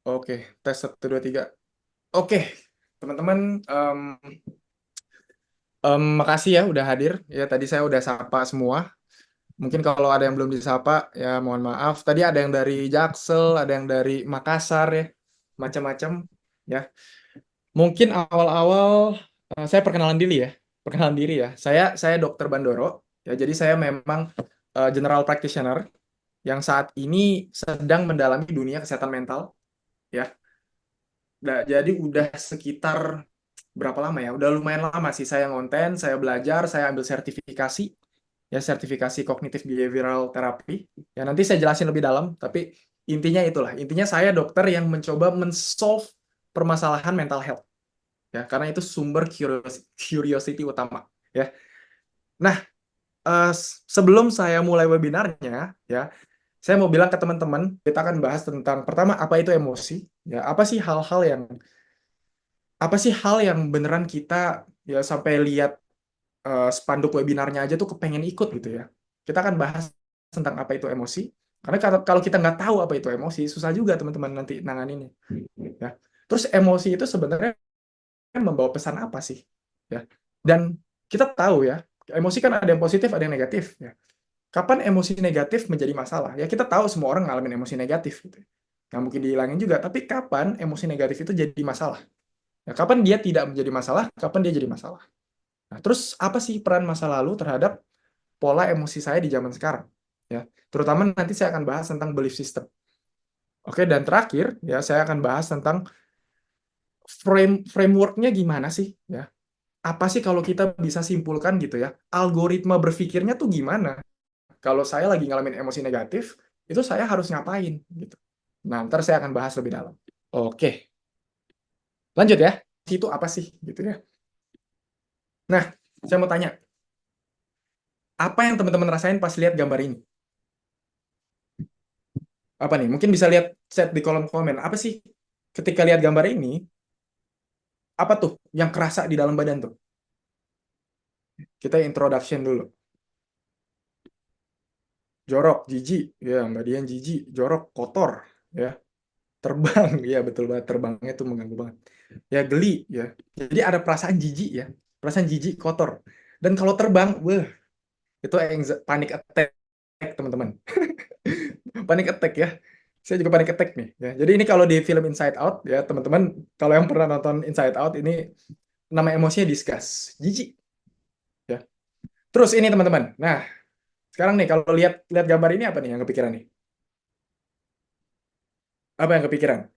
Oke, tes 1, 2, 3. Oke, teman-teman, makasih ya udah hadir. Ya, tadi saya udah sapa semua. Mungkin kalau ada yang belum disapa, ya mohon maaf. Tadi ada yang dari Jaksel, ada yang dari Makassar ya, macam-macam. Ya, mungkin awal-awal saya perkenalan diri ya. Perkenalan diri ya. Saya Dokter Bandoro. Ya, jadi saya memang general practitioner yang saat ini sedang mendalami dunia kesehatan mental. Ya, jadi udah sekitar berapa lama ya? Udah lumayan lama sih saya ngonten, saya belajar, saya ambil sertifikasi, ya sertifikasi kognitif behavioral therapy. Ya nanti saya jelasin lebih dalam, tapi intinya itulah. Intinya saya dokter yang mencoba men-solve permasalahan mental health. Ya, karena itu sumber curiosity utama, ya. Nah, sebelum saya mulai webinarnya, ya, saya mau bilang ke teman-teman, kita akan bahas tentang pertama apa itu emosi, ya, apa sih hal yang beneran kita ya sampai lihat spanduk webinarnya aja tuh kepengen ikut gitu ya. Kita akan bahas tentang apa itu emosi. Karena kalau kita nggak tahu apa itu emosi, susah juga teman-teman nanti nanganinnya. Ya. Terus emosi itu sebenarnya membawa pesan apa sih? Ya. Dan kita tahu ya, emosi kan ada yang positif, ada yang negatif. Ya. Kapan emosi negatif menjadi masalah? Ya kita tahu semua orang ngalamin emosi negatif. Gitu. Nggak mungkin dihilangin juga. Tapi kapan emosi negatif itu jadi masalah? Ya, kapan dia tidak menjadi masalah? Kapan dia jadi masalah? Nah, terus apa sih peran masa lalu terhadap pola emosi saya di zaman sekarang? Ya, terutama nanti saya akan bahas tentang belief system. Oke, dan terakhir ya saya akan bahas tentang frameworknya gimana sih? Ya, apa sih kalau kita bisa simpulkan gitu ya? Algoritma berpikirnya tuh gimana? Kalau saya lagi ngalamin emosi negatif, itu saya harus ngapain gitu. Nah, ntar saya akan bahas lebih dalam. Oke, lanjut ya. Itu apa sih gitu ya? Nah, saya mau tanya, apa yang teman-teman rasain pas lihat gambar ini? Apa nih? Mungkin bisa lihat chat di kolom komen. Apa sih ketika lihat gambar ini, apa tuh yang kerasa di dalam badan tuh? Kita introduction dulu. Jorok, jijik, ya Mbak Dian jijik, jorok, kotor, ya. Terbang, ya betul banget terbangnya tuh mengganggu banget. Ya geli, ya. Jadi ada perasaan jijik ya, perasaan jijik, kotor. Dan kalau terbang, wah, itu panic attack teman-teman. Panic attack ya. Saya juga panic attack nih. Ya. Jadi ini kalau di film Inside Out ya teman-teman, kalau yang pernah nonton Inside Out ini nama emosinya disgust, jijik. Ya. Terus ini teman-teman. Nah, sekarang nih kalau lihat lihat gambar ini apa nih yang kepikiran nih? Apa yang kepikiran?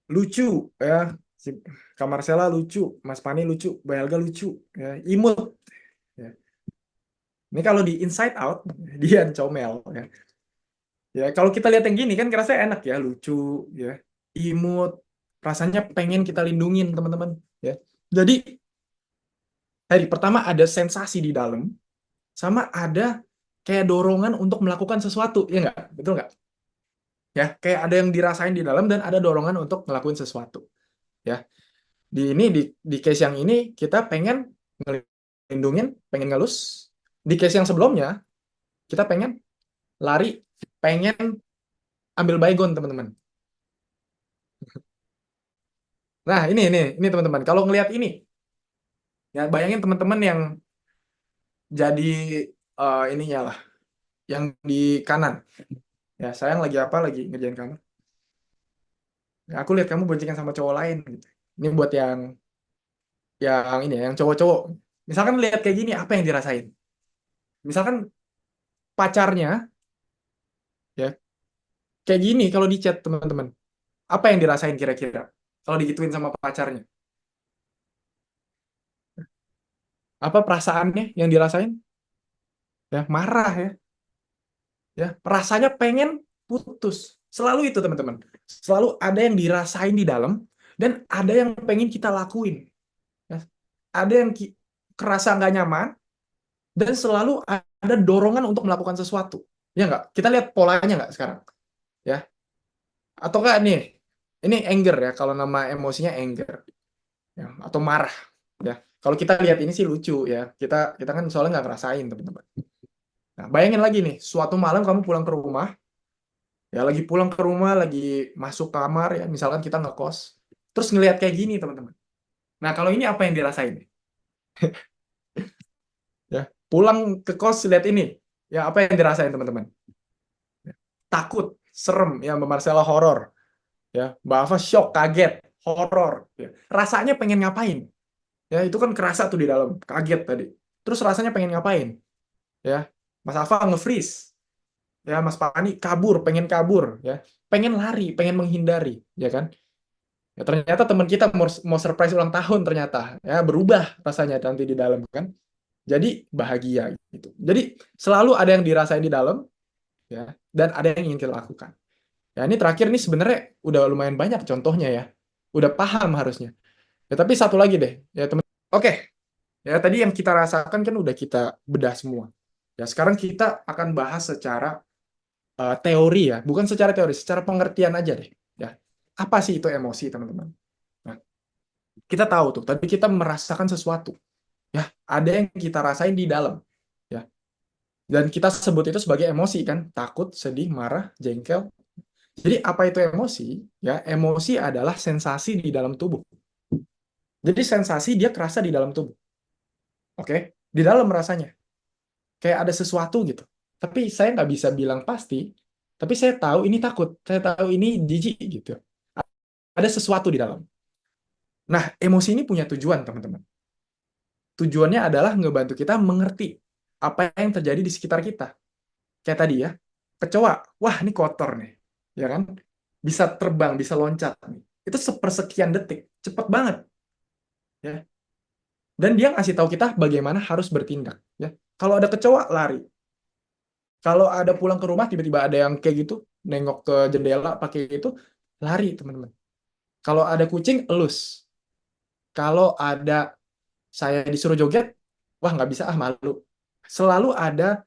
Lucu ya. Si Kak Marcella lucu, Mas Pani lucu, Mbak Helga lucu, ya. Imut. Ya. Ini kalau di Inside Out dia comel ya. Ya, kalau kita lihat yang gini kan kerasa enak ya, lucu ya, imut, rasanya pengen kita lindungin teman-teman ya. Jadi tadi pertama ada sensasi di dalam, sama ada kayak dorongan untuk melakukan sesuatu, ya nggak? Betul nggak? Ya, kayak ada yang dirasain di dalam dan ada dorongan untuk ngelakuin sesuatu. Ya, di case yang ini kita pengen ngelindungin, pengen ngelus. Di case yang sebelumnya kita pengen lari, pengen ambil baygon teman-teman. Nah, ini teman-teman. Kalau ngelihat ini, ya bayangin teman-teman yang jadi ininya lah, yang di kanan. Ya, sayang lagi apa? Lagi ngerjain kamu. Ya, aku lihat kamu boncengan sama cowok lain gitu. Ini buat yang ini ya, yang cowok-cowok. Misalkan lihat kayak gini, apa yang dirasain? Misalkan pacarnya ya kayak gini kalau di chat teman-teman. Apa yang dirasain kira-kira? Kalau digituin sama pacarnya. Apa perasaannya yang dirasain? Ya, marah ya. Ya, rasanya pengen putus. Selalu itu teman-teman. Selalu ada yang dirasain di dalam dan ada yang pengen kita lakuin. Ya. Ada yang kerasa nggak nyaman dan selalu ada dorongan untuk melakukan sesuatu. Ya nggak? Kita lihat polanya nggak sekarang? Ya. Atau nggak nih? Ini anger ya. Kalau nama emosinya anger. Ya. Atau marah. Ya. Kalau kita lihat ini sih lucu ya. Kita kan soalnya nggak ngerasain teman-teman. Nah, bayangin lagi nih. Suatu malam kamu pulang ke rumah. Ya lagi pulang ke rumah, lagi masuk kamar ya, misalkan kita ngekos, terus ngelihat kayak gini teman-teman. Nah kalau ini apa yang dirasain? Ya, pulang ke kos lihat ini, ya apa yang dirasain teman-teman? Takut, serem, ya Mbak Marcella horor, ya Mbak Alfa shock, kaget, horor. Ya. Rasanya pengen ngapain? Ya itu kan kerasa tuh di dalam, kaget tadi. Terus rasanya pengen ngapain? Ya, Mas Alfa nge-freeze, ya Mas Pani kabur, ya pengen lari, pengen menghindari, ya kan? Ya, ternyata teman kita mau surprise ulang tahun ternyata ya berubah rasanya nanti di dalam kan. Jadi bahagia gitu. Jadi selalu ada yang dirasain di dalam ya dan ada yang ingin kita lakukan. Ya ini terakhir nih sebenarnya udah lumayan banyak contohnya ya. Udah paham harusnya. Ya tapi satu lagi deh ya teman. Oke, ya tadi yang kita rasakan kan udah kita bedah semua. Ya sekarang kita akan bahas secara teori ya, bukan secara teori, secara pengertian aja deh. Ya, apa sih itu emosi teman-teman? Nah, kita tahu tuh, tadi kita merasakan sesuatu. Ya, ada yang kita rasain di dalam. Ya, dan kita sebut itu sebagai emosi kan, takut, sedih, marah, jengkel. Jadi apa itu emosi? Ya, emosi adalah sensasi di dalam tubuh. Jadi sensasi dia kerasa di dalam tubuh. Oke, di dalam rasanya. Kayak ada sesuatu gitu. Tapi saya nggak bisa bilang pasti. Tapi saya tahu ini takut. Saya tahu ini jijik gitu. Ada sesuatu di dalam. Nah, emosi ini punya tujuan, teman-teman. Tujuannya adalah ngebantu kita mengerti apa yang terjadi di sekitar kita. Kayak tadi ya, kecoa, wah ini kotor nih, ya kan? Bisa terbang, bisa loncat nih. Itu sepersekian detik, cepet banget, ya. Dan dia ngasih tahu kita bagaimana harus bertindak, ya. Kalau ada kecoa, lari. Kalau ada pulang ke rumah, tiba-tiba ada yang kayak gitu, nengok ke jendela pakai itu, lari, teman-teman. Kalau ada kucing, elus. Kalau ada saya disuruh joget, wah nggak bisa, ah malu. Selalu ada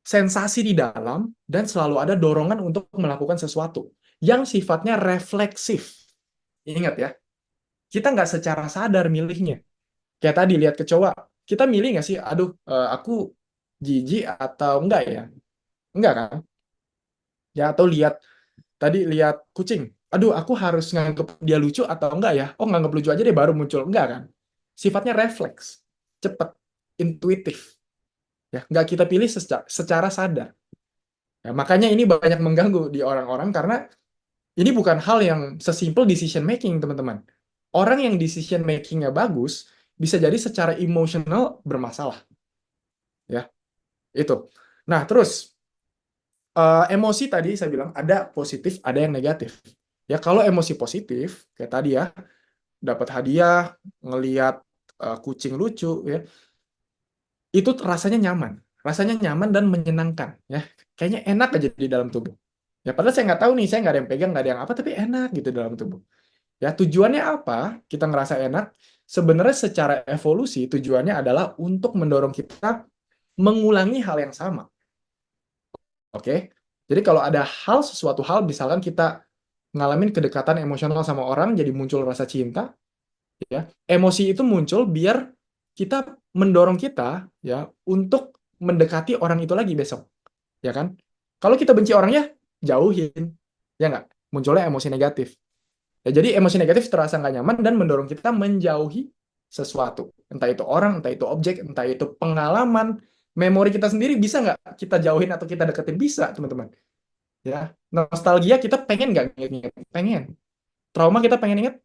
sensasi di dalam dan selalu ada dorongan untuk melakukan sesuatu yang sifatnya refleksif. Ingat ya, kita nggak secara sadar milihnya. Kayak tadi lihat kecoa, kita milih nggak sih, aduh, aku jijik atau enggak ya? Enggak kan? Ya, atau lihat kucing, aduh, aku harus nganggep dia lucu atau enggak ya? Oh, nganggep lucu aja deh baru muncul. Enggak kan? Sifatnya refleks, cepat, intuitif. Ya, nggak kita pilih secara sadar. Ya, makanya ini banyak mengganggu di orang-orang karena ini bukan hal yang sesimpel decision making, teman-teman. Orang yang decision makingnya bagus bisa jadi secara emosional bermasalah, ya itu. Nah, terus emosi tadi saya bilang ada positif, ada yang negatif. Ya kalau emosi positif kayak tadi ya, dapat hadiah, ngelihat kucing lucu, ya itu rasanya nyaman dan menyenangkan, ya kayaknya enak aja di dalam tubuh. Ya padahal saya nggak tahu nih, saya nggak ada yang pegang, nggak ada yang apa, tapi enak gitu dalam tubuh. Ya, tujuannya apa? Kita ngerasa enak. Sebenarnya secara evolusi tujuannya adalah untuk mendorong kita mengulangi hal yang sama. Oke? Jadi kalau ada sesuatu hal, misalkan kita ngalamin kedekatan emosional sama orang, jadi muncul rasa cinta, ya. Emosi itu muncul biar kita mendorong kita ya untuk mendekati orang itu lagi besok, ya kan? Kalau kita benci orangnya, jauhin. Ya nggak? Munculnya emosi negatif. Ya, jadi emosi negatif terasa nggak nyaman dan mendorong kita menjauhi sesuatu. Entah itu orang, entah itu objek, entah itu pengalaman, memori kita sendiri bisa nggak kita jauhin atau kita deketin? Bisa, teman-teman. Ya, nostalgia kita pengen nggak inget-inget? Pengen. Trauma kita pengen inget?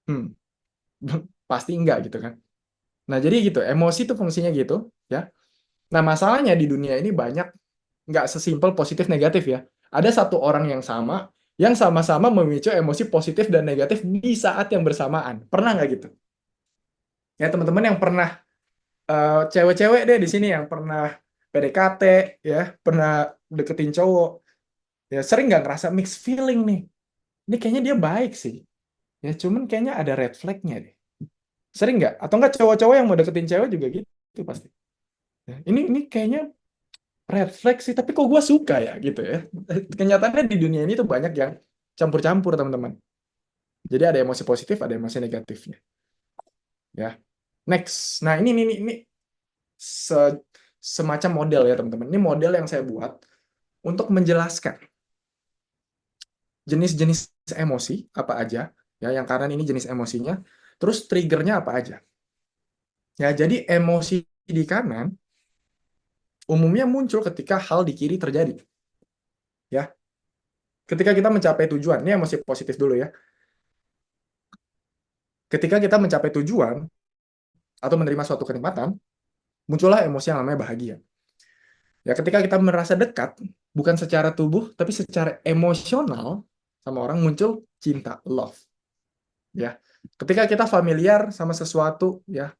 Hmm, pasti enggak gitu kan. Nah, jadi gitu, emosi itu fungsinya gitu, ya. Nah, masalahnya di dunia ini banyak nggak sesimpel positif negatif ya. Ada satu orang yang sama-sama memicu emosi positif dan negatif di saat yang bersamaan. Pernah nggak gitu? Ya teman-teman yang pernah cewek-cewek deh di sini yang pernah PDKT ya, pernah deketin cowok, ya sering nggak ngerasa mixed feeling nih. Ini kayaknya dia baik sih. Ya cuman kayaknya ada red flag-nya deh. Sering nggak? Atau nggak cowok-cowok yang mau deketin cewek juga gitu pasti. Ya, ini kayaknya red flag sih, tapi kok gue suka ya gitu ya. Kenyataannya di dunia ini tuh banyak yang campur-campur teman-teman. Jadi ada emosi positif, ada emosi negatifnya. Ya, next. Nah ini semacam model ya teman-teman. Ini model yang saya buat untuk menjelaskan. jenis-jenis emosi apa aja, ya yang kanan ini jenis emosinya, terus triggernya apa aja. Ya, jadi emosi di kanan umumnya muncul ketika hal di kiri terjadi. Ya, ketika kita mencapai tujuan, ini emosi positif dulu ya. Ketika kita mencapai tujuan atau menerima suatu kenikmatan, muncullah emosi yang namanya bahagia. Ya, ketika kita merasa dekat, bukan secara tubuh, tapi secara emosional sama orang muncul cinta, love. Ya, ketika kita familiar sama sesuatu, ya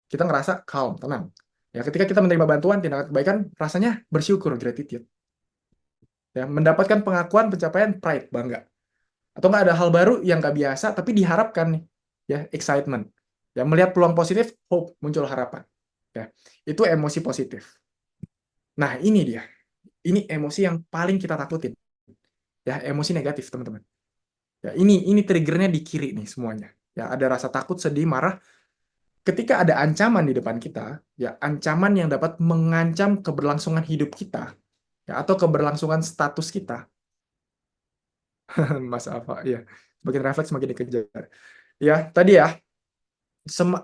kita ngerasa calm, tenang. Ya, ketika kita menerima bantuan, tindakan kebaikan, rasanya bersyukur, gratitude. Ya, mendapatkan pengakuan, pencapaian, pride, bangga. Atau nggak ada hal baru yang nggak biasa, tapi diharapkan nih, ya excitement. Ya, melihat peluang positif, hope, muncul harapan. Ya, itu emosi positif. Nah, ini dia. Ini emosi yang paling kita takutin. Ya, emosi negatif, teman-teman. Ya, ini triggernya di kiri nih semuanya. Ya, ada rasa takut, sedih, marah. Ketika ada ancaman di depan kita, ya ancaman yang dapat mengancam keberlangsungan hidup kita, ya atau keberlangsungan status kita. Mas Alfa, ya. Semakin refleks, semakin dikejar. Ya, tadi ya,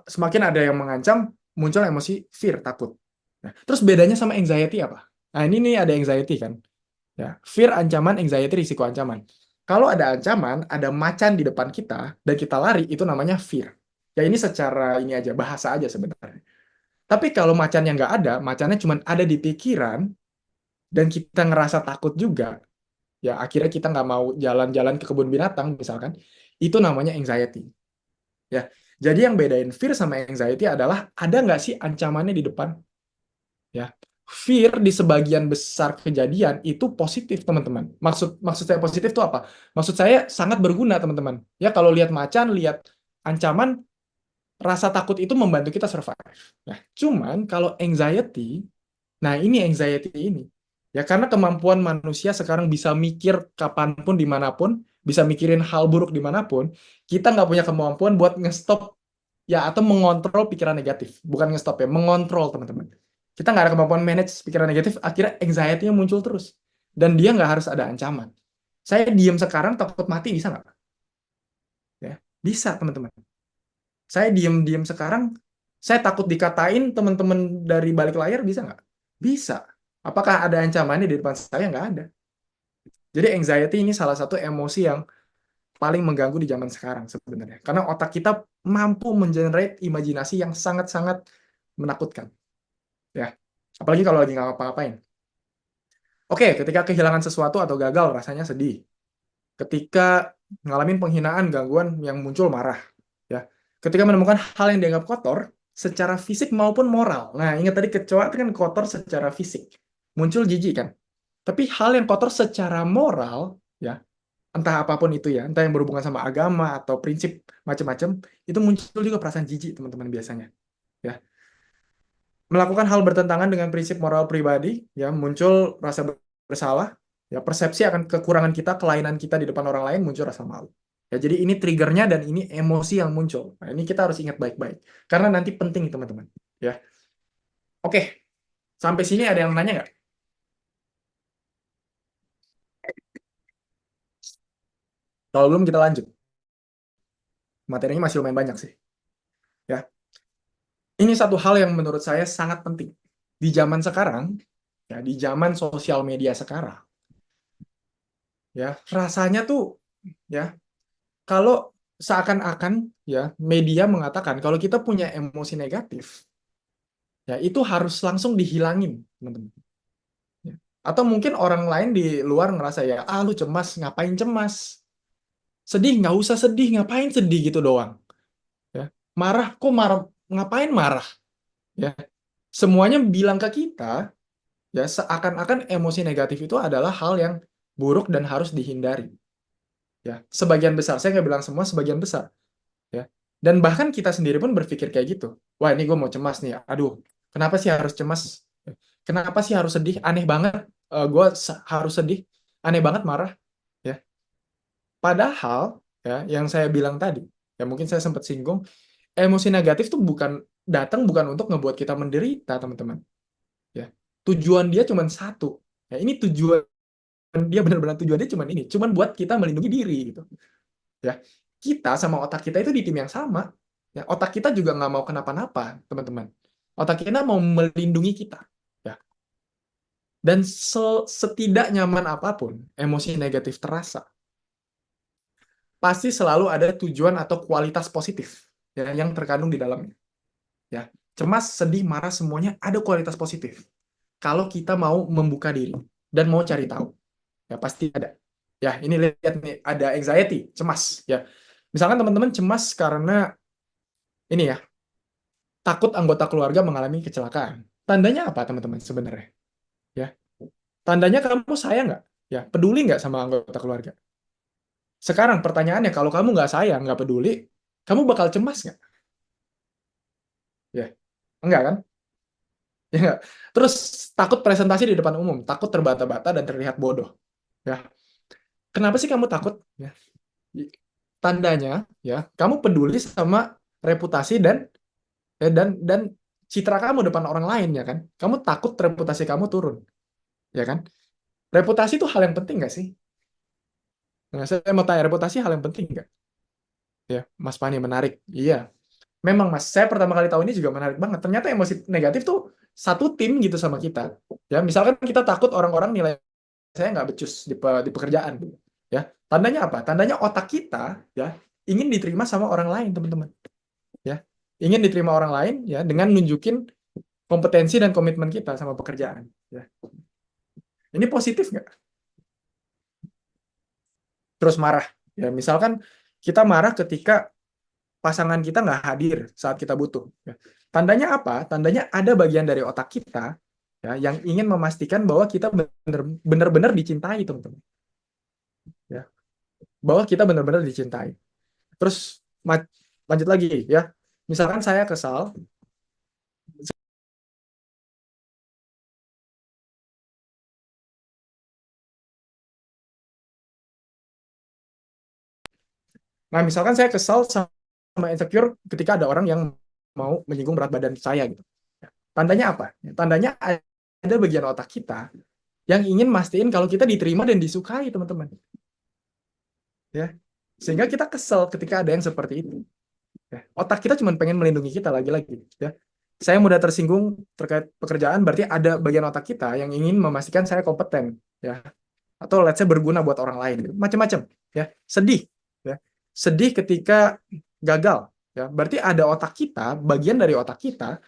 semakin ada yang mengancam, muncul emosi fear, takut. Nah, terus bedanya sama anxiety apa? Nah, ini nih ada anxiety kan. Ya, fear ancaman, anxiety risiko ancaman. Kalau ada ancaman, ada macan di depan kita dan kita lari, itu namanya fear. Ya ini secara ini aja bahasa aja sebenarnya. Tapi kalau macannya nggak ada, macannya cuma ada di pikiran dan kita ngerasa takut juga, ya akhirnya kita nggak mau jalan-jalan ke kebun binatang misalkan, itu namanya anxiety. Ya, jadi yang bedain fear sama anxiety adalah ada nggak sih ancamannya di depan? Ya, fear di sebagian besar kejadian itu positif, teman-teman. Maksud maksud saya positif itu apa? Maksud saya sangat berguna, teman-teman. Ya, kalau lihat macan, lihat ancaman, rasa takut itu membantu kita survive. Nah, cuman kalau anxiety, nah ini anxiety ini. Ya, karena kemampuan manusia sekarang bisa mikir kapanpun, dimanapun, bisa mikirin hal buruk dimanapun, kita nggak punya kemampuan buat ngestop ya atau mengontrol pikiran negatif. Bukan ngestop ya, mengontrol teman-teman. Kita nggak ada kemampuan manage pikiran negatif, akhirnya anxiety-nya muncul terus. Dan dia nggak harus ada ancaman. Saya diem sekarang takut mati, bisa nggak? Ya, bisa teman-teman. Saya diem-diem sekarang, saya takut dikatain teman-teman dari balik layar, bisa nggak? Bisa. Apakah ada ancamannya di depan saya? Nggak ada. Jadi anxiety ini salah satu emosi yang paling mengganggu di zaman sekarang sebenarnya. Karena otak kita mampu mengenerate imajinasi yang sangat-sangat menakutkan. Ya, apalagi kalau lagi nggak ngapa-ngapain. Oke, ketika kehilangan sesuatu atau gagal, rasanya sedih. Ketika ngalamin penghinaan, gangguan yang muncul, marah. Ya, ketika menemukan hal yang dianggap kotor, secara fisik maupun moral. Nah, ingat tadi kecoa itu kan kotor secara fisik. Muncul jijik kan? Tapi hal yang kotor secara moral, ya, entah apapun itu ya, entah yang berhubungan sama agama atau prinsip macam-macam, itu muncul juga perasaan jijik, teman-teman biasanya. Ya, melakukan hal bertentangan dengan prinsip moral pribadi, ya muncul rasa bersalah, ya persepsi akan kekurangan kita, kelainan kita di depan orang lain, muncul rasa malu. Ya, jadi ini triggernya dan ini emosi yang muncul. Nah, ini kita harus ingat baik-baik. Karena nanti penting, teman-teman. Ya, oke. Sampai sini ada yang nanya nggak? Kalau belum kita lanjut. Materinya masih lumayan banyak sih. Ya, ini satu hal yang menurut saya sangat penting. Di zaman sekarang, ya di zaman sosial media sekarang, ya rasanya tuh, ya kalau seakan-akan ya media mengatakan kalau kita punya emosi negatif, ya itu harus langsung dihilangin, teman-teman. Ya. Atau mungkin orang lain di luar ngerasa ya, ah lu cemas, ngapain cemas? Sedih, nggak usah sedih, ngapain sedih gitu doang. Ya. Marah, kok marah, ngapain marah? Ya. Semuanya bilang ke kita, ya seakan-akan emosi negatif itu adalah hal yang buruk dan harus dihindari. Ya, sebagian besar, saya nggak bilang semua, sebagian besar. Ya. Dan bahkan kita sendiri pun berpikir kayak gitu. Wah, ini gue mau cemas nih. Aduh, kenapa sih harus cemas? Kenapa sih harus sedih? Aneh banget. Gue harus sedih. Aneh banget marah. Ya. Padahal, ya, yang saya bilang tadi, ya mungkin saya sempat singgung, emosi negatif tuh datang bukan untuk ngebuat kita menderita, teman-teman. Ya. Tujuan dia cuma satu. Ya, ini tujuan dia benar-benar tujuannya cuman ini, cuman buat kita melindungi diri gitu. Ya, kita sama otak kita itu di tim yang sama. Ya, otak kita juga nggak mau kenapa-napa, teman-teman. Otak kita mau melindungi kita. Ya. Dan setidak nyaman apapun emosi negatif terasa, pasti selalu ada tujuan atau kualitas positif ya, yang terkandung di dalamnya. Ya, cemas, sedih, marah, semuanya ada kualitas positif. Kalau kita mau membuka diri dan mau cari tahu, ya pasti ada. Ya, ini lihat nih, ada anxiety, cemas. Ya, misalkan teman-teman cemas karena ini ya, takut anggota keluarga mengalami kecelakaan. Tandanya apa, teman-teman, sebenarnya? Ya, tandanya kamu sayang nggak? Ya, peduli nggak sama anggota keluarga? Sekarang pertanyaannya, kalau kamu nggak sayang, nggak peduli, kamu bakal cemas nggak? Ya, enggak kan? Ya nggak? Terus takut presentasi di depan umum, takut terbata-bata dan terlihat bodoh. Ya, kenapa sih kamu takut? Ya, tandanya ya, kamu peduli sama reputasi dan citra kamu depan orang lain ya kan? Kamu takut reputasi kamu turun, ya kan? Reputasi itu hal yang penting nggak sih? Nah, saya mau tanya, reputasi hal yang penting nggak? Ya, Mas Fani menarik. Iya, memang Mas. Saya pertama kali tahu ini juga menarik banget. Ternyata emosi negatif tuh satu tim gitu sama kita. Ya, misalkan kita takut orang-orang nilai saya nggak becus di pekerjaan. Ya, tandanya apa? Tandanya otak kita ya ingin diterima sama orang lain, teman-teman. Ya, ingin diterima orang lain ya dengan nunjukin kompetensi dan komitmen kita sama pekerjaan. Ya. Ini positif nggak? Terus marah. Ya, misalkan kita marah ketika pasangan kita nggak hadir saat kita butuh. Ya. Tandanya apa? Tandanya ada bagian dari otak kita ya yang ingin memastikan bahwa kita benar-benar dicintai, teman-teman. Ya, bahwa kita benar-benar dicintai. Terus lanjut lagi ya. Misalkan saya kesal, nah, misalkan saya kesal sama insecure ketika ada orang yang mau menyinggung berat badan saya gitu. Tandanya apa? Tandanya ada bagian otak kita yang ingin mastiin kalau kita diterima dan disukai, teman-teman. Ya. Sehingga kita kesel ketika ada yang seperti itu. Ya. Otak kita cuma pengen melindungi kita lagi-lagi. Ya. Saya mudah tersinggung terkait pekerjaan, berarti ada bagian otak kita yang ingin memastikan saya kompeten. Ya. Atau let's say berguna buat orang lain. Macam-macam. Ya. Sedih. Ya. Sedih ketika gagal. Ya. Berarti ada otak kita, bagian dari otak kita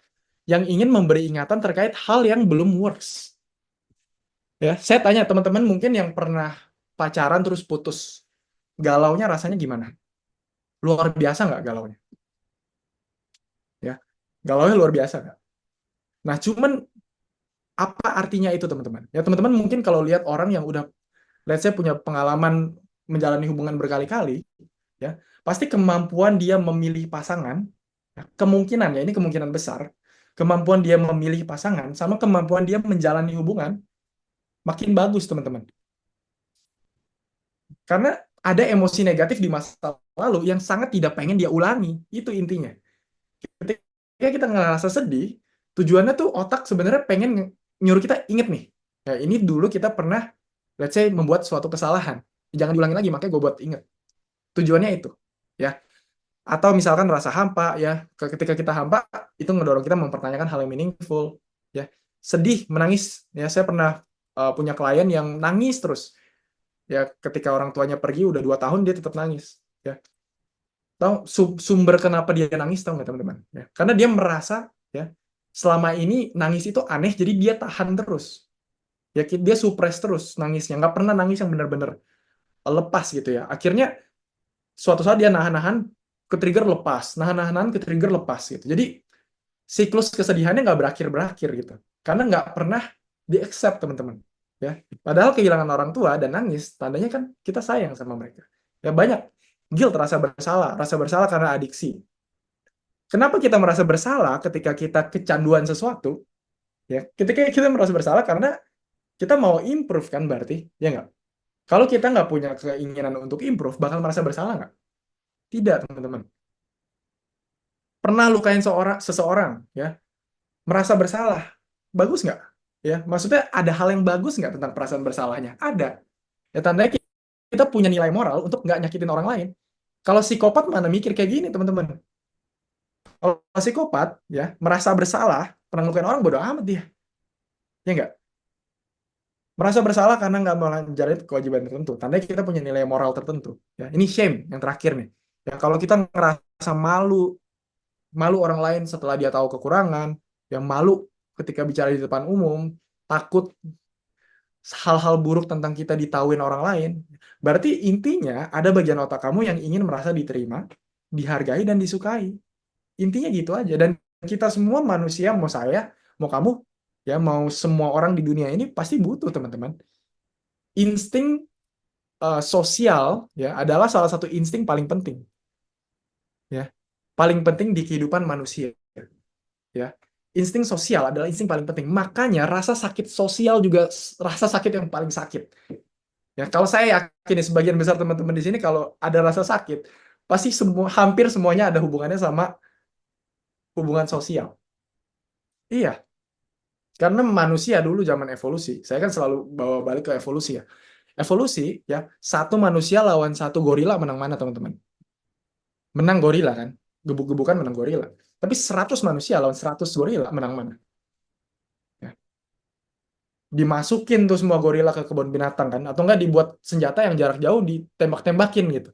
yang ingin memberi ingatan terkait hal yang belum works. Ya, saya tanya teman-teman mungkin yang pernah pacaran terus putus, galaunya rasanya gimana? Luar biasa nggak galaunya? Ya, galaunya luar biasa nggak? Nah, cuman apa artinya itu, teman-teman? Ya, teman-teman mungkin kalau lihat orang yang udah, let's say, punya pengalaman menjalani hubungan berkali-kali, ya, pasti kemampuan dia memilih pasangan, ya, kemungkinan ya ini kemungkinan besar, kemampuan dia memilih pasangan sama kemampuan dia menjalani hubungan makin bagus, teman-teman. Karena ada emosi negatif di masa lalu yang sangat tidak pengen dia ulangi. Itu intinya. Ketika kita ngerasa sedih, tujuannya tuh otak sebenarnya pengen nyuruh kita inget nih. Ya, ini dulu kita pernah, let's say, membuat suatu kesalahan. Jangan diulangi lagi, makanya gue buat inget. Tujuannya itu. Ya. Atau misalkan rasa hampa, ya. Ketika kita hampa, itu ngedorong kita mempertanyakan hal yang meaningful. Ya. Sedih, menangis. Ya, saya pernah punya klien yang nangis terus. Ya, ketika orang tuanya pergi udah 2 tahun dia tetap nangis. Ya, tahu sumber kenapa dia nangis, tahu nggak, teman-teman? Ya, karena dia merasa ya selama ini nangis itu aneh, jadi dia tahan terus. Ya, dia suppress terus nangisnya, nggak pernah nangis yang benar-benar lepas gitu ya. Akhirnya suatu saat dia nahan-nahan, ke trigger lepas, nahan-nahan ke trigger lepas gitu. Jadi siklus kesedihannya nggak berakhir-berakhir gitu, karena nggak pernah di accept, teman-teman. Ya, padahal kehilangan orang tua dan nangis tandanya kan kita sayang sama mereka. Ya, banyak guilt, rasa bersalah karena adiksi. Kenapa kita merasa bersalah ketika kita kecanduan sesuatu? Ya, ketika kita merasa bersalah karena kita mau improve kan, berarti ya nggak? Kalau kita nggak punya keinginan untuk improve, bakal merasa bersalah nggak? Tidak, teman-teman. Pernah lukain seseorang, ya, merasa bersalah, bagus nggak? Ya, maksudnya ada hal yang bagus nggak tentang perasaan bersalahnya? Ada. Ya tandanya kita punya nilai moral untuk nggak nyakitin orang lain. Kalau psikopat mana mikir kayak gini, teman-teman. Kalau psikopat ya merasa bersalah, pernah ngelukain orang, bodo amat dia. Ya nggak? Merasa bersalah karena nggak menjalani kewajiban tertentu. Tandanya kita punya nilai moral tertentu. Ya, ini shame yang terakhir nih. Ya, kalau kita ngerasa malu, malu orang lain setelah dia tahu kekurangan, yang malu ketika bicara di depan umum, takut hal-hal buruk tentang kita ditahuin orang lain, berarti intinya ada bagian otak kamu yang ingin merasa diterima, dihargai, dan disukai. Intinya gitu aja. Dan kita semua manusia, mau saya, mau kamu, ya mau semua orang di dunia ini pasti butuh, teman-teman. Insting sosial ya adalah salah satu insting paling penting. Ya, paling penting di kehidupan manusia. Ya, insting sosial adalah insting paling penting. Makanya rasa sakit sosial juga rasa sakit yang paling sakit. Ya, kalau saya yakin sebagian besar teman-teman di sini kalau ada rasa sakit, pasti hampir semuanya ada hubungannya sama hubungan sosial. Iya, karena manusia dulu zaman evolusi, saya kan selalu bawa balik ke evolusi ya. Evolusi ya, satu manusia lawan satu gorila menang mana, teman-teman? Menang gorila kan? Gebuk-gebukan menang gorila. Tapi 100 manusia lawan 100 gorila menang mana? Ya. Dimasukin tuh semua gorila ke kebun binatang kan? Atau enggak dibuat senjata yang jarak jauh ditembak-tembakin gitu.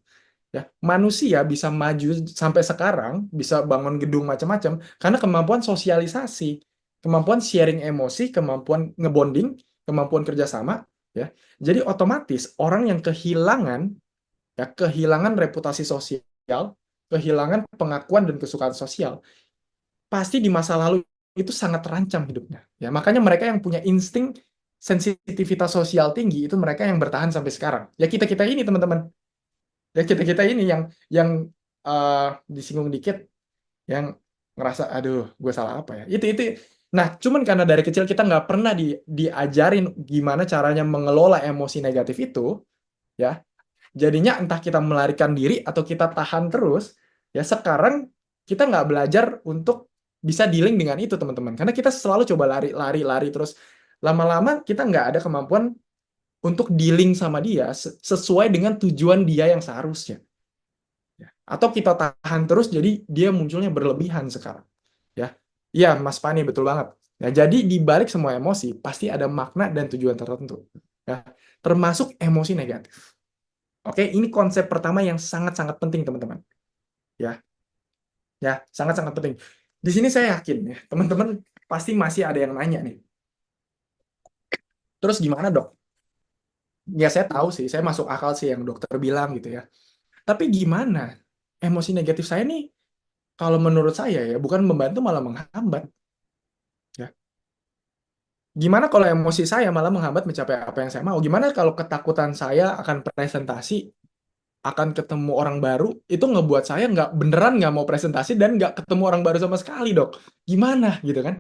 Ya, manusia bisa maju sampai sekarang, bisa bangun gedung macam-macam karena kemampuan sosialisasi, kemampuan sharing emosi, kemampuan ngebonding, kemampuan kerjasama, ya. Jadi otomatis orang yang kehilangan reputasi sosial, kehilangan pengakuan dan kesukaan sosial, pasti di masa lalu itu sangat terancam hidupnya. Ya, makanya mereka yang punya insting sensitivitas sosial tinggi itu mereka yang bertahan sampai sekarang. Ya kita-kita ini, teman-teman. Ya kita-kita ini yang disinggung dikit, yang ngerasa aduh gue salah apa ya. Itu. Nah, cuman karena dari kecil kita nggak pernah diajarin gimana caranya mengelola emosi negatif itu, ya. Jadinya entah kita melarikan diri atau kita tahan terus, ya sekarang kita nggak belajar untuk bisa dealing dengan itu, teman-teman. Karena kita selalu coba lari terus. Lama-lama kita nggak ada kemampuan untuk dealing sama dia sesuai dengan tujuan dia yang seharusnya. Ya. Atau kita tahan terus, jadi dia munculnya berlebihan sekarang. Ya, iya Mas Fani, betul banget. Ya, jadi di balik semua emosi, pasti ada makna dan tujuan tertentu. Ya, termasuk emosi negatif. Oke, ini konsep pertama yang sangat-sangat penting, teman-teman. Ya, ya, sangat-sangat penting. Di sini saya yakin ya, teman-teman pasti masih ada yang nanya nih. Terus gimana, Dok? Ya saya tahu sih, saya masuk akal sih yang dokter bilang gitu ya. Tapi gimana? Emosi negatif saya nih, kalau menurut saya ya, bukan membantu malah menghambat. Ya. Gimana kalau emosi saya malah menghambat mencapai apa yang saya mau? Gimana kalau ketakutan saya akan presentasi, akan ketemu orang baru, itu ngebuat saya nggak mau presentasi dan nggak ketemu orang baru sama sekali, Dok. Gimana gitu kan?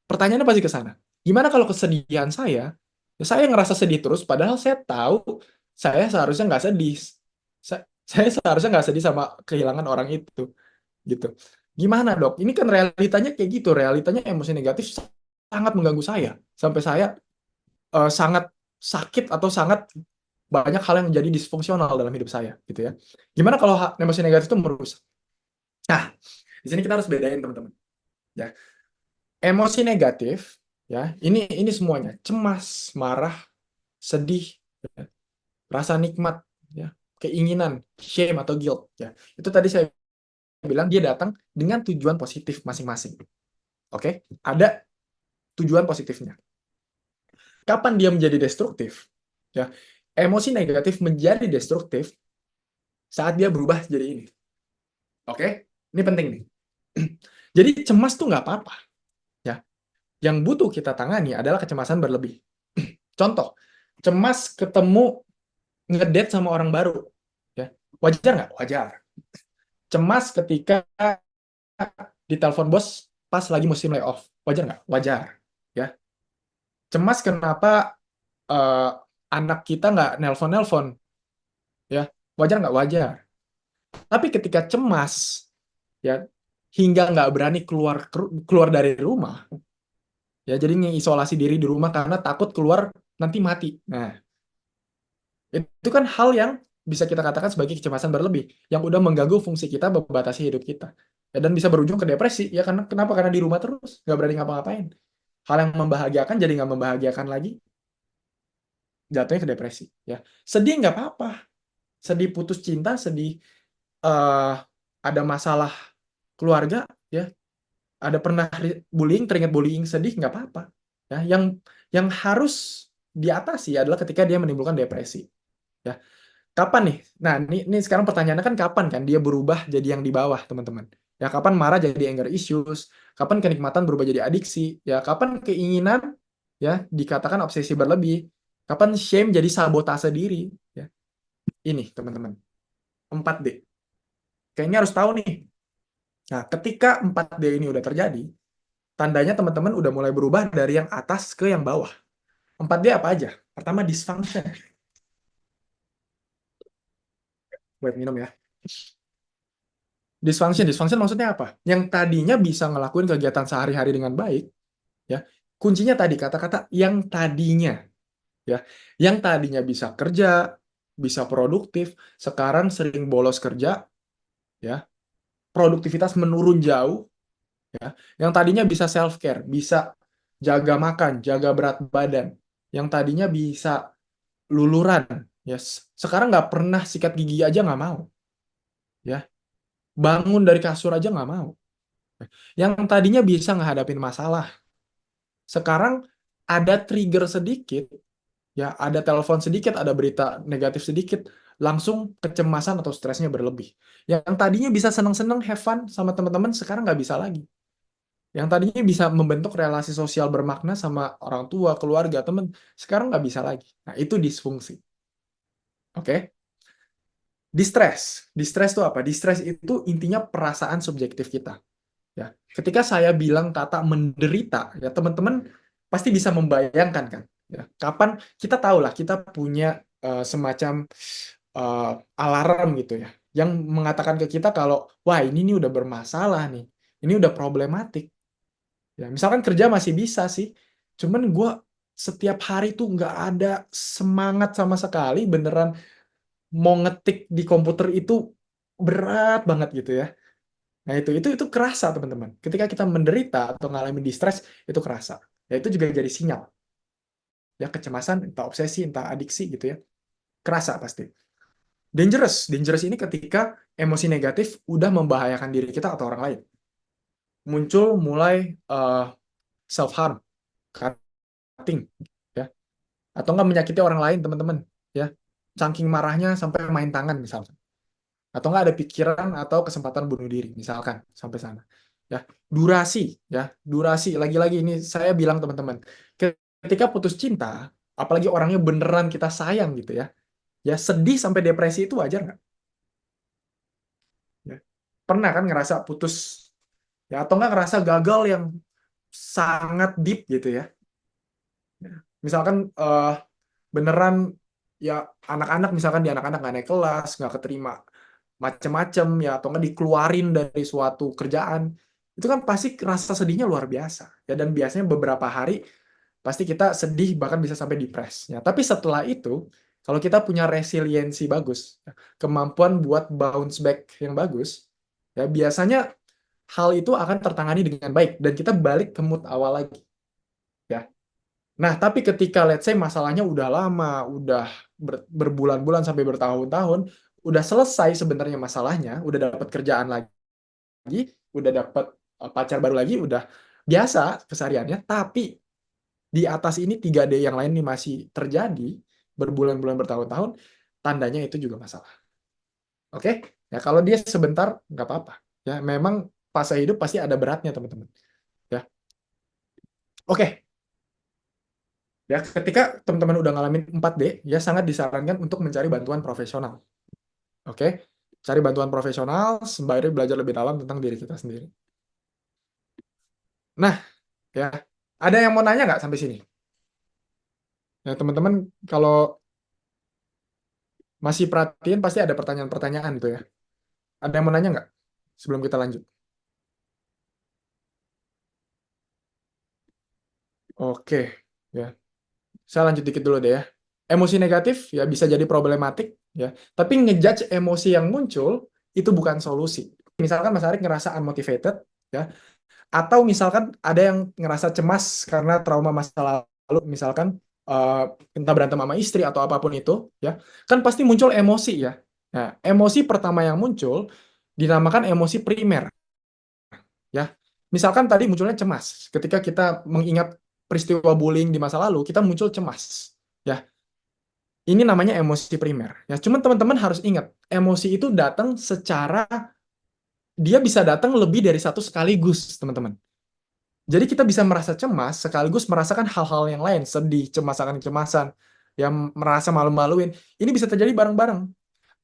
Pertanyaannya pasti ke sana. Gimana kalau kesedihan saya ngerasa sedih terus, padahal saya tahu saya seharusnya nggak sedih. Saya seharusnya nggak sedih sama kehilangan orang itu, gitu. Gimana, Dok? Ini kan realitanya kayak gitu. Realitanya emosi negatif sangat mengganggu saya. Sampai saya sangat sakit atau sangat banyak hal yang menjadi disfungsional dalam hidup saya, gitu ya. Gimana kalau emosi negatif itu merusak? Nah, di sini kita harus bedain, teman-teman. Ya, emosi negatif, ya, ini semuanya: cemas, marah, sedih, ya, rasa nikmat, ya, keinginan, shame atau guilt. Ya, itu tadi saya bilang dia datang dengan tujuan positif masing-masing. Oke, ada tujuan positifnya. Kapan dia menjadi destruktif? Ya, emosi negatif menjadi destruktif saat dia berubah jadi ini. Oke, ini penting nih. Jadi cemas tuh nggak apa-apa. Ya, yang butuh kita tangani adalah kecemasan berlebih. Contoh, cemas ketemu ngedate sama orang baru. Ya, wajar nggak? Wajar. Cemas ketika ditelepon bos pas lagi musim layoff. Wajar nggak? Wajar. Ya, cemas kenapa uh, anak kita nggak nelpon-nelpon. Ya, wajar nggak? Wajar. Tapi ketika cemas, ya, hingga nggak berani keluar dari rumah, ya, jadi mengisolasi diri di rumah karena takut keluar nanti mati. Nah, Itu kan hal yang bisa kita katakan sebagai kecemasan berlebih, yang udah mengganggu fungsi kita, membatasi hidup kita. Ya, dan bisa berujung ke depresi. Ya karena kenapa? Karena di rumah terus, nggak berani ngapa-ngapain. Hal yang membahagiakan jadi nggak membahagiakan lagi, jatuhnya ke depresi. Ya, sedih nggak apa-apa. Sedih putus cinta, sedih eh ada masalah keluarga, ya, ada pernah bullying, teringat bullying, sedih nggak apa-apa. Ya, yang harus diatasi adalah ketika dia menimbulkan depresi. Ya, kapan nih? Nah, ini sekarang pertanyaannya kan kapan kan dia berubah jadi yang di bawah, teman-teman? Ya, kapan marah jadi anger issues? Kapan kenikmatan berubah jadi adiksi? Ya, kapan keinginan ya dikatakan obsesi berlebih? Kapan shame jadi sabotase diri? Ya, ini teman-teman, 4D. Kayaknya harus tahu nih. Nah, ketika 4D ini udah terjadi, tandanya teman-teman udah mulai berubah dari yang atas ke yang bawah. 4D apa aja? Pertama, dysfunction. Buat minum ya. Dysfunction maksudnya apa? Yang tadinya bisa ngelakuin kegiatan sehari-hari dengan baik, ya. Kuncinya tadi kata-kata yang tadinya, ya. Yang tadinya bisa kerja, bisa produktif, sekarang sering bolos kerja, ya. Produktivitas menurun jauh, ya. Yang tadinya bisa self care, bisa jaga makan, jaga berat badan. Yang tadinya bisa luluran, ya. Sekarang nggak pernah sikat gigi aja nggak mau, ya. Bangun dari kasur aja nggak mau. Yang tadinya bisa ngehadapin masalah, sekarang ada trigger sedikit, ya, ada telepon sedikit, ada berita negatif sedikit, langsung kecemasan atau stresnya berlebih. Yang tadinya bisa seneng-seneng have fun sama teman-teman, sekarang nggak bisa lagi. Yang tadinya bisa membentuk relasi sosial bermakna sama orang tua, keluarga, teman, sekarang nggak bisa lagi. Nah, itu disfungsi. Oke? Distress. Distress itu apa? Distress itu intinya perasaan subjektif kita. Ya, ketika saya bilang kata menderita, ya teman-teman pasti bisa membayangkan kan, ya, kapan kita tahu lah kita punya semacam alarm gitu ya, yang mengatakan ke kita kalau wah ini nih udah bermasalah nih, ini udah problematik. Ya, misalkan kerja masih bisa sih, cuman gue setiap hari tuh nggak ada semangat sama sekali, beneran mau ngetik di komputer itu berat banget gitu ya. Nah, itu kerasa, teman-teman. Ketika kita menderita atau mengalami distress, itu kerasa. Ya, itu juga jadi sinyal. Ya, kecemasan, entah obsesi, entah adiksi gitu ya. Kerasa pasti. Dangerous. Dangerous ini ketika emosi negatif udah membahayakan diri kita atau orang lain. Muncul mulai self-harm, cutting, ya. Atau nggak menyakiti orang lain, teman-teman. Ya, saking marahnya sampai main tangan, misalnya. Atau nggak ada pikiran atau kesempatan bunuh diri, misalkan sampai sana. Ya, durasi, ya, durasi. Lagi-lagi ini saya bilang teman-teman, ketika putus cinta, apalagi orangnya beneran kita sayang gitu ya, ya sedih sampai depresi itu wajar nggak? Ya. Pernah kan ngerasa putus, ya, atau nggak ngerasa gagal yang sangat deep gitu ya. Ya. Misalkan beneran ya anak-anak, misalkan di anak-anak nggak naik kelas, nggak keterima macem-macem ya, atau nggak dikeluarin dari suatu kerjaan, itu kan pasti rasa sedihnya luar biasa ya, dan biasanya beberapa hari pasti kita sedih, bahkan bisa sampai depres ya. Tapi setelah itu, kalau kita punya resiliensi bagus, ya, kemampuan buat bounce back yang bagus, ya biasanya hal itu akan tertangani dengan baik dan kita balik ke mood awal lagi, ya. Nah, tapi ketika let's say masalahnya udah lama, udah berbulan-bulan sampai bertahun-tahun, udah selesai sebenarnya masalahnya, udah dapat kerjaan lagi, udah dapat pacar baru lagi, udah biasa kesehariannya, tapi di atas ini 3D yang lain nih masih terjadi berbulan-bulan bertahun-tahun, tandanya itu juga masalah. Oke? Ya, kalau dia sebentar nggak apa-apa. Ya, memang fase hidup pasti ada beratnya, teman-teman. Ya. Oke, ya, ketika teman-teman udah ngalamin 4D, ya sangat disarankan untuk mencari bantuan profesional. Oke? Cari bantuan profesional sembari belajar lebih dalam tentang diri kita sendiri. Nah, ya, ada yang mau nanya nggak sampai sini? Ya, teman-teman, kalau masih perhatiin pasti ada pertanyaan-pertanyaan tuh ya. Ada yang mau nanya nggak sebelum kita lanjut? Oke, ya. Saya lanjut dikit dulu deh ya. Emosi negatif ya bisa jadi problematik ya, tapi ngejudge emosi yang muncul itu bukan solusi. Misalkan Mas Arik ngerasa unmotivated ya, atau misalkan ada yang ngerasa cemas karena trauma masa lalu, misalkan entah berantem sama istri atau apapun itu ya, kan pasti muncul emosi ya. Nah, emosi pertama yang muncul dinamakan emosi primer ya. Misalkan tadi munculnya cemas ketika kita mengingat peristiwa bullying di masa lalu, kita muncul cemas ya. Ini namanya emosi primer ya. Cuman teman-teman harus ingat, emosi itu datang secara, dia bisa datang lebih dari satu sekaligus, teman-teman. Jadi kita bisa merasa cemas sekaligus merasakan hal-hal yang lain, sedih, cemas akan kecemasan, yang merasa malu-maluin. Ini bisa terjadi bareng-bareng.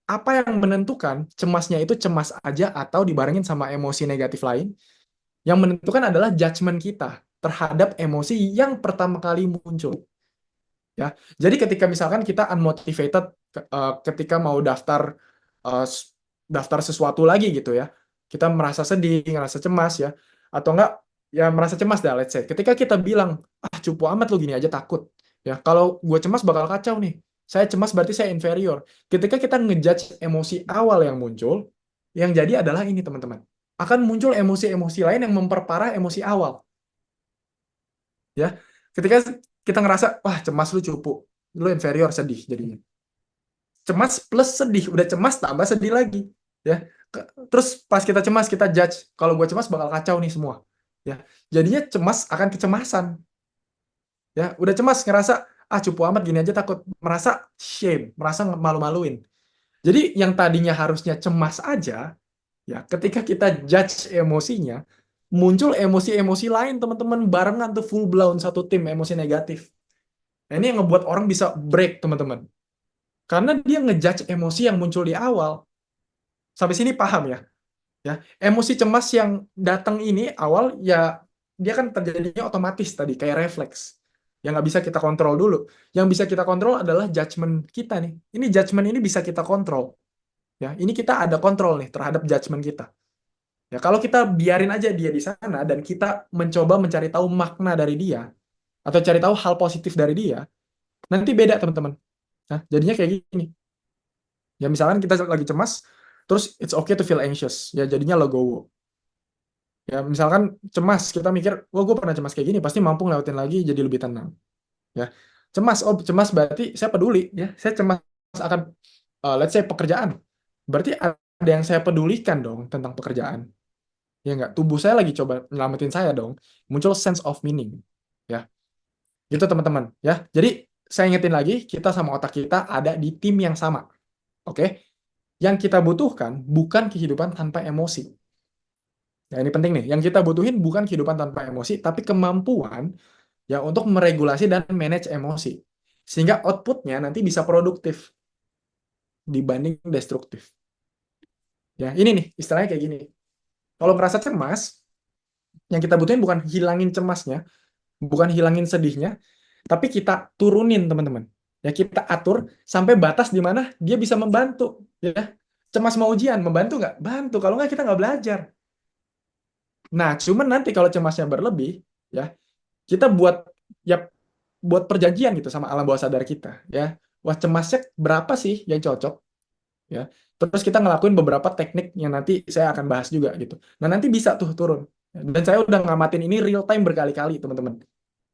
Apa yang menentukan cemasnya itu cemas aja atau dibarengin sama emosi negatif lain? Yang menentukan adalah judgement kita terhadap emosi yang pertama kali muncul. Ya, jadi ketika misalkan kita unmotivated ketika mau uh, daftar sesuatu lagi gitu ya, kita merasa sedih, ngerasa cemas ya, atau enggak ya merasa cemas dah, let's say. Ketika kita bilang, ah cupu amat lu gini aja takut, ya kalau gue cemas bakal kacau nih. Saya cemas berarti saya inferior. Ketika kita ngejudge emosi awal yang muncul, yang jadi adalah ini teman-teman. Akan muncul emosi-emosi lain yang memperparah emosi awal. Ya, ketika kita ngerasa wah cemas lu cupu, lu inferior, sedih jadinya. Cemas plus sedih, udah cemas tambah sedih lagi ya. Terus pas kita cemas kita judge, kalau gue cemas bakal kacau nih semua ya, jadinya cemas akan kecemasan ya. Udah cemas ngerasa ah cupu amat gini aja takut, merasa shame, merasa malu-maluin. Jadi yang tadinya harusnya cemas aja ya, ketika kita judge emosinya, muncul emosi-emosi lain teman-teman, barengan tuh full blown satu tim emosi negatif. Nah, ini yang ngebuat orang bisa break, teman-teman. Karena dia ngejudge emosi yang muncul di awal. Sampai sini paham ya? Ya, emosi cemas yang datang ini awal ya, dia kan terjadinya otomatis tadi, kayak refleks. Yang nggak bisa kita kontrol dulu. Yang bisa kita kontrol adalah judgement kita nih. Ini judgement ini bisa kita kontrol. Ya, ini kita ada kontrol nih terhadap judgement kita. Ya, kalau kita biarin aja dia di sana dan kita mencoba mencari tahu makna dari dia atau cari tahu hal positif dari dia, nanti beda, teman-teman. Nah, jadinya kayak gini. Ya misalkan kita lagi cemas, terus it's okay to feel anxious. Ya jadinya legowo. Ya misalkan cemas, kita mikir, wah gue pernah cemas kayak gini, pasti mampu ngelewatin lagi jadi lebih tenang. Ya cemas, oh cemas berarti saya peduli. Ya saya cemas akan, let's say pekerjaan. Berarti ada yang saya pedulikan dong tentang pekerjaan. Ya nggak, tubuh saya lagi coba nyelamatin saya dong. Muncul sense of meaning. Ya gitu teman-teman. Ya jadi saya ingetin lagi, kita sama otak kita ada di tim yang sama. Oke? Yang kita butuhkan bukan kehidupan tanpa emosi. Nah, ini penting nih. Yang kita butuhin bukan kehidupan tanpa emosi, tapi kemampuan ya untuk meregulasi dan manage emosi. Sehingga outputnya nanti bisa produktif dibanding destruktif. Ya, ini nih, istilahnya kayak gini. Kalau ngerasa cemas, yang kita butuhin bukan hilangin cemasnya, bukan hilangin sedihnya, tapi kita turunin, teman-teman. Ya, kita atur sampai batas di mana dia bisa membantu. Ya, cemas mau ujian, membantu nggak? Bantu. Kalau nggak, kita nggak belajar. Nah, cuman nanti kalau cemasnya berlebih, ya kita ya buat perjanjian gitu sama alam bawah sadar kita, ya. Wah, cemasnya berapa sih yang cocok, ya. Terus kita ngelakuin beberapa teknik yang nanti saya akan bahas juga gitu. Nah, nanti bisa tuh turun. Dan saya udah ngamatin ini real time berkali-kali, teman-teman.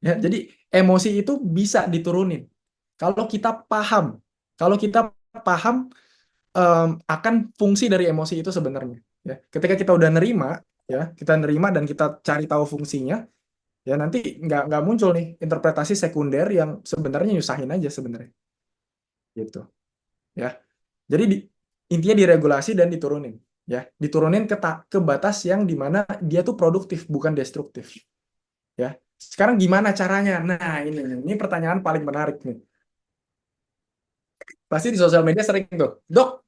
Ya, jadi emosi itu bisa diturunin. Kalau kita paham, kalau kita paham akan fungsi dari emosi itu sebenarnya. Ya, ketika kita udah nerima, ya kita nerima dan kita cari tahu fungsinya, ya nanti nggak muncul nih interpretasi sekunder yang sebenarnya nyusahin aja sebenarnya gitu ya. Jadi intinya diregulasi dan diturunin, ya diturunin ke batas yang dimana dia tuh produktif bukan destruktif ya. Sekarang gimana caranya? Nah, ini pertanyaan paling menarik nih, pasti di sosial media sering tuh, dok,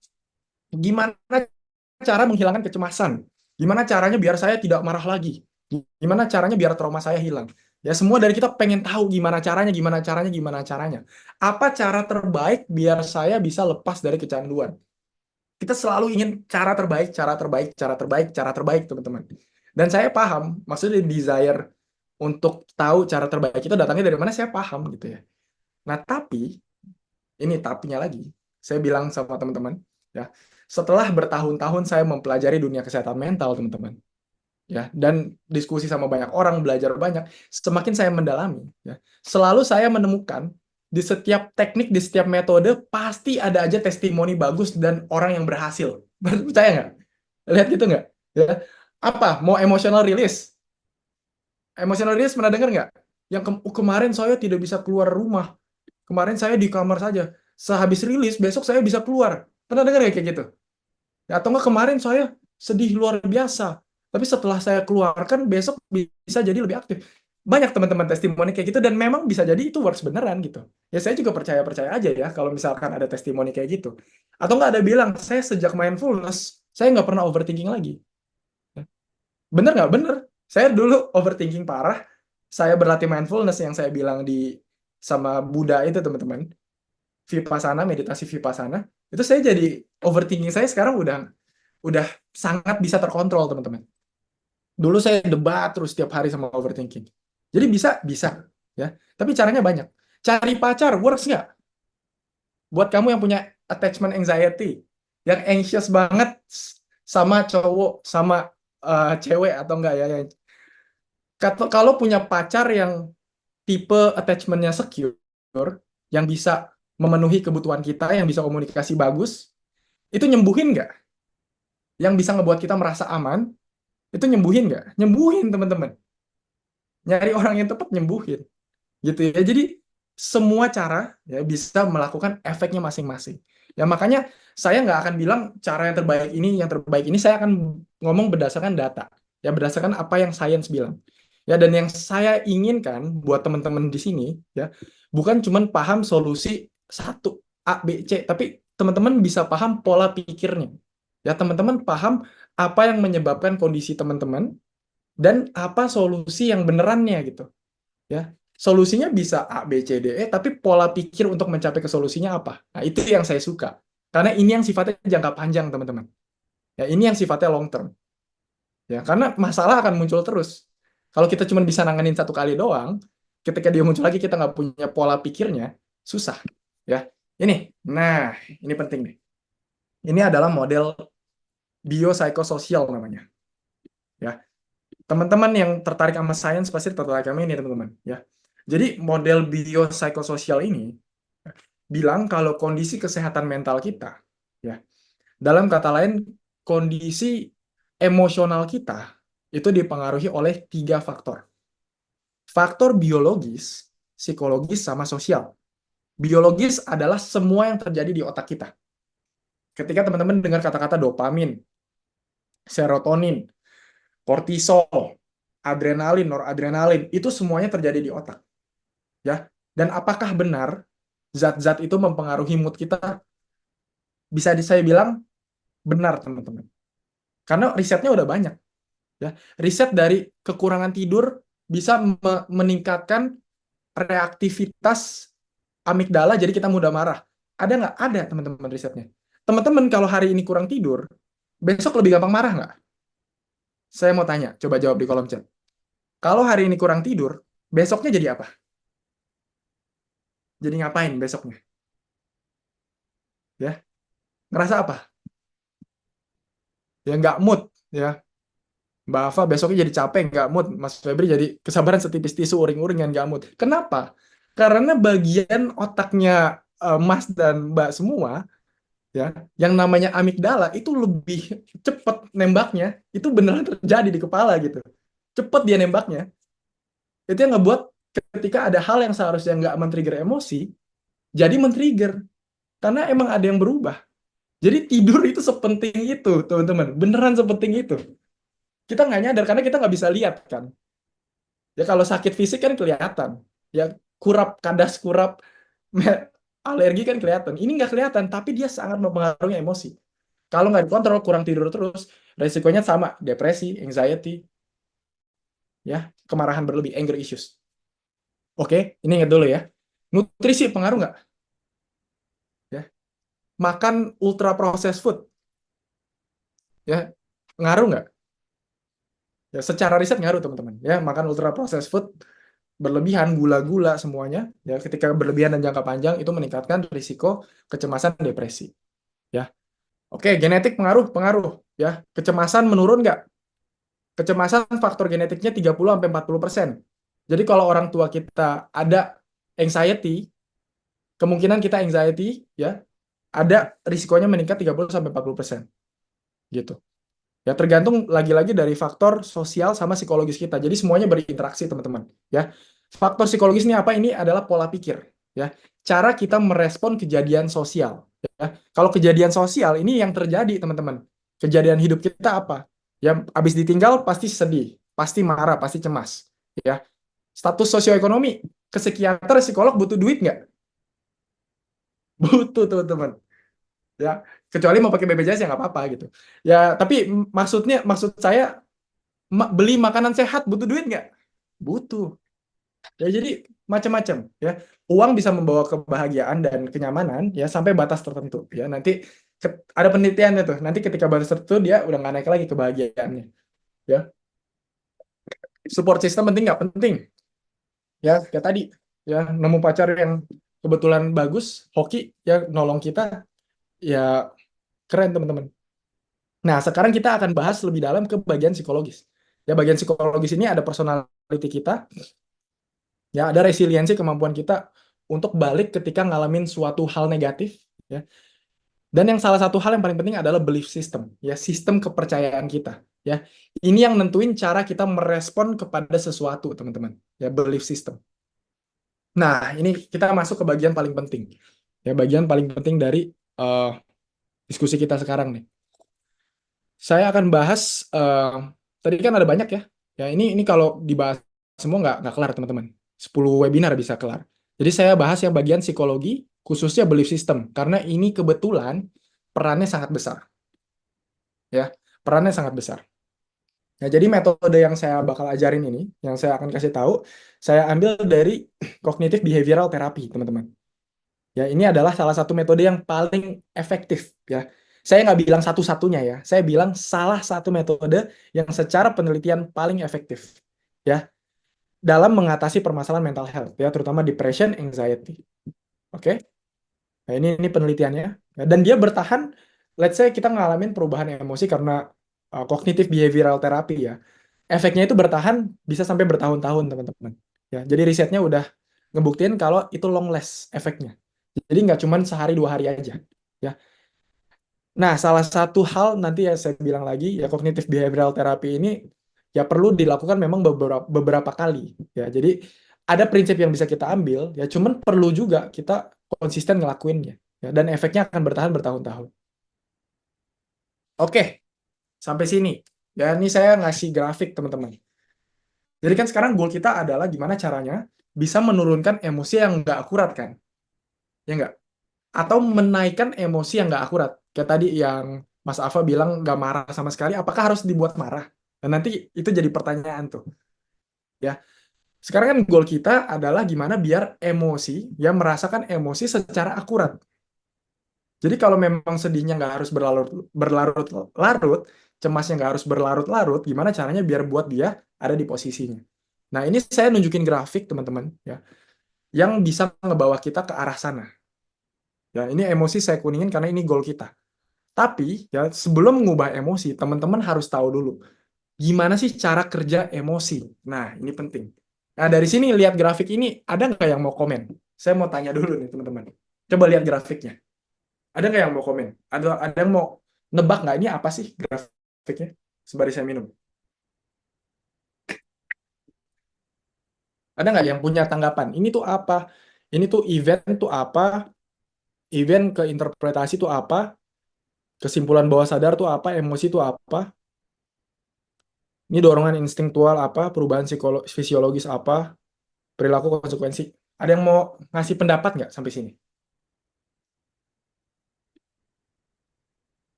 gimana cara menghilangkan kecemasan, gimana caranya biar saya tidak marah lagi, gimana caranya biar trauma saya hilang. Ya semua dari kita pengen tahu gimana caranya, gimana caranya, gimana caranya. Apa cara terbaik biar saya bisa lepas dari kecanduan? Kita selalu ingin cara terbaik, cara terbaik, cara terbaik, cara terbaik, teman-teman. Dan saya paham, maksudnya desire untuk tahu cara terbaik itu datangnya dari mana, saya paham gitu ya. Nah, tapi Ini tapinya lagi. Saya bilang sama teman-teman, ya, setelah bertahun-tahun saya mempelajari dunia kesehatan mental, teman-teman, ya, dan diskusi sama banyak orang, belajar banyak, semakin saya mendalami, ya, selalu saya menemukan di setiap teknik, di setiap metode pasti ada aja testimoni bagus dan orang yang berhasil. Percaya nggak? Lihat gitu nggak? Ya. Apa? Mau emotional release? Emotional release pernah dengar nggak? Yang kemarin saya tidak bisa keluar rumah. Kemarin saya di kamar saja. Sehabis rilis, besok saya bisa keluar. Pernah dengar ya kayak gitu? Ya, atau nggak kemarin saya sedih luar biasa. Tapi setelah saya keluarkan, besok bisa jadi lebih aktif. Banyak teman-teman testimoni kayak gitu, dan memang bisa jadi itu works beneran gitu. Ya saya juga percaya-percaya aja ya, kalau misalkan ada testimoni kayak gitu. Atau nggak ada bilang, saya sejak mindfulness, saya nggak pernah overthinking lagi. Bener nggak? Bener. Saya dulu overthinking parah. Saya berlatih mindfulness yang saya bilang di sama Buddha itu, teman-teman. Vipassana, meditasi Vipassana. Itu saya jadi overthinking saya sekarang udah sangat bisa terkontrol, teman-teman. Dulu saya debat terus setiap hari sama overthinking. Jadi bisa ya. Tapi caranya banyak. Cari pacar works nggak? Buat kamu yang punya attachment anxiety, yang anxious banget sama cowok, sama cewek atau enggak ya, yang kalau punya pacar yang tipe attachment-nya secure, yang bisa memenuhi kebutuhan kita, yang bisa komunikasi bagus, itu nyembuhin nggak? Yang bisa ngebuat kita merasa aman, itu nyembuhin nggak? Nyembuhin, teman-teman. Nyari orang yang tepat nyembuhin. Gitu ya. Jadi semua cara ya bisa melakukan efeknya masing-masing. Ya makanya saya nggak akan bilang cara yang terbaik ini saya akan ngomong berdasarkan data. Ya berdasarkan apa yang sains bilang. Ya dan yang saya inginkan buat teman-teman di sini ya bukan cuman paham solusi satu A B C, tapi teman-teman bisa paham pola pikirnya. Ya teman-teman paham apa yang menyebabkan kondisi teman-teman dan apa solusi yang benerannya gitu. Ya, solusinya bisa A, B, C, D, E, tapi pola pikir untuk mencapai ke solusinya apa? Nah, itu yang saya suka. Karena ini yang sifatnya jangka panjang, teman-teman. Ya, ini yang sifatnya long term. Ya, karena masalah akan muncul terus. Kalau kita cuma bisa nanganin satu kali doang, ketika dia muncul lagi kita nggak punya pola pikirnya, susah. Ya, nah, ini penting nih. Ini adalah model biopsikososial namanya. Ya, teman-teman yang tertarik sama sains pasti tertarik sama ini, teman-teman. Ya, jadi model biopsikososial ini bilang kalau kondisi kesehatan mental kita, ya, dalam kata lain, kondisi emosional kita itu dipengaruhi oleh 3 faktor. Faktor biologis, psikologis, sama sosial. Biologis adalah semua yang terjadi di otak kita. Ketika teman-teman dengar kata-kata dopamin, serotonin, kortisol, adrenalin, noradrenalin, itu semuanya terjadi di otak. Ya. Dan apakah benar zat-zat itu mempengaruhi mood kita? Bisa saya bilang benar, teman-teman. Karena risetnya udah banyak. Ya. Riset dari kekurangan tidur bisa meningkatkan reaktivitas amigdala, jadi kita mudah marah. Ada nggak? Ada, teman-teman, risetnya. Teman-teman kalau hari ini kurang tidur, besok lebih gampang marah nggak? Saya mau tanya, coba jawab di kolom chat. Kalau hari ini kurang tidur, besoknya jadi apa? Jadi ngapain besoknya? Ya, ngerasa apa? Ya nggak mood. Ya, Mbak Ava besoknya jadi capek, nggak mood. Mas Febri jadi kesabaran setipis tisu, uring-uringan, nggak mood. Kenapa? Karena bagian otaknya Mas dan Mbak semua, ya, yang namanya amigdala itu lebih cepat nembaknya. Itu beneran terjadi di kepala gitu. Cepet dia nembaknya. Itu yang ngebuat ketika ada hal yang seharusnya nggak men-trigger emosi, jadi men-trigger. Karena emang ada yang berubah. Jadi tidur itu sepenting itu, teman-teman. Beneran sepenting itu. Kita nggak nyadar karena kita nggak bisa lihat kan. Ya kalau sakit fisik kan kelihatan. Ya kurap, kadas kurap, alergi kan kelihatan. Ini nggak kelihatan, tapi dia sangat mempengaruhi emosi. Kalau nggak dikontrol, kurang tidur terus, resikonya sama, depresi, anxiety, ya, kemarahan berlebih, anger issues. Oke, ini ingat dulu ya. Nutrisi pengaruh nggak? Ya, makan ultra processed food, ya, ngaruh nggak? Ya, secara riset ngaruh, teman-teman. Ya, makan ultra processed food berlebihan, gula-gula semuanya, ya ketika berlebihan dan jangka panjang itu meningkatkan risiko kecemasan depresi. Ya, oke, genetik pengaruh, ya. Kecemasan menurun nggak? Kecemasan faktor genetiknya 30-40%. Jadi kalau orang tua kita ada anxiety, kemungkinan kita anxiety, ya, ada risikonya meningkat 30-40%. Gitu. Ya, tergantung lagi-lagi dari faktor sosial sama psikologis kita. Jadi semuanya berinteraksi, teman-teman. Ya, faktor psikologis ini apa? Ini adalah pola pikir. Ya, cara kita merespon kejadian sosial. Ya, kalau kejadian sosial ini yang terjadi, teman-teman. Kejadian hidup kita apa? Ya, habis ditinggal pasti sedih, pasti marah, pasti cemas. Ya, status sosioekonomi, ke psikiater, psikolog butuh duit nggak? Butuh, teman-teman. Ya, kecuali mau pakai BPJS ya nggak apa-apa gitu. Ya, tapi maksud saya beli makanan sehat butuh duit nggak? Butuh. Ya, jadi macam-macam ya. Uang bisa membawa kebahagiaan dan kenyamanan ya sampai batas tertentu ya. Nanti ada penelitiannya tuh. Nanti ketika batas tertentu dia udah nggak naik lagi kebahagiaannya ya. Support system penting nggak? Penting. Ya, kayak tadi ya, nemu pacar yang kebetulan bagus, hoki ya, nolong kita ya, keren teman-teman. Nah, sekarang kita akan bahas lebih dalam ke bagian psikologis. Ya, bagian psikologis ini ada personality kita, ya, ada resiliensi, kemampuan kita untuk balik ketika ngalamin suatu hal negatif, ya. Dan yang salah satu hal yang paling penting adalah belief system, ya, sistem kepercayaan kita, ya. Ini yang nentuin cara kita merespon kepada sesuatu, teman-teman. Ya, belief system. Nah, ini kita masuk ke bagian paling penting. Ya, bagian paling penting dari eh, diskusi kita sekarang nih. Saya akan bahas tadi kan ada banyak ya. Ya, ini kalau dibahas semua nggak kelar, teman-teman. 10 webinar bisa kelar. Jadi saya bahas yang bagian psikologi, khususnya belief system, karena ini kebetulan perannya sangat besar. Ya, perannya sangat besar. Ya, jadi metode yang saya bakal ajarin ini, yang saya akan kasih tahu, saya ambil dari cognitive behavioral therapy, teman-teman. Ya, ini adalah salah satu metode yang paling efektif, ya. Saya nggak bilang satu-satunya ya, saya bilang salah satu metode yang secara penelitian paling efektif, ya, dalam mengatasi permasalahan mental health, ya, terutama depression, anxiety. Oke, nah ini penelitiannya. Ya, dan dia bertahan, let's say kita ngalamin perubahan emosi karena cognitive behavioral therapy ya. Efeknya itu bertahan bisa sampai bertahun-tahun, teman-teman. Ya, jadi risetnya udah ngebuktiin kalau itu long last efeknya. Jadi nggak cuma sehari 2 hari aja. Ya. Nah, salah satu hal nanti ya saya bilang lagi, ya cognitive behavioral therapy ini ya perlu dilakukan memang beberapa kali. Ya, jadi ada prinsip yang bisa kita ambil, ya cuman perlu juga kita konsisten ngelakuinnya. Ya, dan efeknya akan bertahan bertahun-tahun. Oke, sampai sini. Ya, ini saya ngasih grafik, teman-teman. Jadi kan sekarang goal kita adalah gimana caranya bisa menurunkan emosi yang nggak akurat kan? Ya nggak? Atau menaikkan emosi yang nggak akurat. Kayak tadi yang Mas Ava bilang nggak marah sama sekali, apakah harus dibuat marah? Dan nanti itu jadi pertanyaan tuh. Ya, sekarang kan goal kita adalah gimana biar emosi, ya merasakan emosi secara akurat. Jadi kalau memang sedihnya nggak harus berlarut-larut, cemasnya nggak harus berlarut-larut, gimana caranya biar buat dia ada di posisinya. Nah, ini saya nunjukin grafik, teman-teman, ya, yang bisa ngebawa kita ke arah sana. Ya, ini emosi saya kuningin karena ini goal kita. Tapi ya sebelum mengubah emosi, teman-teman harus tahu dulu gimana sih cara kerja emosi. Nah, ini penting. Nah, dari sini lihat grafik ini, ada nggak yang mau komen? Saya mau tanya dulu nih, teman-teman. Coba lihat grafiknya. Ada nggak yang mau komen? Ada yang mau nebak nggak ini apa sih grafiknya? Sembari saya minum. Ada nggak yang punya tanggapan? Ini tuh apa? Ini tuh event tuh apa? Event ke interpretasi tuh apa? Kesimpulan bawah sadar tuh apa? Emosi tuh apa? Ini dorongan instingtual apa? Perubahan fisiologis apa? Perilaku konsekuensi. Ada yang mau ngasih pendapat nggak sampai sini?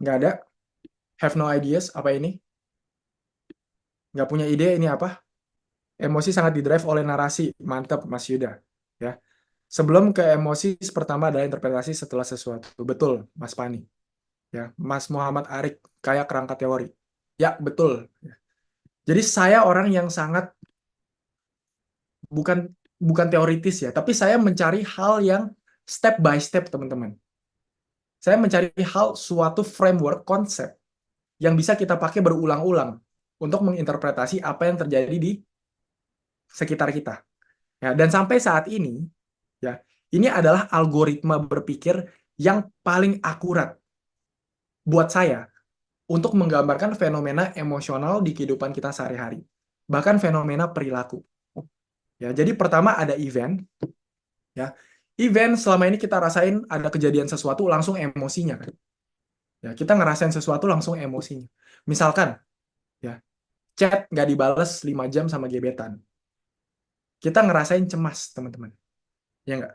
Nggak ada? Have no ideas apa ini? Nggak punya ide ini apa? Emosi sangat didrive oleh narasi. Mantap, Mas Yuda. Ya. Sebelum ke emosi, pertama adalah interpretasi setelah sesuatu. Betul, Mas Pani. Ya, Mas Muhammad Arik, kayak kerangka teori. Ya, betul. Ya. Jadi saya orang yang sangat bukan bukan teoritis ya, tapi saya mencari hal yang step by step, teman-teman. Saya mencari hal suatu framework konsep yang bisa kita pakai berulang-ulang untuk menginterpretasi apa yang terjadi di sekitar kita. Ya, dan sampai saat ini, ya, ini adalah algoritma berpikir yang paling akurat buat saya untuk menggambarkan fenomena emosional di kehidupan kita sehari-hari, bahkan fenomena perilaku. Ya, jadi pertama ada event, ya. Event selama ini kita rasain ada kejadian sesuatu langsung emosinya kan. Ya, kita ngerasain sesuatu langsung emosinya. Misalkan, ya, chat nggak dibales 5 jam sama gebetan. Kita ngerasain cemas, teman-teman. Ya nggak?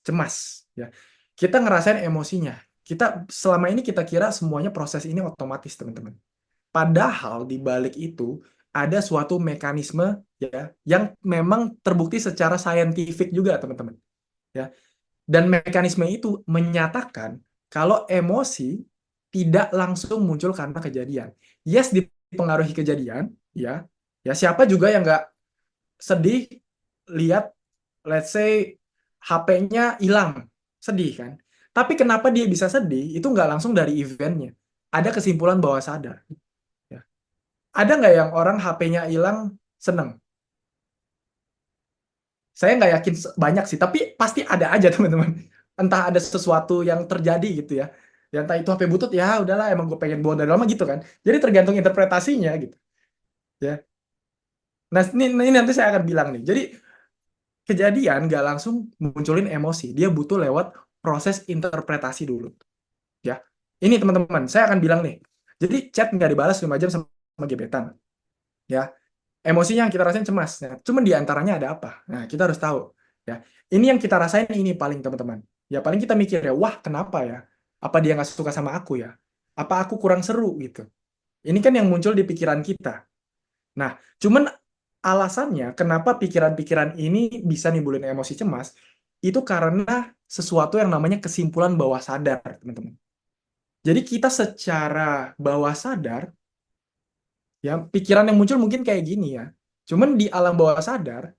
Cemas, ya. Kita ngerasain emosinya. Kita selama ini kita kira semuanya proses ini otomatis, teman-teman. Padahal di balik itu ada suatu mekanisme, ya, yang memang terbukti secara saintifik juga, teman-teman. Ya. Dan mekanisme itu menyatakan kalau emosi tidak langsung muncul karena kejadian. Yes, dipengaruhi kejadian, ya. Ya, siapa juga yang nggak sedih lihat, let's say, HP-nya hilang, sedih kan? Tapi kenapa dia bisa sedih? Itu nggak langsung dari eventnya. Ada kesimpulan bawah sadar. Ya. Ada nggak yang orang HP-nya hilang seneng? Saya nggak yakin banyak sih, tapi pasti ada aja, teman-teman. Entah ada sesuatu yang terjadi gitu ya. Ya entah itu HP butut, ya udahlah emang gue pengen bawa dari lama gitu kan. Jadi tergantung interpretasinya gitu. Ya. Nah ini nanti saya akan bilang nih. Jadi kejadian nggak langsung munculin emosi. Dia butuh lewat proses interpretasi dulu. Ya. Ini teman-teman, saya akan bilang nih. Jadi chat nggak dibalas 5 jam sama gebetan. Ya. Emosinya yang kita rasain cemas. Nah, cuman di antaranya ada apa? Nah, kita harus tahu. Ya, ini yang kita rasain ini paling, teman-teman. Ya, paling kita mikir ya, wah kenapa ya? Apa dia nggak suka sama aku ya? Apa aku kurang seru gitu? Ini kan yang muncul di pikiran kita. Nah, cuman alasannya kenapa pikiran-pikiran ini bisa nimbulin emosi cemas, itu karena sesuatu yang namanya kesimpulan bawah sadar, teman-teman. Jadi kita secara bawah sadar, ya, pikiran yang muncul mungkin kayak gini ya. Cuman di alam bawah sadar,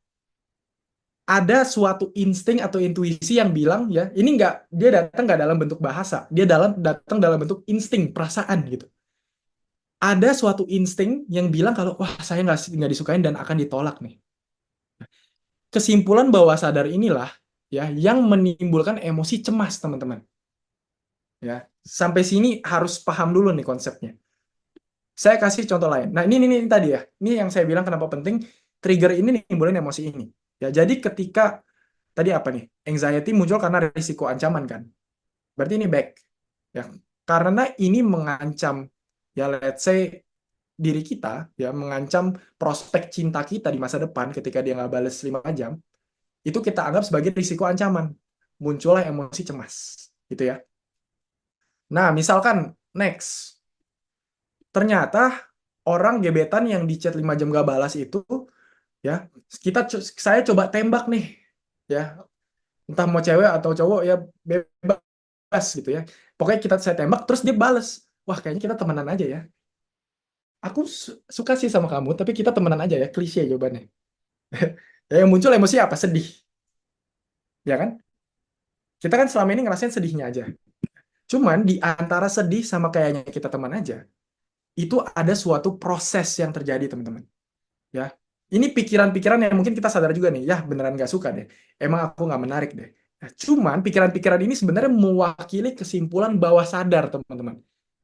ada suatu insting atau intuisi yang bilang ya ini dia datang nggak dalam bentuk bahasa, dia datang dalam bentuk insting, perasaan gitu. Ada suatu insting yang bilang kalau wah saya nggak disukain dan akan ditolak nih. Kesimpulan bawah sadar inilah ya yang menimbulkan emosi cemas, teman-teman. Ya, sampai sini harus paham dulu nih konsepnya. Saya kasih contoh lain. Nah, ini tadi ya. Ini yang saya bilang kenapa penting trigger ini nimbulin emosi ini. Ya, jadi ketika tadi apa nih? Anxiety muncul karena risiko ancaman kan. Berarti ini back. Ya, karena ini mengancam ya let's say diri kita, ya mengancam prospek cinta kita di masa depan ketika dia nggak balas 5 jam, itu kita anggap sebagai risiko ancaman. Muncullah emosi cemas. Gitu ya. Nah, misalkan next. Ternyata orang gebetan yang di chat 5 jam gak balas itu, ya, saya coba tembak nih. Ya, entah mau cewek atau cowok ya bebas gitu ya. Pokoknya saya tembak terus dia bales. Wah, kayaknya kita temenan aja ya. Aku suka sih sama kamu, tapi kita temenan aja ya. Klise jawabannya. Ya, yang muncul emosi apa? Sedih. Ya kan? Kita kan selama ini ngerasain sedihnya aja. Cuman di antara sedih sama kayaknya kita teman aja, itu ada suatu proses yang terjadi, teman-teman. Ya, ini pikiran-pikiran yang mungkin kita sadar juga nih, ya beneran nggak suka deh. Emang aku nggak menarik deh. Nah, cuman pikiran-pikiran ini sebenarnya mewakili kesimpulan bawah sadar, teman-teman.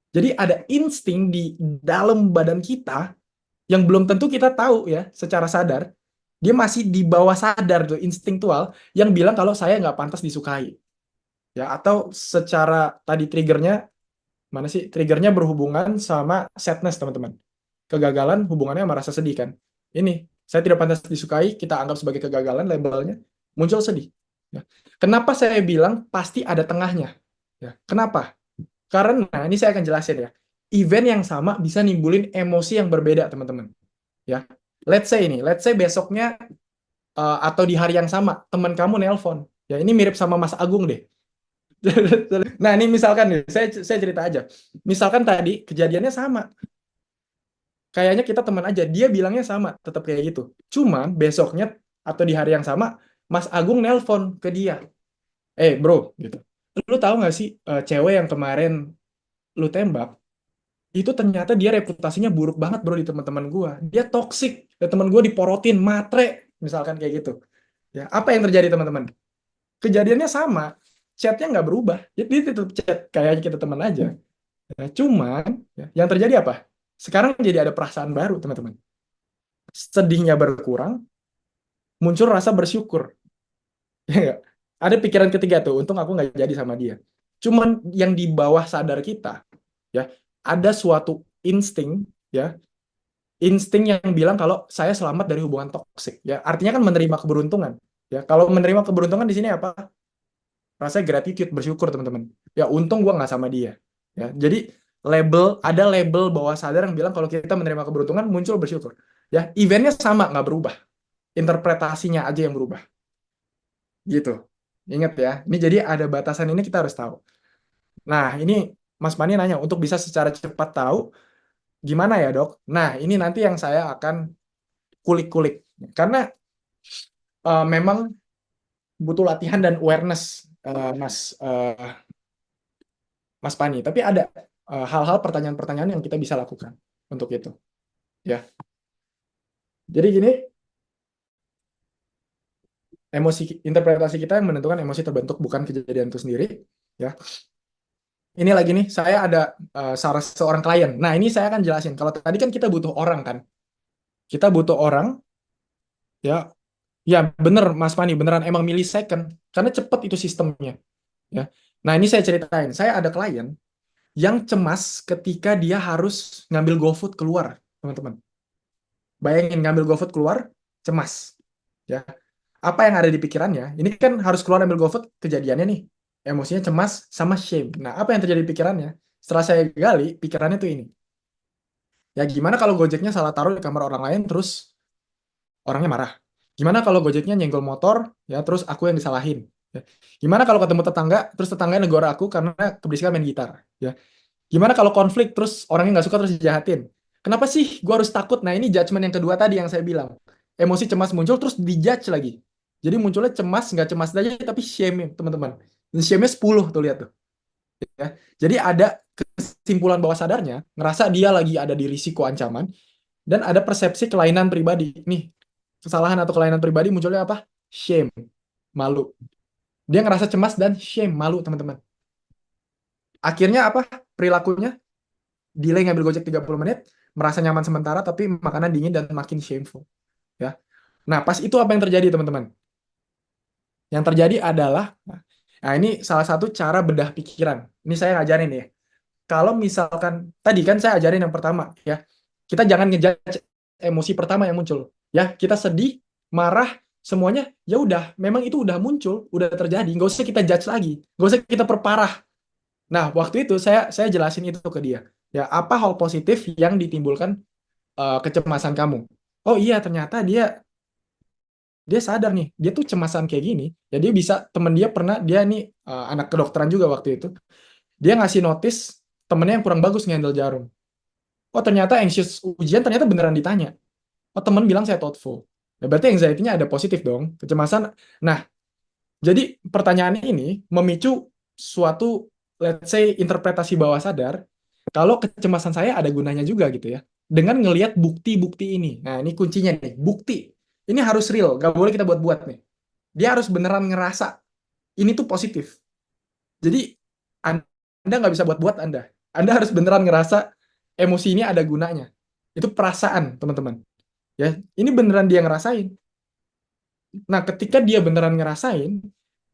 Jadi ada insting di dalam badan kita yang belum tentu kita tahu ya secara sadar. Dia masih di bawah sadar tuh, instingtual, yang bilang kalau saya nggak pantas disukai. Ya, atau secara tadi triggernya, mana sih? Triggernya berhubungan sama sadness, teman-teman. Kegagalan hubungannya sama rasa sedih kan. Ini, saya tidak pantas disukai, kita anggap sebagai kegagalan labelnya, muncul sedih. Ya. Kenapa saya bilang pasti ada tengahnya? Ya. Kenapa? Karena, ini saya akan jelasin ya, event yang sama bisa nimbulin emosi yang berbeda, teman-teman. Ya. Let's say besoknya, atau di hari yang sama, teman kamu nelpon. Ya, ini mirip sama Mas Agung deh. Nah, ini misalkan nih, saya cerita aja. Misalkan tadi kejadiannya sama. Kayaknya kita teman aja. Dia bilangnya sama, tetap kayak gitu. Cuman besoknya atau di hari yang sama Mas Agung nelpon ke dia, bro gitu, lu tahu nggak sih cewek yang kemarin lu tembak itu ternyata dia reputasinya buruk banget bro di teman-teman gua, dia toksik, teman gua diporotin matre misalkan kayak gitu. Ya, apa yang terjadi teman-teman? Kejadiannya sama, chatnya nggak berubah, jadi dia tetap chat kayak kita teman aja. Ya, cuman ya, yang terjadi apa? Sekarang jadi ada perasaan baru teman-teman. Sedihnya berkurang, muncul rasa bersyukur. Ya nggak? Ada pikiran ketiga tuh, untung aku nggak jadi sama dia. Cuman yang di bawah sadar kita, ya ada suatu insting, ya insting yang bilang kalau saya selamat dari hubungan toksik. Ya artinya kan menerima keberuntungan. Ya kalau menerima keberuntungan di sini apa? Rasa gratitude, bersyukur teman-teman. Ya untung gua nggak sama dia. Ya jadi ada label bawah sadar yang bilang kalau kita menerima keberuntungan muncul bersyukur. Ya eventnya sama nggak berubah, interpretasinya aja yang berubah. Gitu. Ingat ya, ini jadi ada batasan ini kita harus tahu. Nah, ini Mas Pani nanya, untuk bisa secara cepat tahu, gimana ya dok? Nah, ini nanti yang saya akan kulik-kulik. Karena memang butuh latihan dan awareness, Mas Pani. Tapi ada hal-hal pertanyaan-pertanyaan yang kita bisa lakukan untuk itu. Ya. Jadi gini, interpretasi kita yang menentukan emosi terbentuk, bukan kejadian itu sendiri. Ya. Ini lagi nih, saya ada seorang klien. Nah, ini saya akan jelasin. Kalau tadi kan kita butuh orang kan. Kita butuh orang, ya, ya bener Mas Fani, beneran emang millisecond. Karena cepet itu sistemnya. Ya. Nah, ini saya ceritain. Saya ada klien yang cemas ketika dia harus ngambil GoFood keluar, teman-teman. Bayangin ngambil GoFood keluar, cemas. Ya. Apa yang ada di pikirannya? Ini kan harus keluar ngambil GoFood, kejadiannya nih. Emosinya cemas sama shame. Nah, apa yang terjadi di pikirannya? Setelah saya gali, pikirannya tuh ini. Ya gimana kalau Gojeknya salah taruh di kamar orang lain terus orangnya marah? Gimana kalau Gojeknya nyenggol motor ya terus aku yang disalahin? Ya. Gimana kalau ketemu tetangga terus tetangganya negor aku karena keberisikan main gitar? Ya. Gimana kalau konflik terus orangnya nggak suka terus dijahatin? Kenapa sih gue harus takut? Nah ini judgement yang kedua tadi yang saya bilang. Emosi cemas muncul terus dijudge lagi. Jadi munculnya cemas, nggak cemas aja tapi shame teman-teman. Dan shame-nya 10 tuh lihat tuh. Ya. Jadi ada kesimpulan bawah sadarnya, ngerasa dia lagi ada di risiko ancaman, dan ada persepsi kelainan pribadi. Nih, kesalahan atau kelainan pribadi munculnya apa? Shame, malu. Dia ngerasa cemas dan shame, malu teman-teman. Akhirnya apa? Perilakunya delay ngambil Gojek 30 menit, merasa nyaman sementara tapi makanan dingin dan makin shameful. Ya. Nah, pas itu apa yang terjadi teman-teman? Yang terjadi adalah, nah ini salah satu cara bedah pikiran. Ini saya ngajarin ya. Kalau misalkan tadi kan saya ajarin yang pertama ya, kita jangan ngejudge emosi pertama yang muncul. Ya, kita sedih, marah, semuanya ya udah, memang itu udah muncul, udah terjadi, nggak usah kita judge lagi, nggak usah kita perparah. Nah, waktu itu saya jelasin itu ke dia. Ya, apa hal positif yang ditimbulkan kecemasan kamu? Oh iya, ternyata dia sadar nih, dia tuh cemasan kayak gini. Ya dia bisa, temen dia pernah, dia nih anak kedokteran juga waktu itu. Dia ngasih notice temennya yang kurang bagus ngendel jarum. Oh ternyata anxious ujian ternyata beneran ditanya. Oh temen bilang saya thoughtful. Ya berarti anxiety-nya ada positif dong, kecemasan. Nah, jadi pertanyaan ini memicu suatu let's say interpretasi bawah sadar kalau kecemasan saya ada gunanya juga gitu ya. Dengan ngelihat bukti-bukti ini. Nah, ini kuncinya nih, bukti. Ini harus real, gak boleh kita buat-buat nih. Dia harus beneran ngerasa ini tuh positif. Jadi Anda nggak bisa buat-buat Anda. Anda harus beneran ngerasa emosi ini ada gunanya. Itu perasaan, teman-teman. Ya, ini beneran dia ngerasain. Nah, ketika dia beneran ngerasain,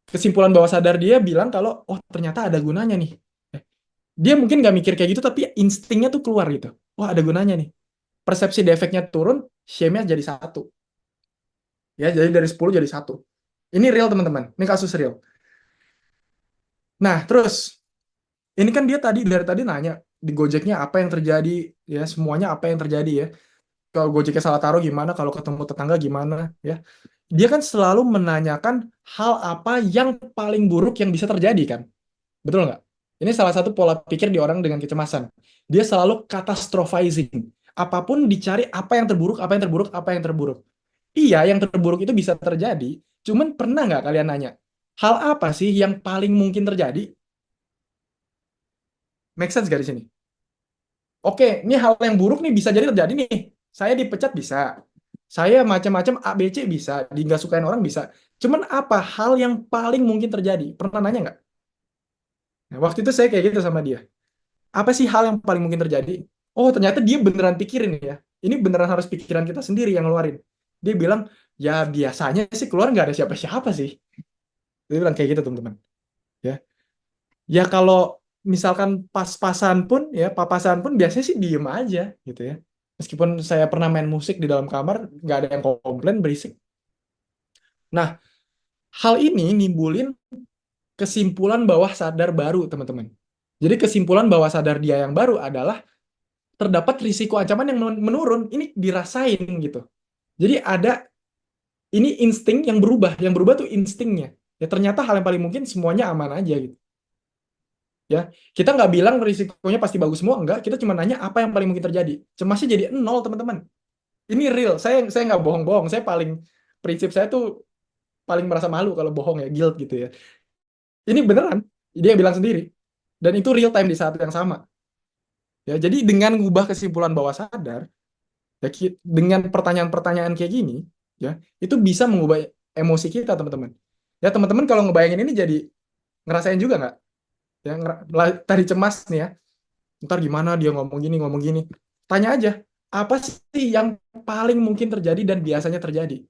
kesimpulan bawah sadar dia bilang kalau, oh ternyata ada gunanya nih. Dia mungkin nggak mikir kayak gitu, tapi instingnya tuh keluar gitu. Wah, ada gunanya nih. Persepsi defeknya turun, shame-nya jadi 1. Ya, jadi dari 10 jadi 1. Ini real, teman-teman. Ini kasus real. Nah, terus, ini kan dia dari tadi nanya, di Gojeknya apa yang terjadi, ya semuanya apa yang terjadi ya. Kalau Gojeknya salah taruh gimana, kalau ketemu tetangga gimana, ya. Dia kan selalu menanyakan hal apa yang paling buruk yang bisa terjadi kan. Betul nggak? Ini salah satu pola pikir di orang dengan kecemasan. Dia selalu catastrophizing. Apapun dicari apa yang terburuk, apa yang terburuk, apa yang terburuk. Iya, yang terburuk itu bisa terjadi. Cuman pernah nggak kalian nanya, hal apa sih yang paling mungkin terjadi? Make sense gak di sini? Oke, ini hal yang buruk nih bisa jadi terjadi nih. Saya dipecat bisa. Saya macam-macam A, B, C bisa. Di nggak sukain orang bisa. Cuman apa hal yang paling mungkin terjadi? Pernah nanya nggak? Nah, waktu itu saya kayak gitu sama dia. Apa sih hal yang paling mungkin terjadi? Oh, ternyata dia beneran pikirin ya. Ini beneran harus pikiran kita sendiri yang ngeluarin. Dia bilang, ya biasanya sih keluar nggak ada siapa-siapa sih. Dia bilang kayak gitu, teman-teman. Ya, ya kalau misalkan pas-pasan pun, ya papasan pun biasanya sih diem aja gitu ya. Meskipun saya pernah main musik di dalam kamar, nggak ada yang komplain berisik. Nah, hal ini nimbulin kesimpulan bawah sadar baru, teman-teman. Jadi kesimpulan bawah sadar dia yang baru adalah terdapat risiko ancaman yang menurun. Ini dirasain gitu. Jadi ada ini insting yang berubah tuh instingnya. Ya ternyata hal yang paling mungkin semuanya aman aja gitu. Ya, kita nggak bilang risikonya pasti bagus semua, enggak. Kita cuma nanya apa yang paling mungkin terjadi. Cemasnya jadi nol, teman-teman. Ini real. Saya nggak bohong-bohong. Saya paling prinsip saya tuh paling merasa malu kalau bohong ya, guilt gitu ya. Ini beneran. Dia bilang sendiri. Dan itu real time di saat yang sama. Ya, jadi dengan ngubah kesimpulan bawah sadar, ya, dengan pertanyaan-pertanyaan kayak gini, ya, itu bisa mengubah emosi kita, teman-teman. Ya, teman-teman kalau ngebayangin ini jadi ngerasain juga nggak? Ya, tadi cemas nih ya. Ntar gimana dia ngomong gini. Tanya aja, apa sih yang paling mungkin terjadi dan biasanya terjadi?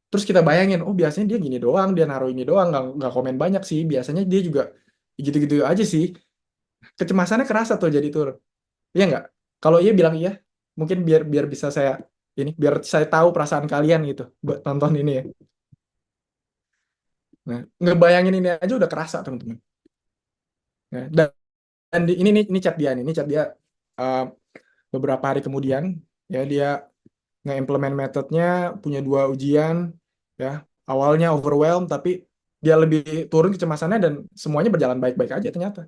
Terus kita bayangin, oh biasanya dia gini doang, dia naruh ini doang, nggak komen banyak sih. Biasanya dia juga gitu-gitu aja sih. Kecemasannya kerasa tuh jadi turun. Iya nggak? Kalau iya bilang iya, mungkin biar biar bisa saya ini, biar saya tahu perasaan kalian gitu buat nonton ini ya. Nah, ngebayangin ini aja udah kerasa teman-teman. Nah, dan ini chat dia nih, ini chat dia uh, beberapa hari kemudian ya dia nge-implement metodenya, punya 2 ujian ya. Awalnya overwhelmed tapi dia lebih turun kecemasannya dan semuanya berjalan baik-baik aja ternyata.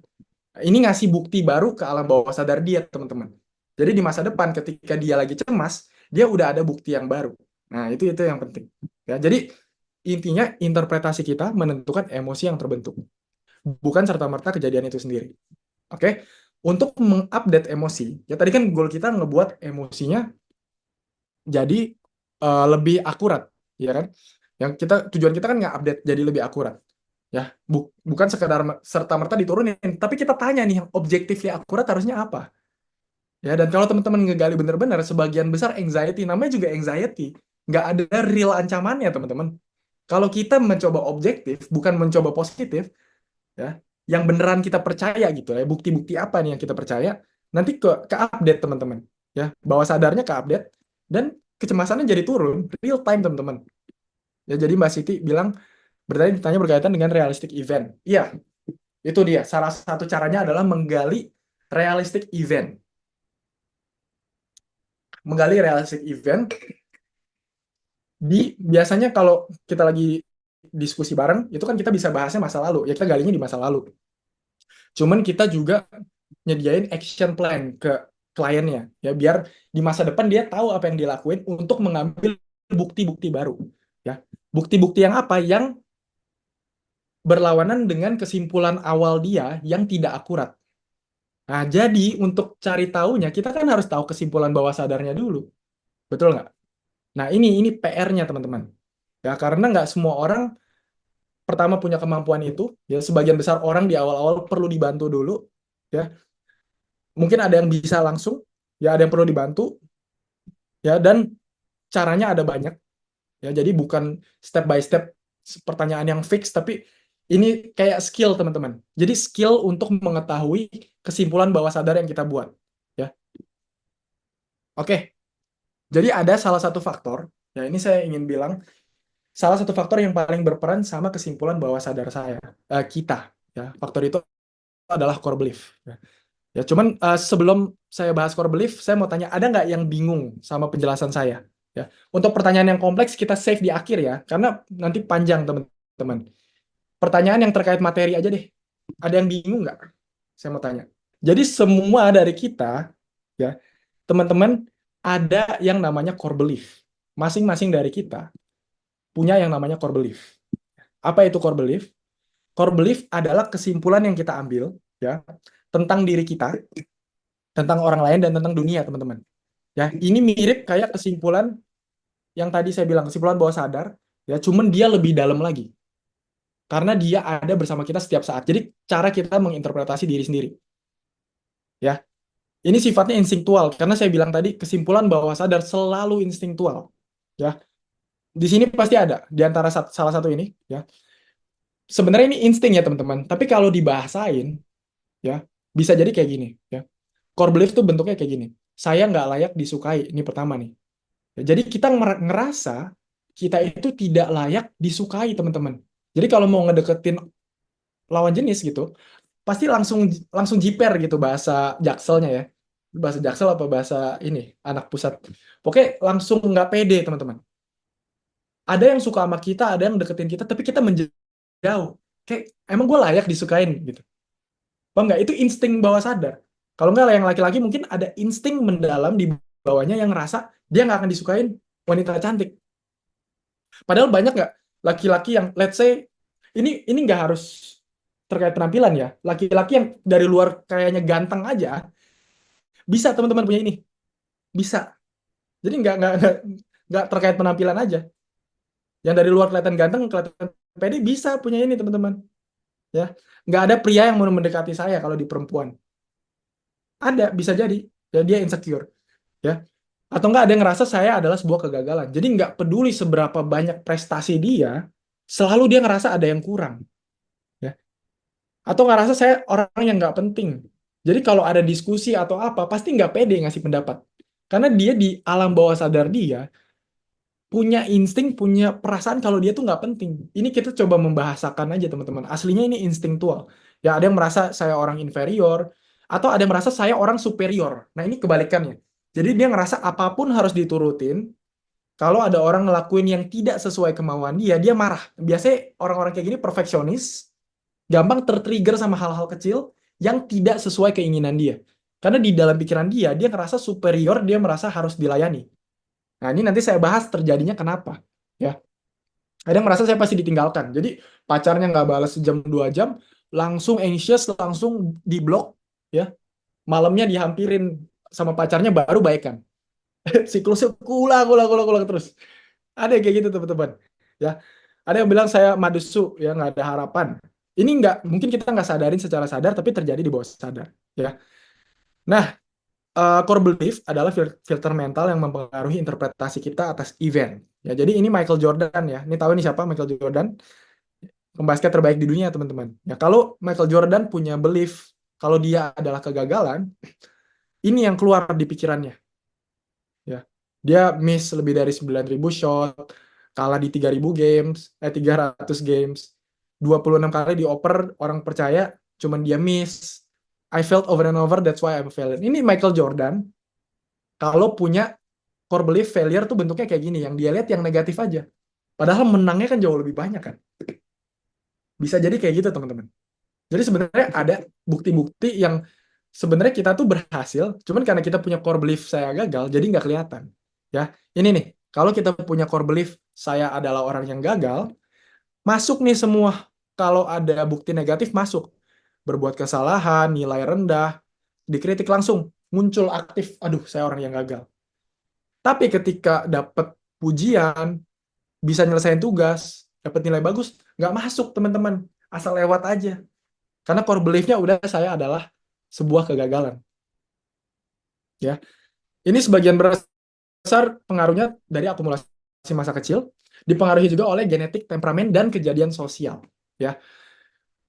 Ini ngasih bukti baru ke alam bawah sadar dia, teman-teman. Jadi di masa depan ketika dia lagi cemas, dia udah ada bukti yang baru. Nah, itu yang penting. Ya, jadi intinya interpretasi kita menentukan emosi yang terbentuk, bukan serta-merta kejadian itu sendiri. Oke? Untuk mengupdate emosi, ya tadi kan goal kita ngebuat emosinya jadi lebih akurat, ya kan? Yang tujuan kita kan nge-update jadi lebih akurat. Ya, bukan sekedar serta-merta diturunin, tapi kita tanya nih yang objektifnya akurat harusnya apa? Ya, dan kalau teman-teman ngegali benar-benar, sebagian besar anxiety, namanya juga anxiety, nggak ada real ancamannya, teman-teman. Kalau kita mencoba objektif, bukan mencoba positif, ya, yang beneran kita percaya gitu ya, bukti-bukti apa nih yang kita percaya, nanti ke update teman-teman, ya, bawah sadarnya ke update dan kecemasannya jadi turun, real time teman-teman. Ya, jadi Mbak Siti bilang ditanya berkaitan dengan realistic event. Iya, itu dia. Salah satu caranya adalah menggali realistic event. Menggali realistic event biasanya kalau kita lagi diskusi bareng, itu kan kita bisa bahasnya masa lalu. Ya kita galinya di masa lalu. Cuman kita juga nyediain action plan ke kliennya ya biar di masa depan dia tahu apa yang dilakuin untuk mengambil bukti-bukti baru ya. Bukti-bukti yang apa yang berlawanan dengan kesimpulan awal dia yang tidak akurat. Nah, jadi untuk cari tahunya kita kan harus tahu kesimpulan bawah sadarnya dulu. Betul nggak? Nah, ini PR-nya teman-teman. Ya, karena nggak semua orang pertama punya kemampuan itu. Ya, sebagian besar orang di awal-awal perlu dibantu dulu. Ya, mungkin ada yang bisa langsung. Ya, ada yang perlu dibantu. Ya, dan caranya ada banyak. Ya, jadi bukan step by step pertanyaan yang fix, tapi ini kayak skill teman-teman. Jadi skill untuk mengetahui kesimpulan bawah sadar yang kita buat. Ya, oke. Jadi ada salah satu faktor. Ya, ini saya ingin bilang salah satu faktor yang paling berperan sama kesimpulan bawah sadar kita. Ya, faktor itu adalah core belief. Ya, ya cuman sebelum saya bahas core belief, saya mau tanya ada nggak yang bingung sama penjelasan saya? Ya, untuk pertanyaan yang kompleks kita save di akhir ya, karena nanti panjang teman-teman. Pertanyaan yang terkait materi aja deh. Ada yang bingung nggak? Saya mau tanya. Jadi semua dari kita, ya teman-teman ada yang namanya core belief. masing-masing dari kita punya yang namanya core belief. Apa itu core belief? Core belief adalah kesimpulan yang kita ambil ya tentang diri kita, tentang orang lain dan tentang dunia, teman-teman. Ya, ini mirip kayak kesimpulan yang tadi saya bilang, kesimpulan bawah sadar, ya, cuman dia lebih dalam lagi. Karena dia ada bersama kita setiap saat. Jadi cara kita menginterpretasi diri sendiri. Ya, ini sifatnya instinktual karena saya bilang tadi kesimpulan bawah sadar selalu instinktual. Ya, di sini pasti ada di antara salah satu ini. Ya, sebenarnya ini insting ya teman-teman. Tapi kalau dibahasain, ya bisa jadi kayak gini. Ya, core belief tuh bentuknya kayak gini. Saya nggak layak disukai. Ini pertama nih. Ya, jadi kita ngerasa kita itu tidak layak disukai teman-teman. Jadi kalau mau ngedeketin lawan jenis gitu, pasti langsung langsung jiper gitu bahasa jakselnya ya. Bahasa jaksel apa bahasa ini anak pusat. Pokoknya langsung nggak pede teman-teman. Ada yang suka sama kita, ada yang deketin kita, tapi kita menjauh. Kayak emang gue layak disukain gitu. Bang nggak? Itu insting bawah sadar. Kalau nggak yang laki-laki mungkin ada insting mendalam di bawahnya yang ngerasa dia nggak akan disukain wanita cantik. Padahal banyak nggak laki-laki yang let's say ini nggak harus terkait penampilan ya. Laki-laki yang dari luar kayaknya ganteng aja bisa teman-teman punya ini. Bisa. Jadi nggak terkait penampilan aja. Yang dari luar kelihatan ganteng, kelihatan pede bisa punya ini teman-teman. Ya, nggak ada pria yang mau mendekati saya kalau di perempuan. Ada, bisa jadi. Ya, dia insecure. Ya. Atau nggak ada yang ngerasa saya adalah sebuah kegagalan. Jadi nggak peduli seberapa banyak prestasi dia, selalu dia ngerasa ada yang kurang. Ya. Atau ngerasa saya orang yang nggak penting. Jadi kalau ada diskusi atau apa, pasti nggak pede ngasih pendapat. Karena dia di alam bawah sadar dia, punya insting, punya perasaan kalau dia tuh nggak penting. Ini kita coba membahasakan aja teman-teman. Aslinya ini instingtual. Ya ada yang merasa saya orang inferior, atau ada yang merasa saya orang superior. Nah ini kebalikannya. Jadi dia ngerasa apapun harus diturutin. Kalau ada orang ngelakuin yang tidak sesuai kemauan dia marah. Biasanya orang-orang kayak gini perfeksionis, gampang tertrigger sama hal-hal kecil yang tidak sesuai keinginan dia. Karena di dalam pikiran dia ngerasa superior, dia merasa harus dilayani. Nah, ini nanti saya bahas terjadinya kenapa. Ya, ada yang merasa saya pasti ditinggalkan. Jadi pacarnya nggak balas sejam 2 jam, langsung anxious, langsung diblok, ya. Malamnya dihampirin sama pacarnya baru baikan. Siklusnya kulang terus. Ada yang kayak gitu teman-teman. Ya, ada yang bilang saya madesu, ya nggak ada harapan. Ini nggak, mungkin kita nggak sadarin secara sadar, tapi terjadi di bawah sadar. Ya, nah core belief adalah filter mental yang mempengaruhi interpretasi kita atas event. Ya, jadi ini Michael Jordan ya. Ini tahu ini siapa Michael Jordan? Pembasket terbaik di dunia, teman-teman. Ya, kalau Michael Jordan punya belief kalau dia adalah kegagalan, ini yang keluar di pikirannya. Ya. Dia miss lebih dari 9.000 shot, kalah di 3.000 games, 300 games. 26 kali dioper, orang percaya, cuman dia miss. I felt over and over, that's why I'm failing. Ini Michael Jordan kalau punya core belief failure tuh bentuknya kayak gini, yang dia lihat yang negatif aja. Padahal menangnya kan jauh lebih banyak kan. Bisa jadi kayak gitu teman-teman. Jadi sebenarnya ada bukti-bukti yang sebenarnya kita tuh berhasil, cuman karena kita punya core belief saya gagal, jadi nggak kelihatan. Ya, ini nih, kalau kita punya core belief saya adalah orang yang gagal, masuk nih semua. Kalau ada bukti negatif masuk, berbuat kesalahan, nilai rendah, dikritik langsung muncul aktif. Aduh, saya orang yang gagal. Tapi ketika dapat pujian, bisa nyelesain tugas, dapat nilai bagus, nggak masuk teman-teman, asal lewat aja. Karena core belief-nya udah saya adalah sebuah kegagalan. Ya, ini sebagian besar pengaruhnya dari akumulasi masa kecil, dipengaruhi juga oleh genetik, temperamen, dan kejadian sosial. Ya,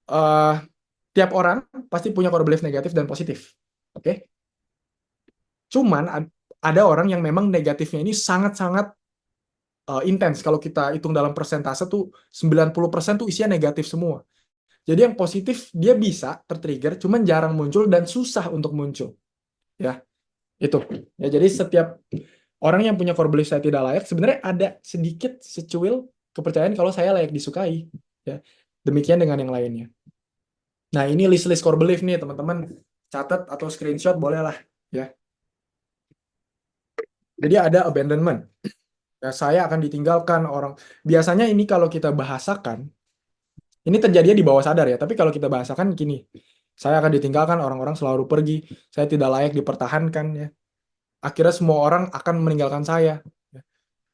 uh, tiap orang pasti punya core belief negatif dan positif. Oke, cuman ada orang yang memang negatifnya ini sangat-sangat intens. Kalau kita hitung dalam persentase tuh 90% tuh isinya negatif semua. Jadi yang positif dia bisa tertrigger, cuman jarang muncul dan susah untuk muncul. Ya, itu. Ya, jadi setiap orang yang punya core belief saya tidak layak, sebenarnya ada sedikit secuil kepercayaan kalau saya layak disukai. Ya, demikian dengan yang lainnya. Nah, ini list-list core belief nih, teman-teman. Catat atau screenshot boleh lah. Ya. Jadi ada abandonment. Ya, saya akan ditinggalkan orang. Biasanya ini kalau kita bahasakan, ini terjadinya di bawah sadar ya. Tapi kalau kita bahasakan gini, saya akan ditinggalkan, orang-orang selalu pergi, saya tidak layak dipertahankan ya. Akhirnya semua orang akan meninggalkan saya.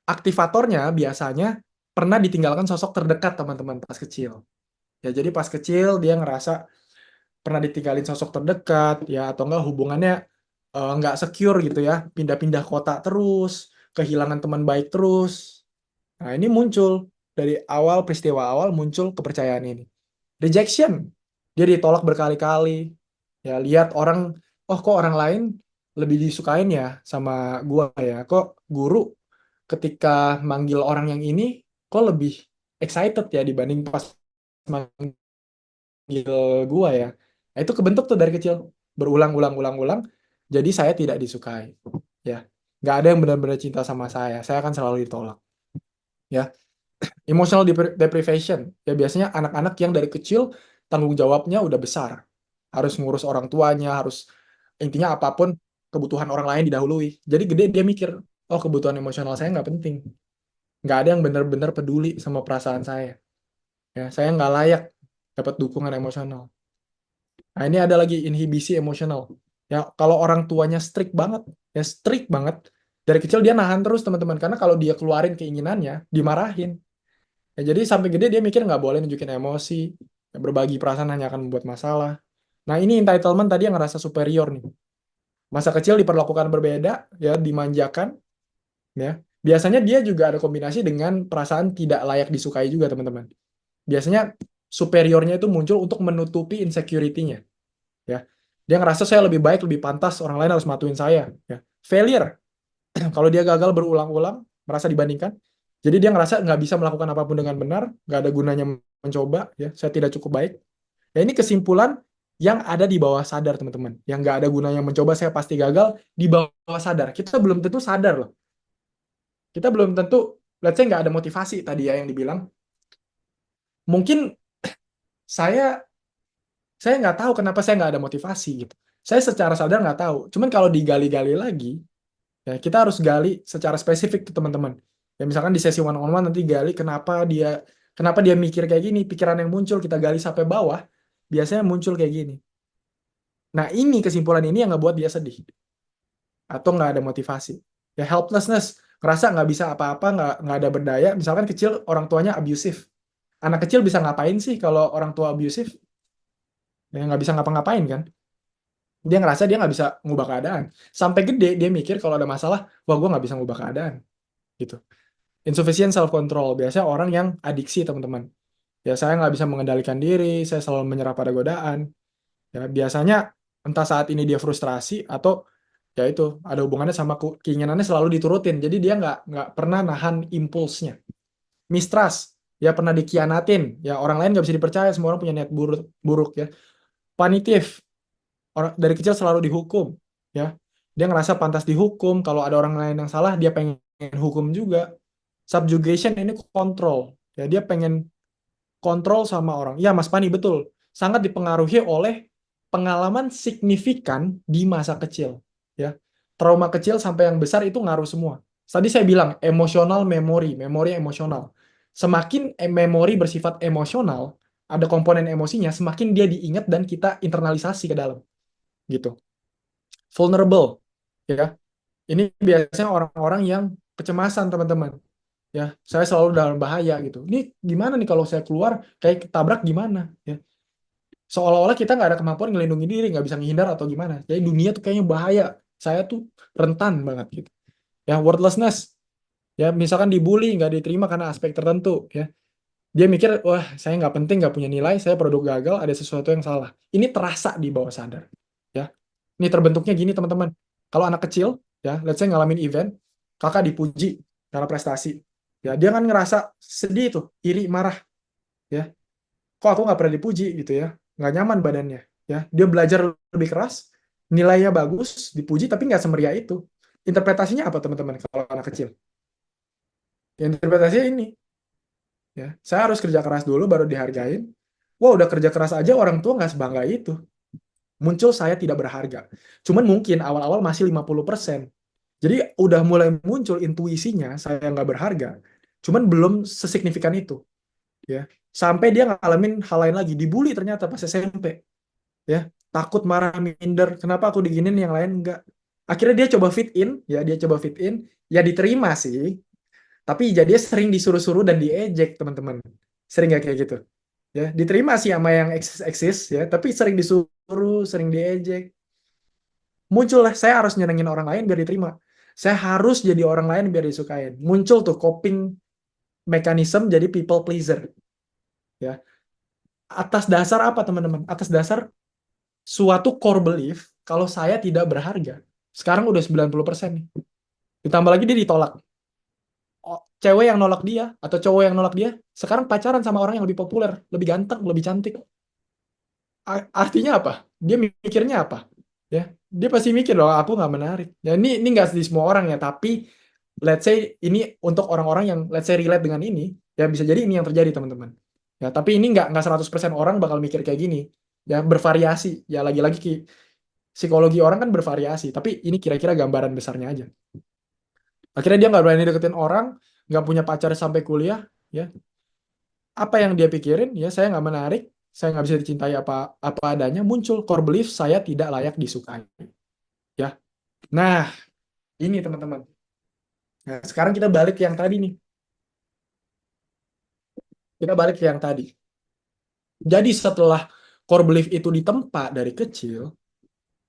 Aktivatornya biasanya pernah ditinggalkan sosok terdekat teman-teman pas kecil. Ya, jadi pas kecil dia ngerasa pernah ditinggalin sosok terdekat ya, atau enggak hubungannya nggak secure gitu ya, pindah-pindah kota terus, kehilangan teman baik terus. Nah, ini muncul dari awal, peristiwa awal muncul kepercayaan ini. Rejection, dia ditolak berkali-kali. Ya, lihat orang, oh kok orang lain lebih disukain ya sama gua ya. Kok guru ketika manggil orang yang ini, kok lebih excited ya dibanding pas manggil gua ya. Nah, itu kebentuk tuh dari kecil. Berulang-ulang-ulang-ulang, jadi saya tidak disukai. Ya, nggak ada yang benar-benar cinta sama saya. Saya akan selalu ditolak. Ya, emotional deprivation. Ya biasanya anak-anak yang dari kecil tanggung jawabnya udah besar. Harus ngurus orang tuanya, harus intinya apapun kebutuhan orang lain didahului. Jadi gede dia mikir, oh kebutuhan emosional saya nggak penting. Nggak ada yang benar-benar peduli sama perasaan saya. Ya, saya nggak layak dapat dukungan emosional. Nah, ini ada lagi inhibisi emosional. Ya, kalau orang tuanya strict banget, ya strict banget. Dari kecil dia nahan terus teman-teman, karena kalau dia keluarin keinginannya, dimarahin. Ya, jadi sampai gede dia mikir nggak boleh nunjukin emosi, ya, berbagi perasaan hanya akan membuat masalah. Nah, ini entitlement tadi yang ngerasa superior nih. Masa kecil diperlakukan berbeda, ya dimanjakan, ya. Biasanya dia juga ada kombinasi dengan perasaan tidak layak disukai juga, teman-teman. Biasanya superiornya itu muncul untuk menutupi insecurity-nya, ya. Dia ngerasa saya lebih baik, lebih pantas, orang lain harus matuin saya, ya. Failure, kalau dia gagal berulang-ulang, merasa dibandingkan, jadi dia ngerasa nggak bisa melakukan apapun dengan benar, nggak ada gunanya mencoba, ya, saya tidak cukup baik. Ya, ini kesimpulan yang ada di bawah sadar, teman-teman. Yang nggak ada gunanya mencoba, saya pasti gagal, di bawah sadar. Kita belum tentu sadar loh. Kita belum tentu, let's say nggak ada motivasi tadi ya yang dibilang. Mungkin saya saya nggak tahu kenapa saya nggak ada motivasi gitu. Saya secara sadar nggak tahu. Cuman kalau digali-gali lagi, ya, kita harus gali secara spesifik tuh teman-teman. Ya misalkan di sesi one on one nanti gali kenapa dia mikir kayak gini, pikiran yang muncul kita gali sampai bawah, biasanya muncul kayak gini. Nah, ini kesimpulan ini yang ngebuat dia sedih atau nggak ada motivasi. Ya helplessness, ngerasa nggak bisa apa-apa, nggak ada berdaya. Misalkan kecil orang tuanya abusive. Anak kecil bisa ngapain sih kalau orang tua abusive? Ya nggak bisa ngapa-ngapain kan? Dia ngerasa dia nggak bisa ngubah keadaan. Sampai gede dia mikir kalau ada masalah, wah gue nggak bisa ngubah keadaan. Gitu. Insufficient self control biasanya orang yang adiksi teman-teman. Ya saya nggak bisa mengendalikan diri, saya selalu menyerah pada godaan. Ya biasanya entah saat ini dia frustrasi atau ya itu ada hubungannya sama keinginannya selalu diturutin. Jadi dia nggak pernah nahan impulsnya. Mistrust, ya pernah dikhianatin. Ya orang lain nggak bisa dipercaya, semua orang punya niat buruk, buruk ya. Punitive, orang dari kecil selalu dihukum. Ya dia ngerasa pantas dihukum. Kalau ada orang lain yang salah dia pengen hukum juga. Subjugation ini kontrol. Ya, dia pengen kontrol sama orang. Ya, Mas Pani, betul. Sangat dipengaruhi oleh pengalaman signifikan di masa kecil. Ya, trauma kecil sampai yang besar itu ngaruh semua. Tadi saya bilang, emosional memori, memori emosional. Semakin memori bersifat emosional, ada komponen emosinya, semakin dia diingat dan kita internalisasi ke dalam. Gitu. Vulnerable. Ya, ini biasanya orang-orang yang kecemasan, teman-teman. Ya saya selalu dalam bahaya gitu. Ini gimana nih kalau saya keluar kayak ketabrak gimana ya, seolah-olah kita nggak ada kemampuan ngelindungi diri, nggak bisa menghindar atau gimana, jadi dunia tuh kayaknya bahaya, saya tuh rentan banget gitu. Ya worthlessness, ya misalkan dibully, nggak diterima karena aspek tertentu ya, dia mikir wah saya nggak penting, nggak punya nilai, saya produk gagal, ada sesuatu yang salah. Ini terasa di bawah sadar ya. Ini terbentuknya gini teman-teman, kalau anak kecil ya let's say ngalamin event, kakak dipuji karena prestasi, ya dia kan ngerasa sedih tuh, iri, marah ya, kok aku nggak pernah dipuji gitu ya, nggak nyaman badannya ya, dia belajar lebih keras, nilainya bagus, dipuji tapi nggak semeriah itu. Interpretasinya apa teman-teman kalau anak kecil? Ya, interpretasinya ini ya, saya harus kerja keras dulu baru dihargain. Wah udah kerja keras aja orang tua nggak sebangga itu, muncul saya tidak berharga. Cuman mungkin awal-awal masih 50%. Jadi udah mulai muncul intuisinya saya nggak berharga, cuman belum sesignifikan itu, ya. Sampai dia ngalamin hal lain lagi, dibully ternyata pas SMP, ya. Takut, marah, minder, kenapa aku diginin yang lain enggak. Akhirnya dia coba fit in, ya dia coba fit in, ya diterima sih. Tapi jadi sering disuruh-suruh dan diejek, teman-teman. Sering nggak kayak gitu? Ya, diterima sih sama yang eksis, ya, tapi sering disuruh, sering diejek. Muncullah saya harus nyenengin orang lain biar diterima. Saya harus jadi orang lain biar disukain. Muncul tuh coping mechanism jadi people pleaser, ya. Atas dasar apa, teman-teman? Atas dasar suatu core belief kalau saya tidak berharga. Sekarang udah 90% nih. Ditambah lagi dia ditolak. Cewek yang nolak dia atau cowok yang nolak dia sekarang pacaran sama orang yang lebih populer, lebih ganteng, lebih cantik. Artinya apa? Dia mikirnya apa? Ya, dia pasti mikir loh, aku nggak menarik. Ya, ini nggak di semua orang ya, tapi let's say ini untuk orang-orang yang let's say relate dengan ini, ya bisa jadi ini yang terjadi, teman-teman. Ya, tapi ini nggak 100% orang bakal mikir kayak gini. Ya, bervariasi. Ya, lagi-lagi psikologi orang kan bervariasi, tapi ini kira-kira gambaran besarnya aja. Akhirnya dia nggak berani deketin orang, nggak punya pacar sampai kuliah, ya. Apa yang dia pikirin? Ya, saya nggak menarik, saya nggak bisa dicintai apa adanya. Muncul core belief saya tidak layak disukai, ya. Nah, ini teman-teman. Nah, sekarang kita balik ke yang tadi nih. Kita balik ke yang tadi. Jadi setelah core belief itu ditempa dari kecil,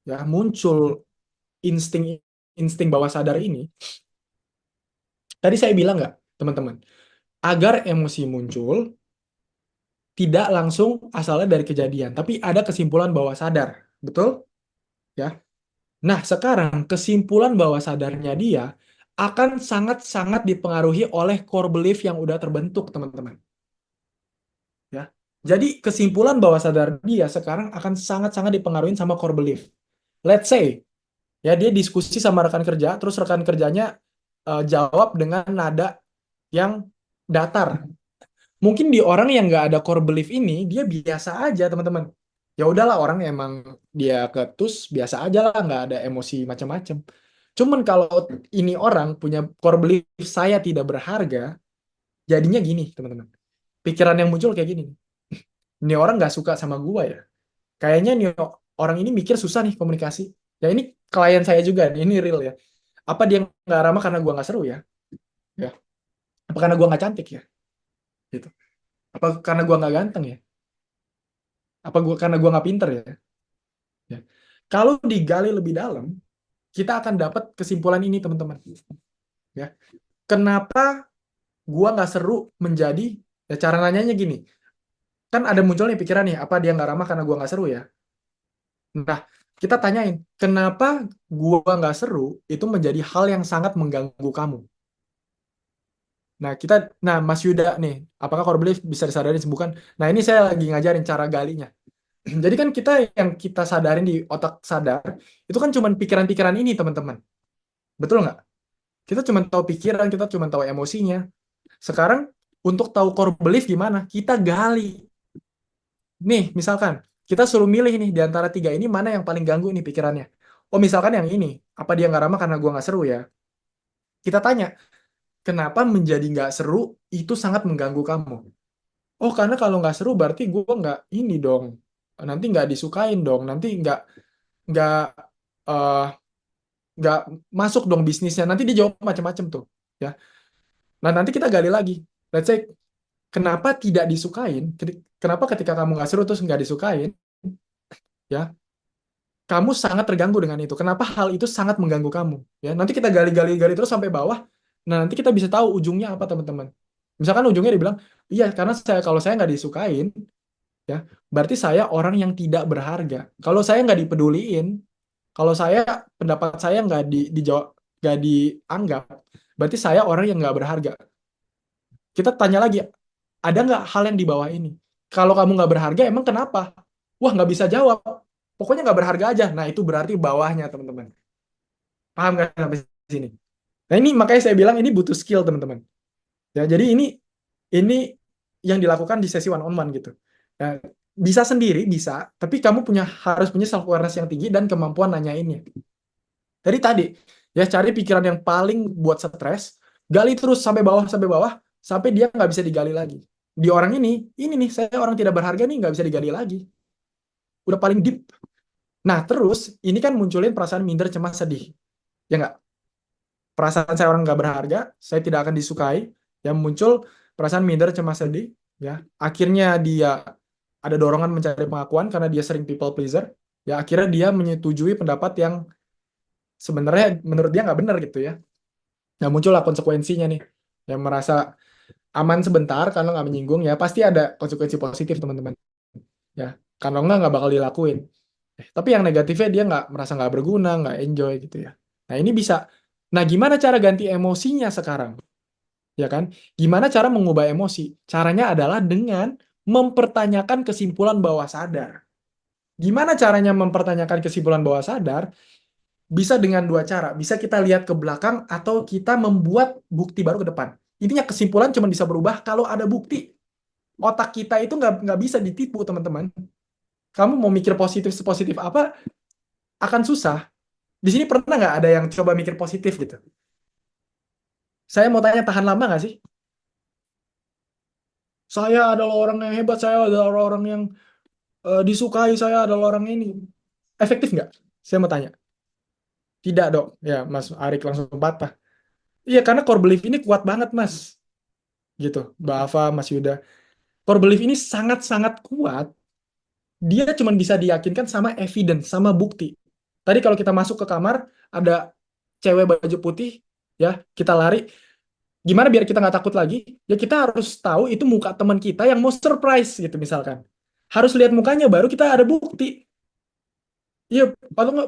ya muncul insting insting bawah sadar ini. Tadi saya bilang nggak, teman-teman, agar emosi muncul tidak langsung asalnya dari kejadian, tapi ada kesimpulan bawah sadar, betul? Ya. Nah, sekarang kesimpulan bawah sadarnya dia akan sangat-sangat dipengaruhi oleh core belief yang udah terbentuk, teman-teman. Ya. Jadi kesimpulan bawah sadar dia sekarang akan sangat-sangat dipengaruhi sama core belief. Let's say, ya dia diskusi sama rekan kerja, terus rekan kerjanya jawab dengan nada yang datar. Mungkin di orang yang nggak ada core belief ini, dia biasa aja, teman-teman. Ya udahlah, orang emang dia ketus, biasa aja lah, nggak ada emosi macam-macam. Cuman kalau ini orang punya core belief saya tidak berharga, jadinya gini, teman-teman. Pikiran yang muncul kayak gini. Ini orang nggak suka sama gua ya. Kayaknya nih orang ini mikir susah nih komunikasi. Ya ini klien saya juga nih, ini real ya. Apa dia nggak ramah karena gua nggak seru ya? Ya. Apa karena gua nggak cantik ya? Gitu. Apa karena gua nggak ganteng ya? Apa karena gua nggak pinter ya? Ya. Kalau digali lebih dalam, kita akan dapat kesimpulan ini, teman-teman. Ya. Kenapa gua nggak seru menjadi, ya cara nanyanya gini, kan ada muncul nih pikiran nih, apa dia nggak ramah karena gua nggak seru ya? Nah, kita tanyain, kenapa gua nggak seru itu menjadi hal yang sangat mengganggu kamu? Nah, Mas Yuda nih, apakah core belief bisa disadari sembuhkan? Nah, ini saya lagi ngajarin cara galinya. Jadi kan kita yang kita sadarin di otak sadar, itu kan cuma pikiran-pikiran ini, teman-teman. Betul nggak? Kita cuma tahu pikiran, kita cuma tahu emosinya. Sekarang, untuk tahu core belief gimana? Kita gali. Nih, misalkan, kita suruh milih nih, di antara tiga ini, mana yang paling ganggu nih pikirannya. Oh, misalkan yang ini, apa dia nggak ramah karena gua nggak seru ya? Kita tanya, kenapa menjadi nggak seru itu sangat mengganggu kamu? Oh, karena kalau nggak seru berarti gua nggak ini dong. Nanti nggak disukain dong. Nanti nggak eh, nggak masuk dong bisnisnya. Nanti dia jawab macam-macam tuh. Ya. Nah, nanti kita gali lagi. Let's say, kenapa tidak disukain? Kenapa ketika kamu nggak seru terus nggak disukain? Ya, kamu sangat terganggu dengan itu. Kenapa hal itu sangat mengganggu kamu? Ya, nanti kita gali-gali terus sampai bawah. Nah, nanti kita bisa tahu ujungnya apa, teman-teman. Misalkan ujungnya dibilang, iya karena kalau saya nggak disukain, ya berarti saya orang yang tidak berharga. Kalau saya nggak dipeduliin, kalau saya pendapat saya dijawab, nggak dianggap, berarti saya orang yang nggak berharga. Kita tanya lagi, ada nggak hal yang di bawah ini? Kalau kamu nggak berharga, emang kenapa? Wah, nggak bisa jawab. Pokoknya nggak berharga aja. Nah, itu berarti bawahnya, teman-teman. Paham nggak sampai sini? Nah, ini makanya saya bilang ini butuh skill, teman-teman. Ya, jadi ini yang dilakukan di sesi one on one gitu. Ya, bisa sendiri, bisa, tapi kamu harus punya self awareness yang tinggi dan kemampuan nanyainnya. Jadi tadi, ya cari pikiran yang paling buat stres, gali terus sampai bawah, sampai dia nggak bisa digali lagi. Di orang ini nih, saya orang tidak berharga nih, nggak bisa digali lagi. Udah paling deep. Nah, terus ini kan munculin perasaan minder, cemas, sedih. Ya nggak? Perasaan saya orang nggak berharga, saya tidak akan disukai. Yang muncul perasaan minder, cemas, sedih. Ya, akhirnya dia ada dorongan mencari pengakuan karena dia sering people pleaser. Ya, akhirnya dia menyetujui pendapat yang sebenarnya menurut dia nggak benar gitu ya. Nah, muncullah konsekuensinya nih. Yang merasa aman sebentar karena nggak menyinggung, ya pasti ada konsekuensi positif, teman-teman. Ya, kalau nggak bakal dilakuin. Tapi yang negatifnya dia nggak merasa nggak berguna, nggak enjoy gitu ya. Nah, ini bisa. Nah, gimana cara ganti emosinya sekarang? Ya kan? Gimana cara mengubah emosi? Caranya adalah dengan mempertanyakan kesimpulan bawah sadar. Gimana caranya mempertanyakan kesimpulan bawah sadar? Bisa dengan dua cara. Bisa kita lihat ke belakang atau kita membuat bukti baru ke depan. Intinya kesimpulan cuma bisa berubah kalau ada bukti. Otak kita itu nggak bisa ditipu, teman-teman. Kamu mau mikir positif sepositif apa, akan susah. Di sini pernah nggak ada yang coba mikir positif gitu? Saya mau tanya, tahan lama nggak sih? Saya adalah orang yang hebat, saya adalah orang yang disukai, saya adalah orang ini. Efektif nggak? Saya mau tanya. Tidak dong. Ya, Mas Arik langsung patah. Iya, karena core belief ini kuat banget, Mas. Gitu. Mbak Ava, Mas Yuda. Core belief ini sangat-sangat kuat. Dia cuma bisa diyakinkan sama evidence, sama bukti. Tadi kalau kita masuk ke kamar, ada cewek baju putih, ya, kita lari. Gimana biar kita nggak takut lagi? Ya kita harus tahu itu muka teman kita yang mau surprise gitu misalkan. Harus lihat mukanya baru kita ada bukti. Iya,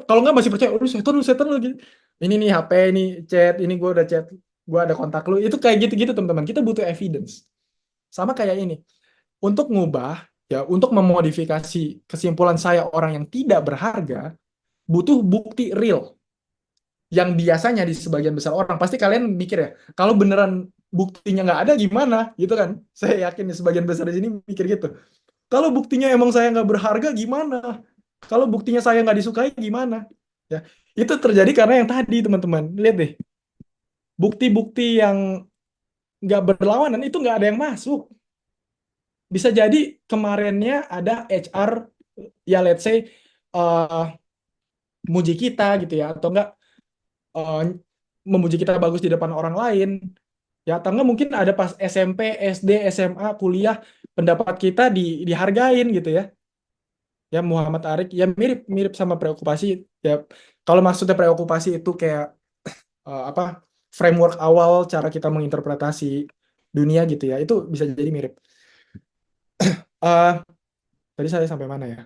kalau nggak masih percaya, lu setan lu gitu. Ini nih HP, ini chat, ini gue udah chat, gue ada kontak lu. Itu kayak gitu-gitu teman-teman. Kita butuh evidence. Sama kayak ini. Untuk ngubah, ya, untuk memodifikasi kesimpulan saya orang yang tidak berharga, butuh bukti real. Yang biasanya di sebagian besar orang, pasti kalian mikir ya, kalau beneran buktinya nggak ada gimana, gitu kan? Saya yakin ya, sebagian besar di sini mikir gitu. Kalau buktinya emang saya nggak berharga gimana? Kalau buktinya saya nggak disukai gimana? Ya, itu terjadi karena yang tadi, teman-teman. Lihat deh, bukti-bukti yang nggak berlawanan itu nggak ada yang masuk. Bisa jadi kemarinnya ada HR, ya let's say, uh, muji kita gitu ya, atau enggak uh, memuji kita bagus di depan orang lain. Ya, atau enggak mungkin ada pas SMP, SD, SMA, kuliah, pendapat kita dihargain gitu ya. Ya, Muhammad Arik ya mirip mirip sama preokupasi ya. Kalau maksudnya preokupasi itu kayak apa, framework awal cara kita menginterpretasi dunia gitu ya, itu bisa jadi mirip. Eh Tadi saya sampai mana ya?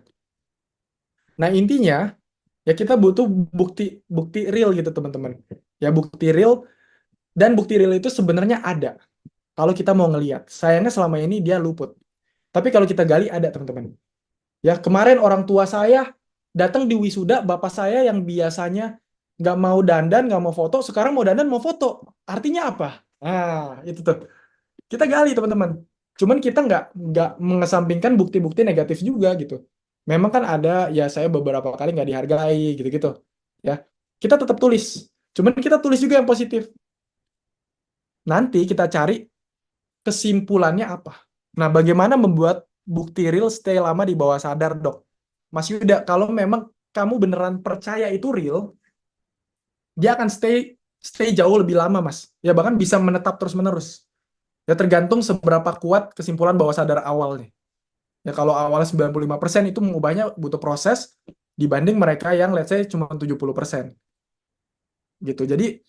Nah, intinya ya kita butuh bukti bukti real gitu, teman-teman. Ya, bukti real, dan bukti real itu sebenarnya ada kalau kita mau ngelihat. Sayangnya selama ini dia luput. Tapi kalau kita gali ada, teman-teman. Ya, kemarin orang tua saya datang di wisuda bapak saya yang biasanya nggak mau dandan, nggak mau foto, sekarang mau dandan, mau foto. Artinya apa? Nah, itu tuh. Kita gali, teman-teman. Cuman kita nggak mengesampingkan bukti-bukti negatif juga gitu. Memang kan ada, ya saya beberapa kali nggak dihargai gitu-gitu. Ya, kita tetap tulis. Cuman kita tulis juga yang positif. Nanti kita cari kesimpulannya apa. Nah, bagaimana membuat bukti real stay lama di bawah sadar, Dok? Mas Yuda, kalau memang kamu beneran percaya itu real, dia akan stay jauh lebih lama, Mas. Ya, bahkan bisa menetap terus-menerus. Ya, tergantung seberapa kuat kesimpulan bawah sadar awalnya. Ya, kalau awalnya 95% itu mengubahnya butuh proses dibanding mereka yang let's say cuma 70%. Gitu. Jadi,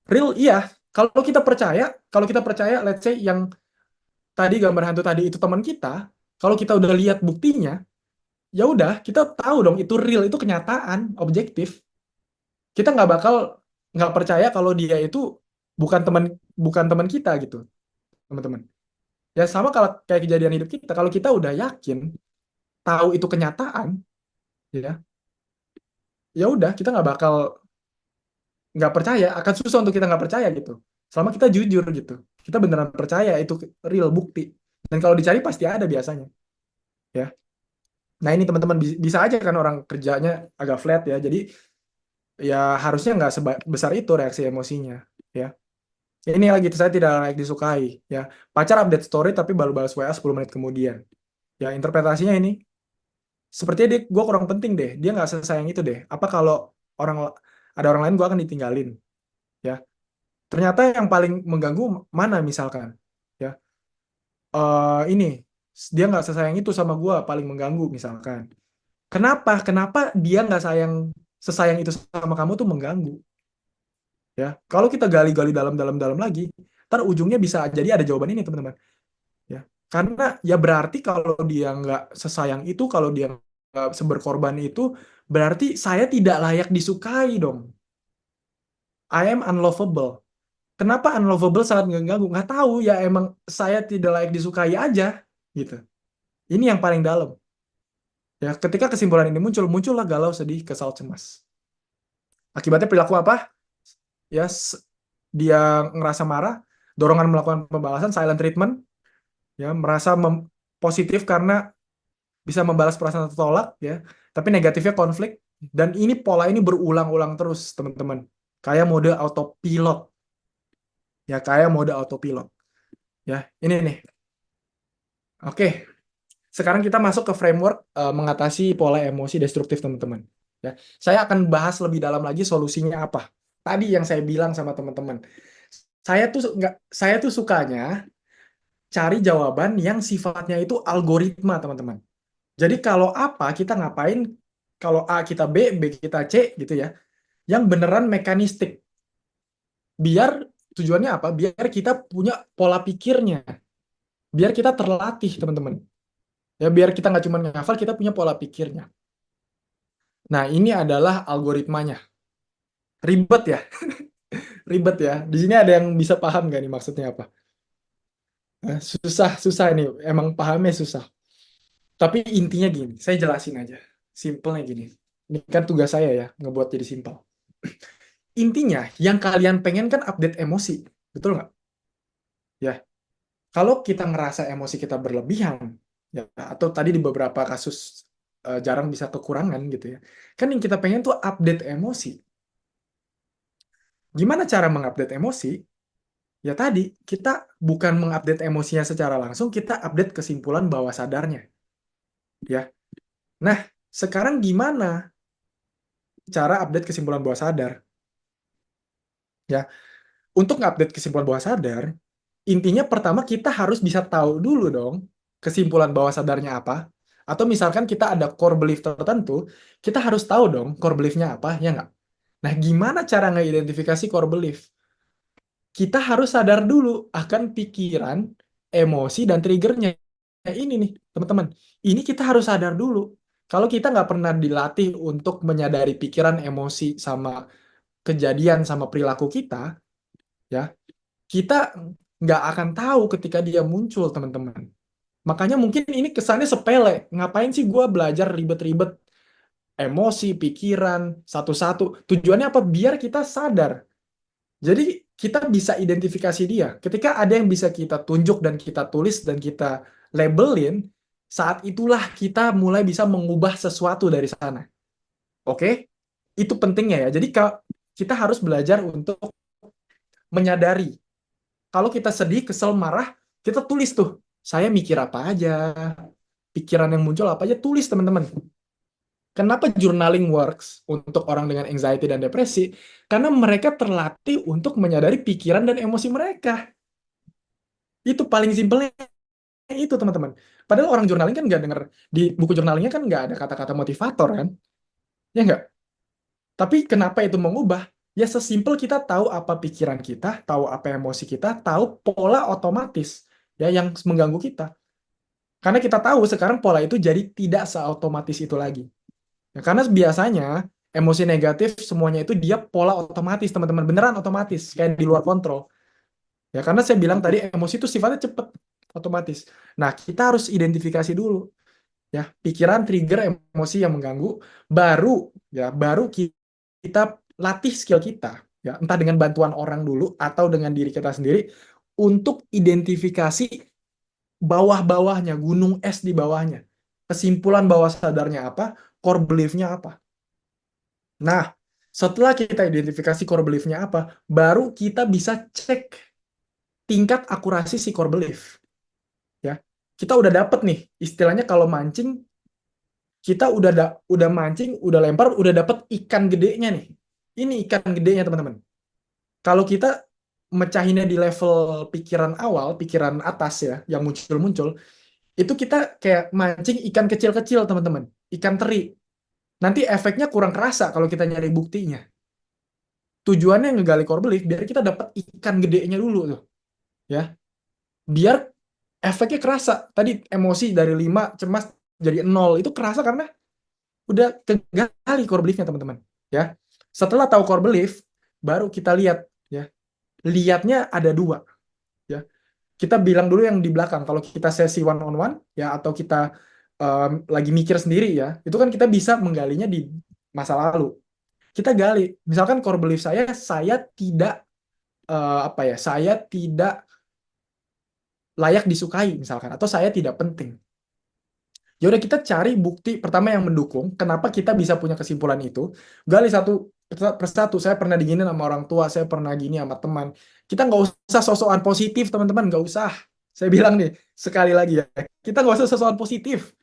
real iya. Kalau kita percaya let's say yang tadi gambar hantu tadi itu teman kita, kalau kita udah lihat buktinya, ya udah kita tahu dong itu real, itu kenyataan objektif. Kita nggak percaya kalau dia itu bukan teman bukan teman kita gitu, teman-teman. Ya sama kalau kayak kejadian hidup kita, kalau kita udah yakin tahu itu kenyataan, ya ya udah kita nggak percaya, akan susah untuk kita nggak percaya gitu. Selama kita jujur gitu, kita beneran percaya itu real bukti. Dan kalau dicari pasti ada biasanya, ya. Nah, ini teman-teman bisa aja kan orang kerjanya agak flat ya. Jadi ya harusnya nggak sebesar itu reaksi emosinya, ya. Ini lagi saya tidak layak disukai, ya. Pacar update story tapi baru balas WA 10 menit kemudian. Ya interpretasinya ini sepertinya gue kurang penting deh. Dia nggak sesayang itu deh. Apa kalau ada orang lain gue akan ditinggalin, ya. Ternyata yang paling mengganggu mana misalkan, ya. Ini dia nggak sesayang itu sama gue, paling mengganggu misalkan. Kenapa? Kenapa dia nggak sesayang itu sama kamu tuh mengganggu, ya. Kalau kita gali-gali dalam-dalam lagi, ntar ujungnya bisa jadi ada jawaban ini teman-teman, ya. Karena ya berarti kalau dia nggak sesayang itu, kalau dia nggak seberkorban itu, berarti saya tidak layak disukai dong. I am unlovable. Kenapa unlovable sangat mengganggu? Nggak tahu ya, emang saya tidak layak disukai aja gitu. Ini yang paling dalam. Ya, ketika kesimpulan ini muncullah galau, sedih, kesal, cemas. Akibatnya perilaku apa? Ya, dia ngerasa marah, dorongan melakukan pembalasan, silent treatment, ya, merasa positif karena bisa membalas perasaan tertolak, ya, tapi negatifnya konflik, dan ini pola ini berulang-ulang terus, teman-teman. Kayak mode autopilot, ya, kayak mode autopilot, ya. Ini nih. Oke, sekarang kita masuk ke framework mengatasi pola emosi destruktif, teman-teman. Ya, saya akan bahas lebih dalam lagi solusinya apa. Tadi yang saya bilang sama teman-teman, saya tuh sukanya cari jawaban yang sifatnya itu algoritma, teman-teman. Jadi kalau apa kita ngapain, kalau A kita B, B kita C gitu ya. Yang beneran mekanistik. Biar tujuannya apa? Biar kita punya pola pikirnya. Biar kita terlatih, teman-teman. Ya biar kita nggak cuma ngafal, kita punya pola pikirnya. Nah, ini adalah algoritmanya. Ribet ya? Ribet ya. Di sini ada yang bisa paham nggak nih maksudnya apa? Susah ini. Emang pahamnya susah. Tapi intinya gini, saya jelasin aja. Simpelnya gini. Ini kan tugas saya ya, ngebuat jadi simpel. Intinya, yang kalian pengen kan update emosi. Betul nggak? Ya, kalau kita ngerasa emosi kita berlebihan, ya, atau tadi di beberapa kasus jarang bisa kekurangan gitu ya. Kan yang kita pengen tuh update emosi. Gimana cara mengupdate emosi? Ya tadi, kita bukan mengupdate emosinya secara langsung, kita update kesimpulan bawah sadarnya. Ya. Nah, sekarang gimana cara update kesimpulan bawah sadar? Ya, untuk ngupdate kesimpulan bawah sadar, intinya pertama kita harus bisa tahu dulu dong kesimpulan bawah sadarnya apa. Atau misalkan kita ada core belief tertentu, kita harus tahu dong core beliefnya apa, ya nggak? Nah, gimana cara ngeidentifikasi core belief? Kita harus sadar dulu akan pikiran, emosi, dan triggernya. Nah, ini nih, teman-teman. Ini kita harus sadar dulu. Kalau kita nggak pernah dilatih untuk menyadari pikiran, emosi, sama kejadian, sama perilaku kita, ya, kita nggak akan tahu ketika dia muncul, teman-teman. Makanya mungkin ini kesannya sepele. Ngapain sih gue belajar ribet-ribet emosi, pikiran, satu-satu. Tujuannya apa? Biar kita sadar. Jadi kita bisa identifikasi dia. Ketika ada yang bisa kita tunjuk dan kita tulis dan kita labelin, saat itulah kita mulai bisa mengubah sesuatu dari sana. Oke? Itu pentingnya ya. Jadi kita harus belajar untuk menyadari. Kalau kita sedih, kesel, marah, kita tulis tuh. Saya mikir apa aja, pikiran yang muncul apa aja, tulis teman-teman. Kenapa journaling works untuk orang dengan anxiety dan depresi? Karena mereka terlatih untuk menyadari pikiran dan emosi mereka. Itu paling simpelnya itu, teman-teman. Padahal orang journaling kan nggak denger, di buku journalingnya kan nggak ada kata-kata motivator kan? Ya nggak? Tapi kenapa itu mengubah? Ya sesimpel kita tahu apa pikiran kita, tahu apa emosi kita, tahu pola otomatis ya yang mengganggu kita. Karena kita tahu sekarang pola itu jadi tidak seotomatis itu lagi. Ya, karena biasanya emosi negatif semuanya itu dia pola otomatis, teman-teman. Beneran otomatis, kayak di luar kontrol. Ya, karena saya bilang tadi emosi itu sifatnya cepat, otomatis. Nah, kita harus identifikasi dulu ya, pikiran, trigger, emosi yang mengganggu, baru kita latih skill kita ya, entah dengan bantuan orang dulu atau dengan diri kita sendiri untuk identifikasi bawah-bawahnya, gunung es di bawahnya. Kesimpulan bawah sadarnya apa, core belief-nya apa. Nah, Setelah kita identifikasi core belief-nya apa, baru kita bisa cek tingkat akurasi si core belief. Ya, kita udah dapet nih, istilahnya kalau mancing, kita udah mancing, udah lempar, udah dapet ikan gedenya nih. Ini ikan gedenya teman-teman. Kalau kita mecahinnya di level pikiran awal, pikiran atas ya, yang muncul-muncul, itu kita kayak mancing ikan kecil-kecil teman-teman, ikan teri. Nanti efeknya kurang kerasa kalau kita nyari buktinya. Tujuannya ngegali core belief biar kita dapat ikan gedenya dulu tuh, ya. Biar efeknya kerasa. Tadi emosi dari 5 cemas jadi 0 itu kerasa karena udah kegali core beliefnya teman-teman, ya. Setelah tahu core belief, baru kita lihat, ya. Lihatnya ada dua, ya. Kita bilang dulu yang di belakang. Kalau kita sesi one on one, ya, atau kita lagi mikir sendiri, ya, itu kan kita bisa menggalinya di masa lalu. Kita gali, misalkan core belief saya tidak apa ya, saya tidak layak disukai misalkan, atau saya tidak penting. Ya udah, kita cari bukti pertama yang mendukung kenapa kita bisa punya kesimpulan itu. Gali satu persatu. Saya pernah diginin sama orang tua, saya pernah gini sama teman. Kita nggak usah sosokan positif teman-teman, nggak usah. Saya bilang nih sekali lagi, ya, kita nggak usah sosokan positif.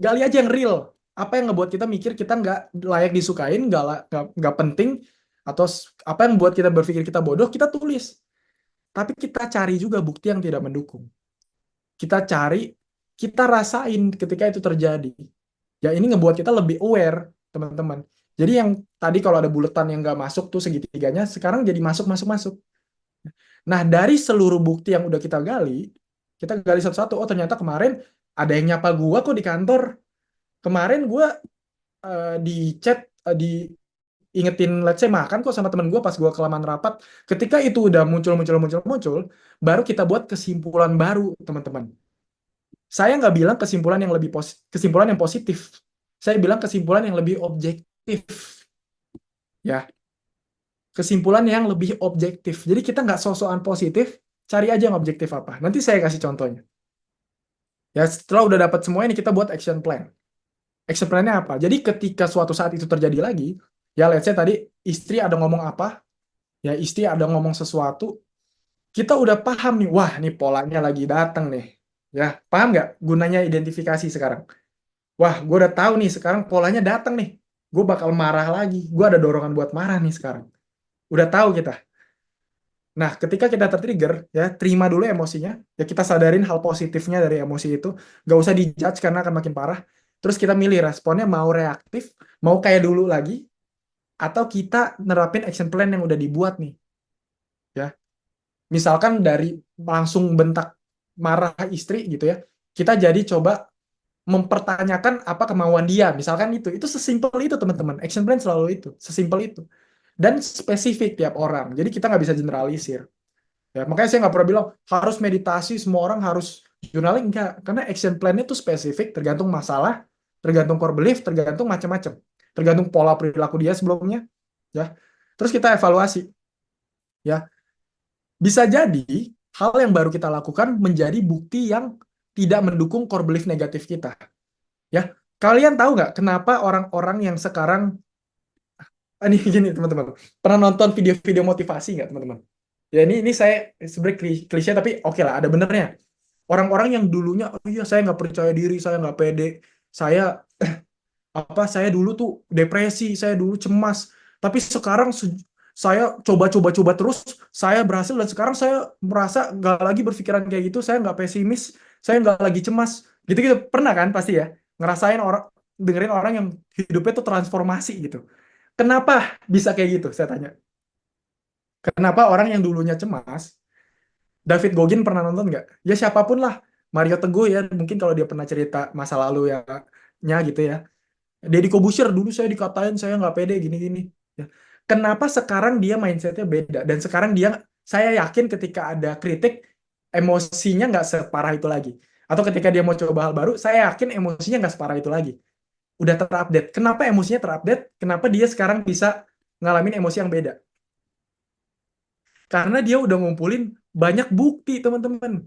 Gali aja yang real. Apa yang ngebuat kita mikir kita nggak layak disukain, nggak penting, atau apa yang buat kita berpikir kita bodoh, kita tulis. Tapi kita cari juga bukti yang tidak mendukung. Kita cari, kita rasain ketika itu terjadi. Ya, ini ngebuat kita lebih aware, teman-teman. Jadi yang tadi kalau ada buletan yang nggak masuk tuh segitiganya, sekarang jadi masuk, masuk, masuk. Nah, dari seluruh bukti yang udah kita gali satu-satu. Oh, ternyata kemarin ada yang nyapa gua kok di kantor. Kemarin gua di chat, ingetin, let's say makan kok sama temen gua pas gua kelamaan rapat. Ketika itu udah muncul, muncul, muncul, muncul, baru kita buat kesimpulan baru, teman-teman. Saya nggak bilang kesimpulan yang positif. Saya bilang kesimpulan yang lebih objektif. Ya, kesimpulan yang lebih objektif. Jadi kita nggak sosokan positif, cari aja yang objektif apa. Nanti saya kasih contohnya. Ya, setelah udah dapat semua ini, kita buat action plan. Action plan-nya apa? Jadi ketika suatu saat itu terjadi lagi, ya let's say tadi istri ada ngomong apa, ya istri ada ngomong sesuatu, kita udah paham nih, wah nih polanya lagi datang nih. Ya, paham nggak gunanya identifikasi sekarang? Wah, gue udah tahu nih sekarang polanya datang nih. Gue bakal marah lagi. Gue ada dorongan buat marah nih sekarang. Udah tahu kita. Nah, ketika kita tertrigger, ya terima dulu emosinya. Ya, kita sadarin hal positifnya dari emosi itu. Gak usah dijudge karena akan makin parah. Terus kita milih responnya, mau reaktif, mau kayak dulu lagi, atau kita nerapin action plan yang udah dibuat nih. Ya, misalkan dari langsung bentak marah istri gitu ya, kita jadi coba mempertanyakan apa kemauan dia, misalkan itu sesimpel itu teman-teman. Action plan selalu itu, sesimpel itu, dan spesifik tiap orang, jadi kita nggak bisa generalisir, ya. Makanya saya nggak pernah bilang harus meditasi, semua orang harus journaling, enggak, karena action plan itu spesifik, tergantung masalah, tergantung core belief, tergantung macam-macam, tergantung pola perilaku dia sebelumnya, ya. Terus kita evaluasi, ya, bisa jadi hal yang baru kita lakukan menjadi bukti yang tidak mendukung core belief negatif kita. Ya, kalian tahu nggak kenapa orang-orang yang sekarang, ini gini teman-teman, pernah nonton video-video motivasi nggak teman-teman? Ya, ini saya sebenarnya klise tapi oke lah, ada benernya. Orang-orang yang dulunya, oh iya saya nggak percaya diri, saya nggak pede, saya saya dulu tuh depresi, saya dulu cemas, tapi sekarang saya coba-coba terus, saya berhasil, dan sekarang saya merasa nggak lagi berpikiran kayak gitu, saya nggak pesimis, saya nggak lagi cemas, gitu-gitu. Pernah kan pasti ya ngerasain orang, dengerin orang yang hidupnya tuh transformasi gitu. Kenapa bisa kayak gitu? Saya tanya. Kenapa orang yang dulunya cemas, David Gogin pernah nonton nggak? Ya siapapun lah, Mario Teguh ya, mungkin kalau dia pernah cerita masa lalu ya nya gitu ya. Deddy Corbuzier, dulu saya dikatain saya nggak pede gini-gini. Ya. Kenapa sekarang dia mindsetnya beda? Dan sekarang dia, saya yakin ketika ada kritik, emosinya nggak separah itu lagi. Atau ketika dia mau coba hal baru, saya yakin emosinya nggak separah itu lagi. Udah terupdate. Kenapa emosinya terupdate? Kenapa dia sekarang bisa ngalamin emosi yang beda? Karena dia udah ngumpulin banyak bukti, teman-teman.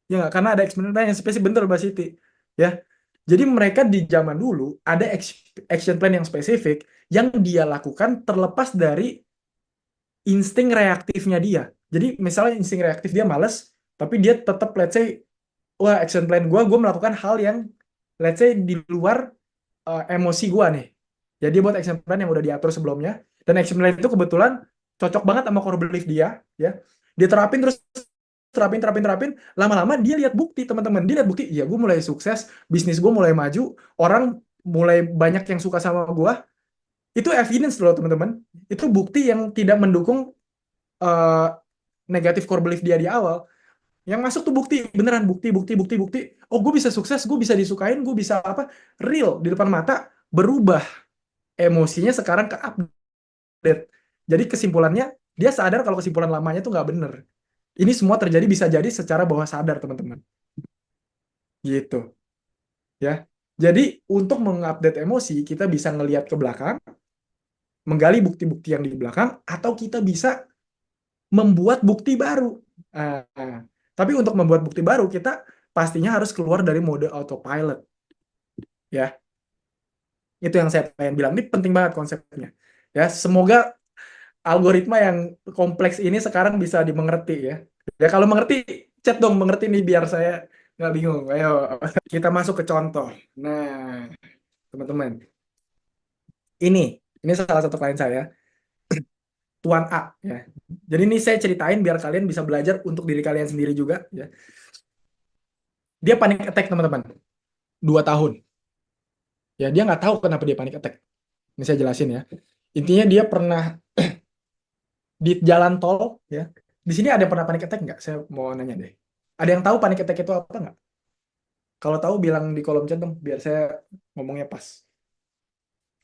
Ya nggak? Karena ada eksperimen yang spesifik, bentar Mbak Siti. Ya. Jadi mereka di zaman dulu ada action plan yang spesifik yang dia lakukan terlepas dari insting reaktifnya dia. Jadi misalnya insting reaktif dia males, tapi dia tetap let's say, wah action plan gue melakukan hal yang let's say di luar emosi gue nih. Jadi buat action plan yang udah diatur sebelumnya, dan action plan itu kebetulan cocok banget sama core belief dia, ya. Dia terapin terus, terapin, lama-lama dia lihat bukti, teman-teman. Dia lihat bukti, iya gue mulai sukses, bisnis gue mulai maju, orang mulai banyak yang suka sama gue. Itu evidence loh, teman-teman. Itu bukti yang tidak mendukung uh, negatif core belief dia di awal. Yang masuk tuh bukti, beneran bukti. Oh, gue bisa sukses, gue bisa disukain, gue bisa apa? Real di depan mata, berubah. Emosinya sekarang ke update. Jadi kesimpulannya, dia sadar kalau kesimpulan lamanya tuh nggak bener. Ini semua terjadi bisa jadi secara bawah sadar, teman-teman. Gitu. Ya. Jadi untuk mengupdate emosi, kita bisa ngelihat ke belakang, menggali bukti-bukti yang di belakang, atau kita bisa membuat bukti baru. Tapi untuk membuat bukti baru, kita pastinya harus keluar dari mode autopilot. Ya, itu yang saya pengen bilang. Ini penting banget konsepnya. Ya, semoga algoritma yang kompleks ini sekarang bisa dimengerti ya. Ya kalau mengerti, chat dong mengerti nih biar saya nggak bingung. Ayo, kita masuk ke contoh. Nah, teman-teman, ini salah satu klien saya, Tuan A ya. Jadi ini saya ceritain biar kalian bisa belajar untuk diri kalian sendiri juga ya. Dia panic attack, teman-teman. 2 tahun. Ya, dia nggak tahu kenapa dia panic attack. Ini saya jelasin ya. Intinya dia pernah di jalan tol ya. Di sini ada yang pernah panic attack nggak? Saya mau nanya deh. Ada yang tahu panic attack itu apa nggak? Kalau tahu bilang di kolom chat dong, biar saya ngomongnya pas.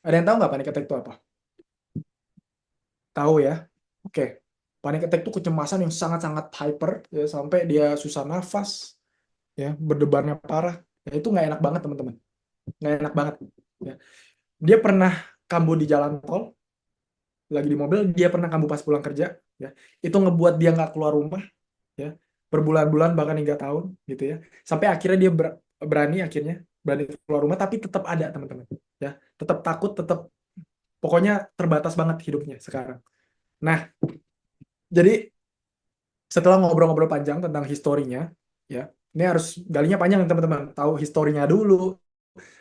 Ada yang tahu nggak panic attack itu apa? Tahu ya? Oke. Panic attack itu kecemasan yang sangat-sangat hyper ya, sampai dia susah nafas, ya, berdebarnya parah. Ya, itu nggak enak banget, teman-teman. Nggak enak banget. Ya. Dia pernah kambuh di jalan tol, lagi di mobil, dia pernah kambuh pas pulang kerja. Ya. Itu ngebuat dia nggak keluar rumah, ya, berbulan-bulan bahkan hingga tahun, gitu ya. Sampai akhirnya dia berani keluar rumah, tapi tetap ada, teman-teman. Ya, tetap takut, tetap pokoknya terbatas banget hidupnya sekarang. Nah, jadi setelah ngobrol-ngobrol panjang tentang historinya, ya, ini harus galinya panjang teman-teman, tahu historinya dulu,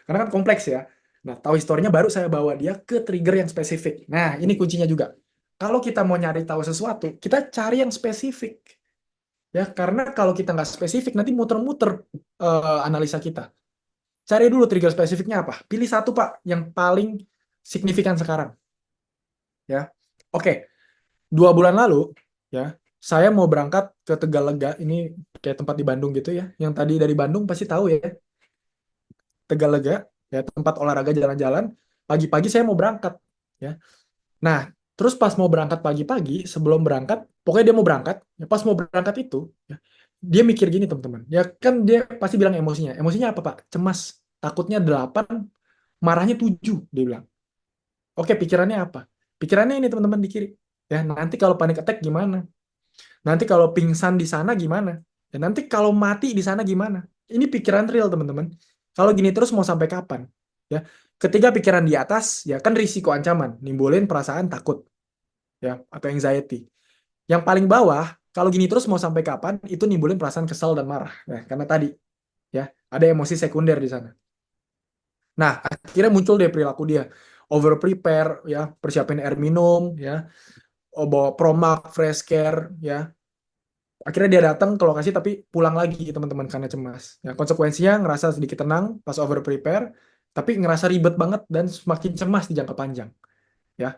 karena kan kompleks ya. Nah, tahu historinya baru saya bawa dia ke trigger yang spesifik. Nah, ini kuncinya juga. Kalau kita mau nyari tahu sesuatu, kita cari yang spesifik, ya, karena kalau kita nggak spesifik nanti muter-muter analisa kita. Cari dulu trigger spesifiknya apa. Pilih satu, Pak, yang paling signifikan sekarang. Ya, oke. 2 bulan lalu, ya, saya mau berangkat ke Tegalega. Ini kayak tempat di Bandung gitu ya. Yang tadi dari Bandung pasti tahu ya, Tegalega, ya, tempat olahraga jalan-jalan. Pagi-pagi saya mau berangkat, ya. Nah, terus pas mau berangkat pagi-pagi, sebelum berangkat, pokoknya dia mau berangkat, ya, pas mau berangkat itu, ya, dia mikir gini, teman-teman. Ya kan dia pasti bilang emosinya. Emosinya apa, Pak? Cemas. Takutnya 8, marahnya 7, dia bilang. Oke, pikirannya apa? Pikirannya ini, teman-teman, di kiri. Ya, nanti kalau panic attack gimana? Nanti kalau pingsan di sana gimana? Dan nanti kalau mati di sana gimana? Ini pikiran real, teman-teman. Kalau gini terus mau sampai kapan? Ya, ketika pikiran di atas, ya kan risiko ancaman, nimbulin perasaan takut, ya, atau anxiety. Yang paling bawah, kalau gini terus mau sampai kapan? Itu nimbulin perasaan kesal dan marah. Ya, karena tadi, ya, ada emosi sekunder di sana. Nah, akhirnya muncul deh perilaku dia. Over prepare, ya, persiapin air minum, ya, bawa Promax, fresh care, ya, akhirnya dia datang ke lokasi tapi pulang lagi, teman-teman, karena cemas. Ya, konsekuensinya ngerasa sedikit tenang pas over prepare, tapi ngerasa ribet banget dan semakin cemas di jangka panjang. Ya,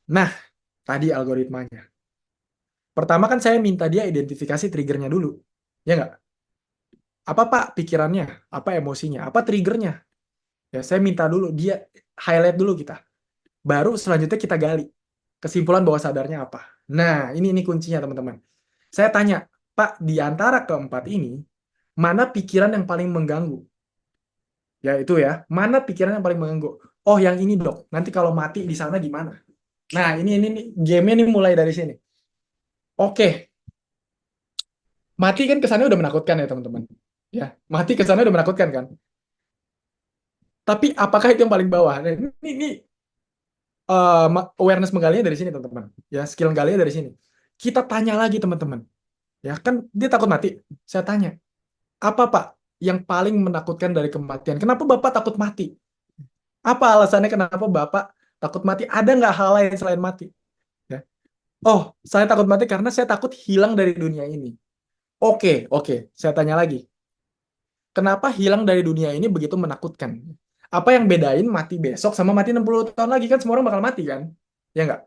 nah, tadi algoritmanya. Pertama kan saya minta dia identifikasi triggernya dulu, ya nggak? Apa, Pak, pikirannya? Apa emosinya? Apa triggernya? Ya, saya minta dulu dia highlight dulu kita. Baru selanjutnya kita gali kesimpulan bawah sadarnya apa. Nah, ini kuncinya, teman-teman. Saya tanya, Pak, di antara keempat ini, mana pikiran yang paling mengganggu? Ya itu ya, mana pikiran yang paling mengganggu? Oh, yang ini, Dok. Nanti kalau mati di sana gimana? Nah, ini nih, game-nya nih mulai dari sini. Oke, mati kan kesannya udah menakutkan ya, teman-teman. Ya, mati kesannya udah menakutkan kan? Tapi apakah itu yang paling bawah? Nah, ini awareness menggalinya dari sini, teman-teman. Ya, skill menggalinya dari sini. Kita tanya lagi, teman-teman. Ya, kan dia takut mati. Saya tanya, apa Pak yang paling menakutkan dari kematian? Kenapa Bapak takut mati? Apa alasannya kenapa Bapak takut mati? Ada nggak hal lain selain mati? Ya. Oh, saya takut mati karena saya takut hilang dari dunia ini. Oke, oke. Saya tanya lagi. Kenapa hilang dari dunia ini begitu menakutkan? Apa yang bedain mati besok sama mati 60 tahun lagi? Kan semua orang bakal mati kan? Ya nggak?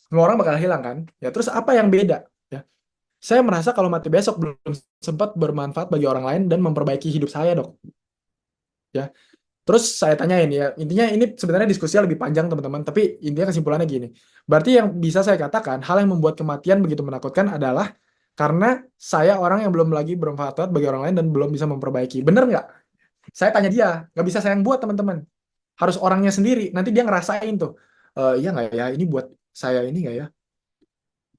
Semua orang bakal hilang kan? Ya, terus apa yang beda? Ya. Saya merasa kalau mati besok belum sempat bermanfaat bagi orang lain dan memperbaiki hidup saya, Dok. Ya. Terus saya tanyain ya, intinya ini sebenarnya diskusinya lebih panjang teman-teman, tapi intinya kesimpulannya gini. Berarti yang bisa saya katakan, hal yang membuat kematian begitu menakutkan adalah karena saya orang yang belum lagi bermanfaat bagi orang lain dan belum bisa memperbaiki. Bener nggak? Saya tanya dia, nggak bisa saya yang buat teman-teman. Harus orangnya sendiri. Nanti dia ngerasain tuh, iya nggak ya, ini buat saya ini nggak ya?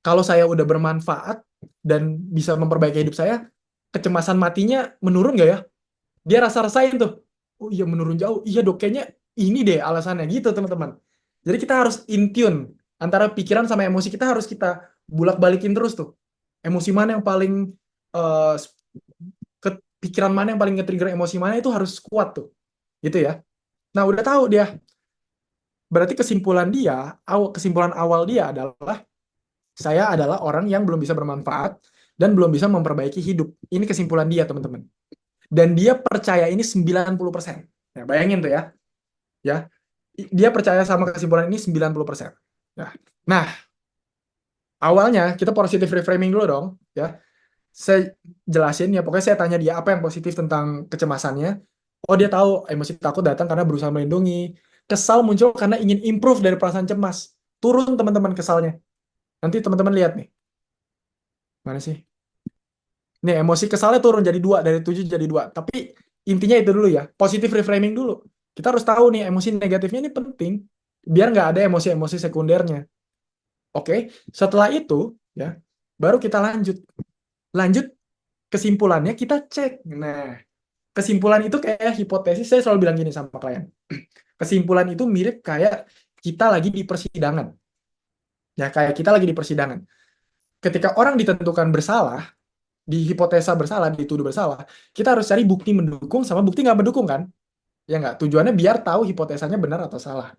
Kalau saya udah bermanfaat dan bisa memperbaiki hidup saya, kecemasan matinya menurun nggak ya? Dia rasa-rasain tuh. Oh iya menurun jauh. Iya dok, kayaknya ini deh alasannya gitu teman-teman. Jadi kita harus in tune antara pikiran sama emosi kita harus kita bulak-balikin terus tuh. Emosi mana yang paling eh, pikiran mana yang paling nge-trigger emosi mana itu harus kuat tuh. Gitu ya. Nah, udah tahu dia. Berarti kesimpulan awal dia adalah saya adalah orang yang belum bisa bermanfaat dan belum bisa memperbaiki hidup. Ini kesimpulan dia, teman-teman. Dan dia percaya ini 90%. Ya, bayangin tuh ya. Ya. Dia percaya sama kesimpulan ini 90%. Ya. Nah, awalnya kita positive reframing dulu dong, ya. Saya jelasin ya, pokoknya saya tanya dia apa yang positif tentang kecemasannya. Oh, dia tahu emosi takut datang karena berusaha melindungi. Kesal muncul karena ingin improve dari perasaan cemas. Turun teman-teman kesalnya. Nanti teman-teman lihat nih. Mana sih? Nih, emosi kesalnya turun jadi 2, dari 7 jadi 2. Tapi intinya itu dulu ya, positive reframing dulu. Kita harus tahu nih, emosi negatifnya ini penting, biar nggak ada emosi-emosi sekundernya. Oke, setelah itu, ya, baru kita lanjut. Lanjut kesimpulannya kita cek. Nah, kesimpulan itu kayak hipotesis, saya selalu bilang gini sama klien. Kesimpulan itu mirip kayak kita lagi di persidangan. Ya, kayak kita lagi di persidangan. Ketika orang ditentukan bersalah, di hipotesa bersalah, dituduh bersalah, kita harus cari bukti mendukung sama bukti nggak mendukung kan? Ya nggak? Tujuannya biar tahu hipotesanya benar atau salah.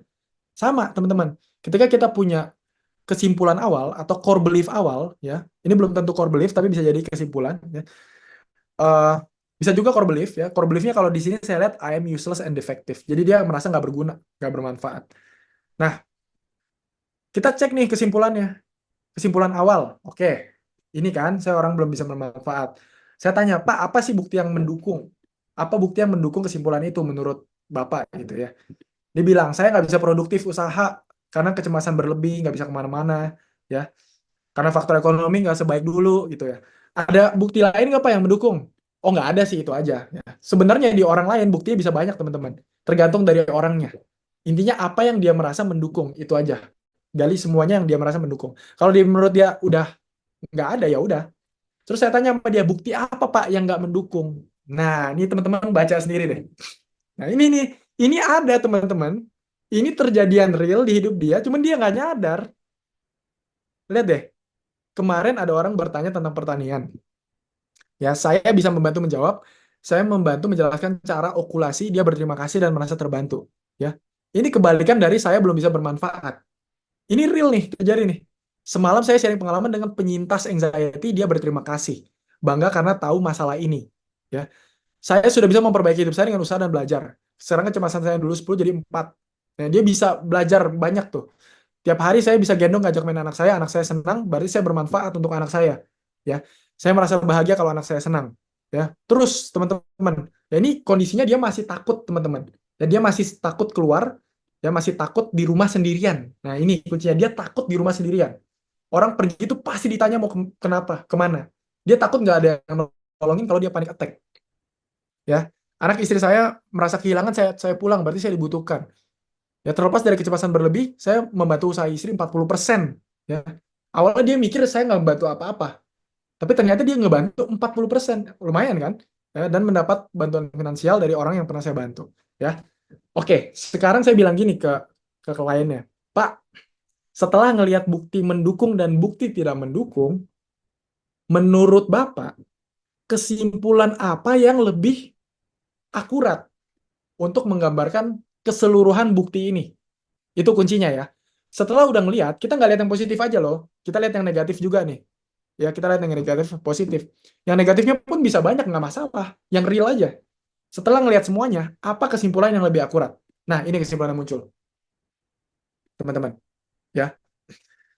Sama, teman-teman. Ketika kita punya kesimpulan awal atau core belief awal, ya, ini belum tentu core belief, tapi bisa jadi kesimpulan. Ya. Eh, bisa juga core belief, ya. Core beliefnya kalau di sini saya lihat I am useless and defective. Jadi dia merasa nggak berguna, nggak bermanfaat. Nah, kita cek nih kesimpulannya. Kesimpulan awal, oke. Ini kan, saya orang belum bisa bermanfaat. Saya tanya, Pak, apa sih bukti yang mendukung? Apa bukti yang mendukung kesimpulan itu menurut Bapak gitu ya? Dia bilang, saya nggak bisa produktif usaha karena kecemasan berlebih, nggak bisa kemana-mana, ya. Karena faktor ekonomi nggak sebaik dulu gitu ya. Ada bukti lain nggak Pak yang mendukung? Oh nggak ada sih, itu aja. Ya. Sebenarnya di orang lain buktinya bisa banyak teman-teman. Tergantung dari orangnya. Intinya apa yang dia merasa mendukung, itu aja. Gali semuanya yang dia merasa mendukung. Kalau dia menurut dia udah nggak ada ya udah. Terus saya tanya sama dia, bukti apa Pak yang nggak mendukung? Nah, ini teman-teman baca sendiri deh. Nah, ini nih, ini ada teman-teman. Ini terjadian real di hidup dia, cuman dia nggak nyadar. Lihat deh, kemarin ada orang bertanya tentang pertanian. Ya, saya bisa membantu menjawab. Saya membantu menjelaskan cara okulasi, dia berterima kasih dan merasa terbantu. Ya, ini kebalikan dari saya belum bisa bermanfaat. Ini real nih, terjadi nih. Semalam saya sharing pengalaman dengan penyintas anxiety, dia berterima kasih. Bangga karena tahu masalah ini. Ya, saya sudah bisa memperbaiki hidup saya dengan usaha dan belajar. Sekarang kecemasan saya dulu 10 jadi 4. Nah, dia bisa belajar banyak tuh. Tiap hari saya bisa gendong ngajak main anak saya senang, berarti saya bermanfaat untuk anak saya. Ya, saya merasa bahagia kalau anak saya senang. Ya, terus teman-teman, ya ini kondisinya dia masih takut teman-teman. Ya, dia masih takut keluar, ya masih takut di rumah sendirian. Nah, ini kuncinya, dia takut di rumah sendirian. Orang pergi itu pasti ditanya mau kenapa, kemana. Dia takut nggak ada yang nolongin kalau dia panik attack. Ya, anak istri saya merasa kehilangan, saya pulang, berarti saya dibutuhkan. Ya, terlepas dari kecemasan berlebih, saya membantu usaha istri 40%. Ya. Awalnya dia mikir saya nggak membantu apa-apa. Tapi ternyata dia ngebantu 40%. Lumayan kan? Ya, dan mendapat bantuan finansial dari orang yang pernah saya bantu. Ya. Oke, sekarang saya bilang gini ke kliennya, Pak, setelah ngelihat bukti mendukung dan bukti tidak mendukung, menurut Bapak, kesimpulan apa yang lebih akurat untuk menggambarkan keseluruhan bukti ini? Itu kuncinya ya. Setelah udah ngelihat, kita nggak lihat yang positif aja loh. Kita lihat yang negatif juga nih. Ya, kita lihat yang negatif, positif. Yang negatifnya pun bisa banyak, nggak masalah. Yang real aja. Setelah ngelihat semuanya, apa kesimpulan yang lebih akurat? Nah, ini kesimpulan yang muncul, teman-teman. Ya,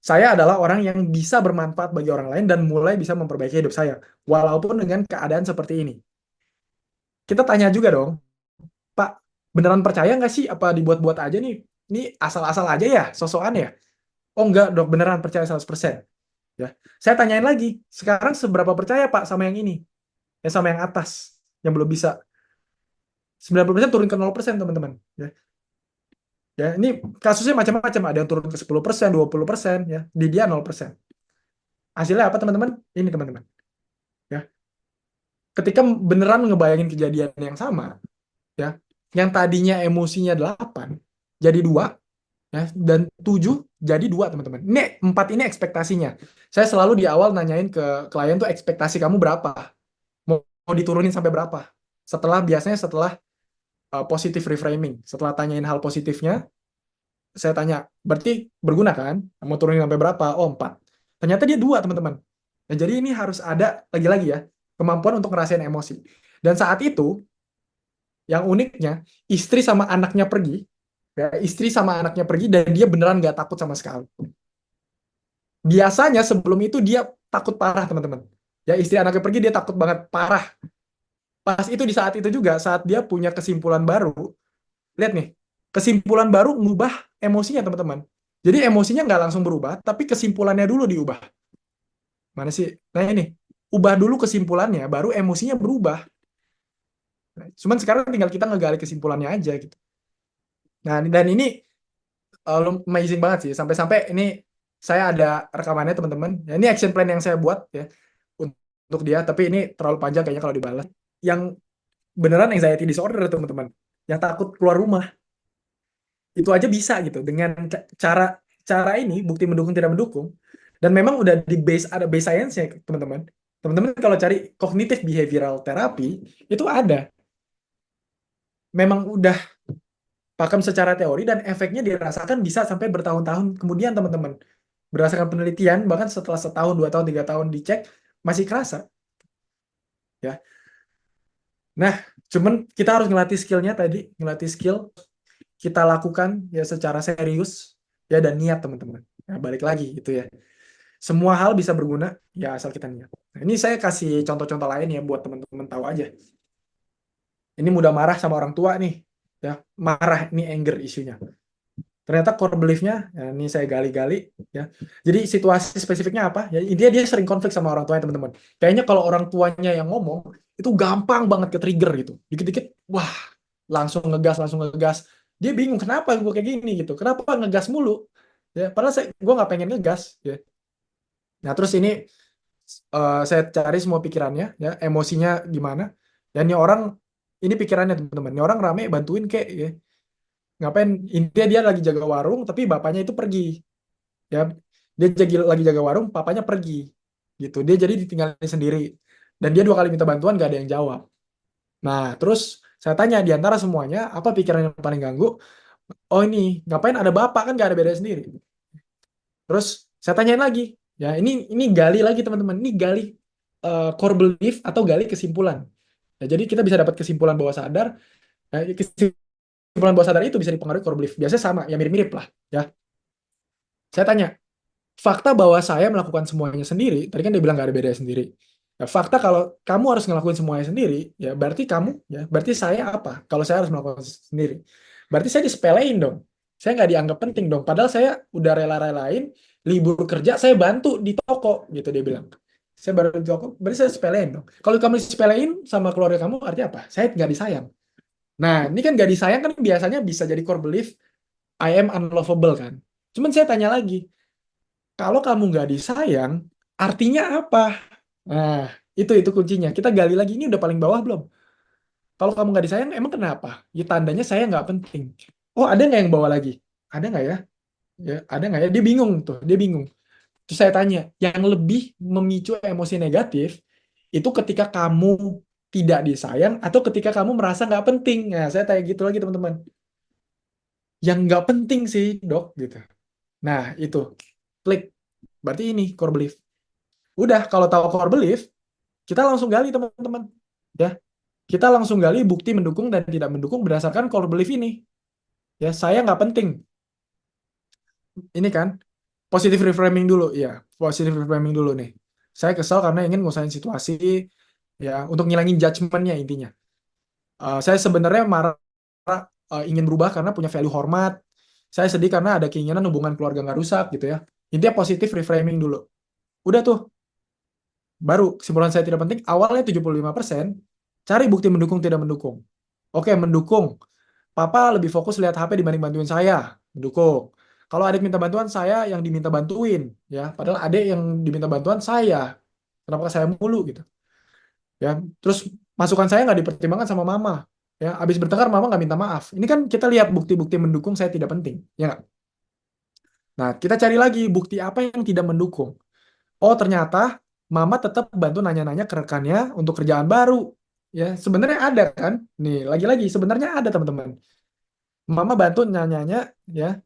saya adalah orang yang bisa bermanfaat bagi orang lain dan mulai bisa memperbaiki hidup saya, walaupun dengan keadaan seperti ini. Kita tanya juga dong, Pak, beneran percaya nggak sih apa dibuat-buat aja nih? Ini asal-asal aja ya, sosokan ya? Oh enggak dok, beneran percaya 100%. Ya. Saya tanyain lagi, sekarang seberapa percaya Pak sama yang ini? Ya sama yang atas, yang belum bisa. 90% turun ke 0%, teman-teman. Ya. Ya, ini kasusnya macam-macam, ada yang turun ke 10%, 20%, ya. Di dia 0%. Hasilnya apa, teman-teman? Ini, teman-teman. Ya. Ketika beneran ngebayangin kejadian yang sama, ya, yang tadinya emosinya 8 jadi 2, ya, dan 7 jadi 2, teman-teman. Ini 4 ini ekspektasinya. Saya selalu di awal nanyain ke klien tuh ekspektasi kamu berapa? Mau diturunin sampai berapa? Biasanya setelah positive reframing. Setelah tanyain hal positifnya, saya tanya, berarti berguna kan? Mau turunin sampai berapa? Oh, 4. Ternyata dia 2, teman-teman. Nah, jadi ini harus ada, lagi-lagi ya, kemampuan untuk ngerasain emosi. Dan saat itu, yang uniknya, istri sama anaknya pergi, ya, istri sama anaknya pergi, dan dia beneran nggak takut sama sekali. Biasanya sebelum itu dia takut parah, teman-teman. Ya, istri anaknya pergi, dia takut banget, parah. Pas itu, di saat itu juga, saat dia punya kesimpulan baru, lihat nih, kesimpulan baru ngubah emosinya, teman-teman. Jadi emosinya nggak langsung berubah, tapi kesimpulannya dulu diubah. Mana sih? Nah ini, ubah dulu kesimpulannya, baru emosinya berubah. Cuman sekarang tinggal kita ngegali kesimpulannya aja gitu. Nah, dan ini amazing banget sih. Sampai-sampai ini saya ada rekamannya, teman-teman. Ya, ini action plan yang saya buat ya untuk dia, tapi ini terlalu panjang kayaknya kalau dibalas. Yang beneran anxiety disorder, teman-teman. Yang takut keluar rumah. Itu aja bisa gitu dengan cara cara ini, bukti mendukung tidak mendukung, dan memang udah di base, ada base science-nya, teman-teman. Teman-teman kalau cari cognitive behavioral therapy itu ada, memang udah pakem secara teori dan efeknya dirasakan bisa sampai bertahun-tahun kemudian, teman-teman. Berdasarkan penelitian, bahkan setelah setahun, 2 tahun, 3 tahun dicek masih kerasa ya. Nah, cuman kita harus ngelatih skillnya tadi, ngelatih skill, kita lakukan ya secara serius ya, dan niat, teman-teman. Nah, balik lagi itu ya, semua hal bisa berguna ya asal kita niat. Nah, ini saya kasih contoh-contoh lain ya buat teman-teman tahu aja. Ini mudah marah sama orang tua nih, ya, marah, ini anger isunya. Ternyata core belief-nya, ya, ini saya gali-gali ya. Jadi situasi spesifiknya apa? Ya intinya dia sering konflik sama orang tuanya, teman-teman. Kayaknya kalau orang tuanya yang ngomong itu gampang banget ke trigger gitu. Dikit-dikit, wah, langsung ngegas, langsung ngegas. Dia bingung kenapa gue kayak gini gitu. Kenapa ngegas mulu? Ya, padahal gue nggak pengen ngegas. Ya. Nah, terus ini saya cari semua pikirannya, ya, emosinya gimana. Dan ini orang, ini pikirannya, teman-teman. Ini orang rame bantuin kek, ya. Ngapain? Intinya dia lagi jaga warung, tapi bapaknya itu pergi. Ya, dia lagi jaga warung, papanya pergi. Gitu. Dia jadi ditinggalin sendiri. Dan dia 2 kali minta bantuan, gak ada yang jawab. Nah, terus saya tanya di antara semuanya, apa pikiran yang paling ganggu? Oh ini, ngapain ada bapak, kan gak ada beda sendiri. Terus saya tanyain lagi, ya ini gali lagi, teman-teman. Ini gali core belief atau gali kesimpulan. Ya, jadi kita bisa dapat kesimpulan bawah sadar. Kesimpulan bawah sadar itu bisa dipengaruhi core belief. Biasanya sama, ya mirip-mirip lah. Ya, saya tanya, fakta bahwa saya melakukan semuanya sendiri. Tadi kan dia bilang gak ada beda sendiri. Ya, fakta kalau kamu harus ngelakuin semuanya sendiri, ya berarti kamu, ya berarti saya apa? Kalau saya harus melakukan sendiri, berarti saya disepelein dong. Saya nggak dianggap penting dong. Padahal saya udah rela-relain libur kerja, saya bantu di toko, gitu dia bilang. Saya baru di toko, berarti saya sepelein dong. Kalau kamu disepelein sama keluarga kamu, artinya apa? Saya nggak disayang. Nah, ini kan nggak disayang kan biasanya bisa jadi core belief, I am unlovable kan. Cuman saya tanya lagi, kalau kamu nggak disayang, artinya apa? Nah, itu kuncinya. Kita gali lagi, ini udah paling bawah belum? Kalau kamu nggak disayang, emang kenapa? Ya tandanya saya nggak penting. Oh, ada nggak yang bawa lagi? Ada nggak ya? Ya, ada nggak ya? Dia bingung tuh, dia bingung. Terus saya tanya, yang lebih memicu emosi negatif itu ketika kamu tidak disayang atau ketika kamu merasa nggak penting. Nah, saya tanya gitu lagi teman-teman. Yang nggak penting sih, dok, gitu. Nah, itu klik. Berarti ini core belief. Udah, kalau tahu core belief, kita langsung gali teman-teman. Ya, kita langsung gali bukti mendukung dan tidak mendukung berdasarkan core belief ini. Ya, saya nggak penting. Ini kan positive reframing dulu, ya. Positive reframing dulu nih. Saya kesal karena ingin ngusahain situasi, ya, untuk ngilangin judgment-nya intinya. Saya sebenarnya marah, ingin berubah karena punya value hormat. Saya sedih karena ada keinginan hubungan keluarga nggak rusak gitu ya. Intinya positive reframing dulu. Udah tuh, baru kesimpulan saya tidak penting. Awalnya 75%, cari bukti mendukung tidak mendukung. Oke, mendukung. Papa lebih fokus lihat HP dibanding bantuin saya. Mendukung. Kalau adik minta bantuan, saya yang diminta bantuin. Ya, padahal adik yang diminta bantuan saya. Kenapa saya mulu gitu? Ya, terus masukan saya nggak dipertimbangkan sama mama. Ya, habis bertengkar mama nggak minta maaf. Ini kan kita lihat bukti-bukti mendukung saya tidak penting. Ya nggak? Nah, kita cari lagi bukti apa yang tidak mendukung. Oh, ternyata mama tetap bantu nanya-nanya ke rekannya untuk kerjaan baru. Ya, sebenarnya ada kan? Nih, lagi-lagi sebenarnya ada teman-teman. Mama bantu nanya-nanya, ya.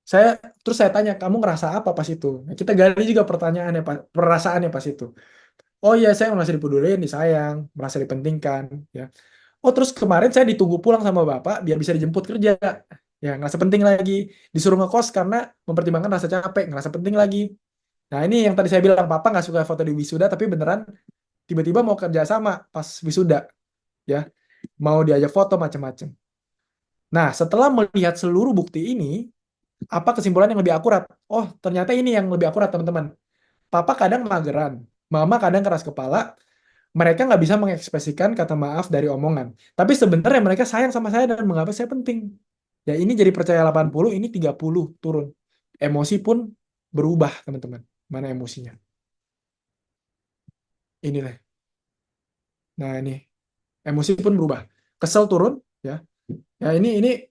Saya terus saya tanya, kamu ngerasa apa pas itu? Nah, kita gali juga pertanyaannya, perasaannya pas itu. Oh iya, saya merasa dipeduliin, disayang, merasa dipentingkan, ya. Oh, terus kemarin saya ditunggu pulang sama bapak biar bisa dijemput kerja. Ya, ngerasa penting lagi. Disuruh ngekos karena mempertimbangkan rasa capek, ngerasa penting lagi. Nah, ini yang tadi saya bilang, papa nggak suka foto di wisuda, tapi beneran tiba-tiba mau kerja sama pas wisuda, ya. Mau diajak foto macam-macam. Nah, setelah melihat seluruh bukti ini, apa kesimpulan yang lebih akurat? Oh, ternyata ini yang lebih akurat, teman-teman. Papa kadang mageran, mama kadang keras kepala, mereka nggak bisa mengekspresikan kata maaf dari omongan. Tapi sebenarnya mereka sayang sama saya dan menganggap saya penting. Ya, ini jadi percaya 80, ini 30 turun. Emosi pun berubah, teman-teman. Mana emosinya? Inilah. Nah, ini. Emosi pun berubah. Kesel turun, ya. Ya, ini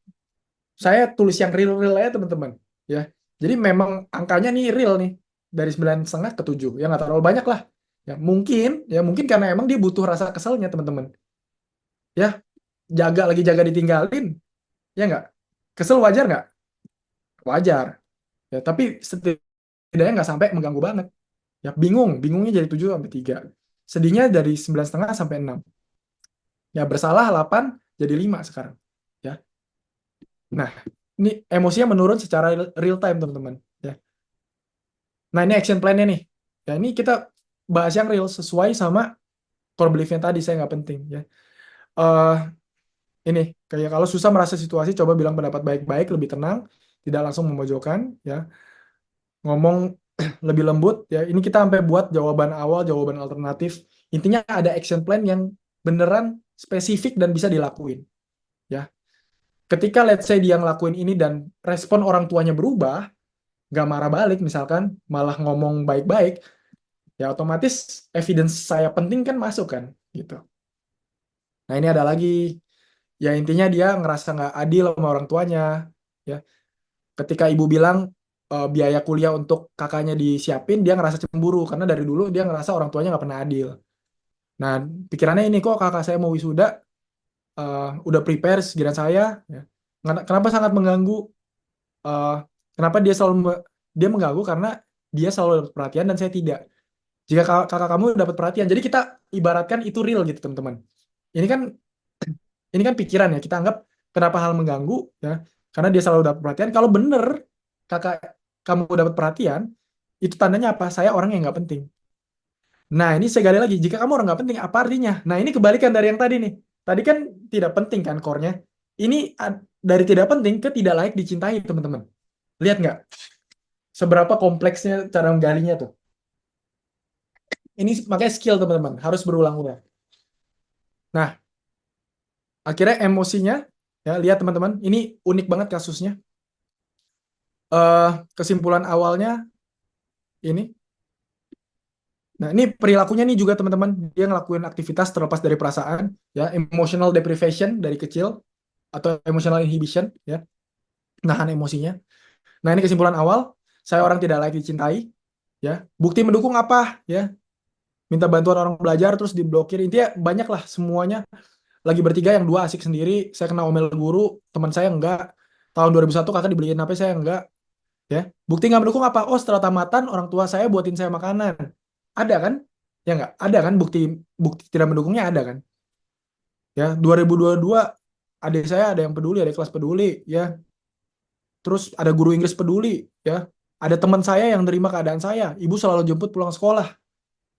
saya tulis yang real-real aja, teman-teman. Ya. Jadi memang angkanya nih real nih. Dari 9,5 ke 7. Ya, nggak terlalu banyak lah. Ya mungkin karena emang dia butuh rasa keselnya, teman-teman. Ya, lagi jaga ditinggalin, ya nggak? Kesel wajar nggak? Wajar. Ya, tapi setidaknya nggak sampai mengganggu banget. Ya, bingungnya jadi 7 sampai 3. Sedihnya dari 9,5 sampai 6. Ya, bersalah 8 jadi 5 sekarang. Ya. Nah, ini emosinya menurun secara real time, teman-teman. Ya. Nah, ini action plan-nya nih. Ya, ini kita bahas yang real sesuai sama core belief-nya tadi, saya nggak penting. Ya. Eh ini, kayak kalau susah merasa situasi, coba bilang pendapat baik-baik, lebih tenang, tidak langsung memojokkan, ya. Ngomong lebih lembut, ya. Ini kita sampai buat jawaban awal, jawaban alternatif. Intinya ada action plan yang beneran spesifik dan bisa dilakuin, ya. Ketika let's say dia ngelakuin ini dan respon orang tuanya berubah, nggak marah balik misalkan, malah ngomong baik-baik, ya otomatis evidence saya penting kan masuk kan, gitu. Nah, ini ada lagi, ya intinya dia ngerasa nggak adil sama orang tuanya, ya. Ketika ibu bilang biaya kuliah untuk kakaknya disiapin, dia ngerasa cemburu karena dari dulu dia ngerasa orang tuanya nggak pernah adil. Nah, pikirannya ini, kok kakak saya mau wisuda udah prepare segiliran saya, ya. Kenapa sangat mengganggu? eh, Kenapa dia mengganggu karena dia selalu dapat perhatian dan saya tidak. Jika kakak kamu dapat perhatian, jadi kita ibaratkan itu real gitu, teman-teman. Ini kan ini kan pikiran, ya, kita anggap kenapa hal mengganggu, ya, karena dia selalu dapat perhatian. Kalau bener kakak kamu dapat perhatian, itu tandanya apa? Saya orang yang nggak penting. Nah, ini saya gali lagi, jika kamu orang nggak penting, apa artinya? Nah, ini kebalikan dari yang tadi nih. Tadi kan tidak penting kan core-nya. Ini dari tidak penting ke tidak layak dicintai, teman-teman. Lihat nggak seberapa kompleksnya cara menggalinya tuh? Ini makanya skill, teman-teman, harus berulang-ulang. Nah, akhirnya emosinya, ya, lihat teman-teman, ini unik banget kasusnya. Kesimpulan awalnya ini, Nah, ini perilakunya nih juga teman-teman, dia ngelakuin aktivitas terlepas dari perasaan, ya, emotional deprivation dari kecil atau emotional inhibition, ya, nahan emosinya. Nah, ini kesimpulan awal, saya orang tidak layak dicintai, ya. Bukti mendukung apa, ya? Minta bantuan orang belajar terus diblokir. Intinya banyak lah semuanya. Lagi bertiga yang dua asik sendiri, saya kena omel guru, teman saya enggak. Tahun 2001 kakak dibeliin HP, saya enggak, ya. Bukti nggak mendukung apa? Oh, setelah tamatan orang tua saya buatin saya makanan. Ada kan? Ya nggak? Ada kan bukti bukti tidak mendukungnya ada kan? Ya, 2022 adik saya ada yang peduli, ada kelas peduli, ya. Terus ada guru Inggris peduli, ya. Ada teman saya yang nerima keadaan saya. Ibu selalu jemput pulang sekolah.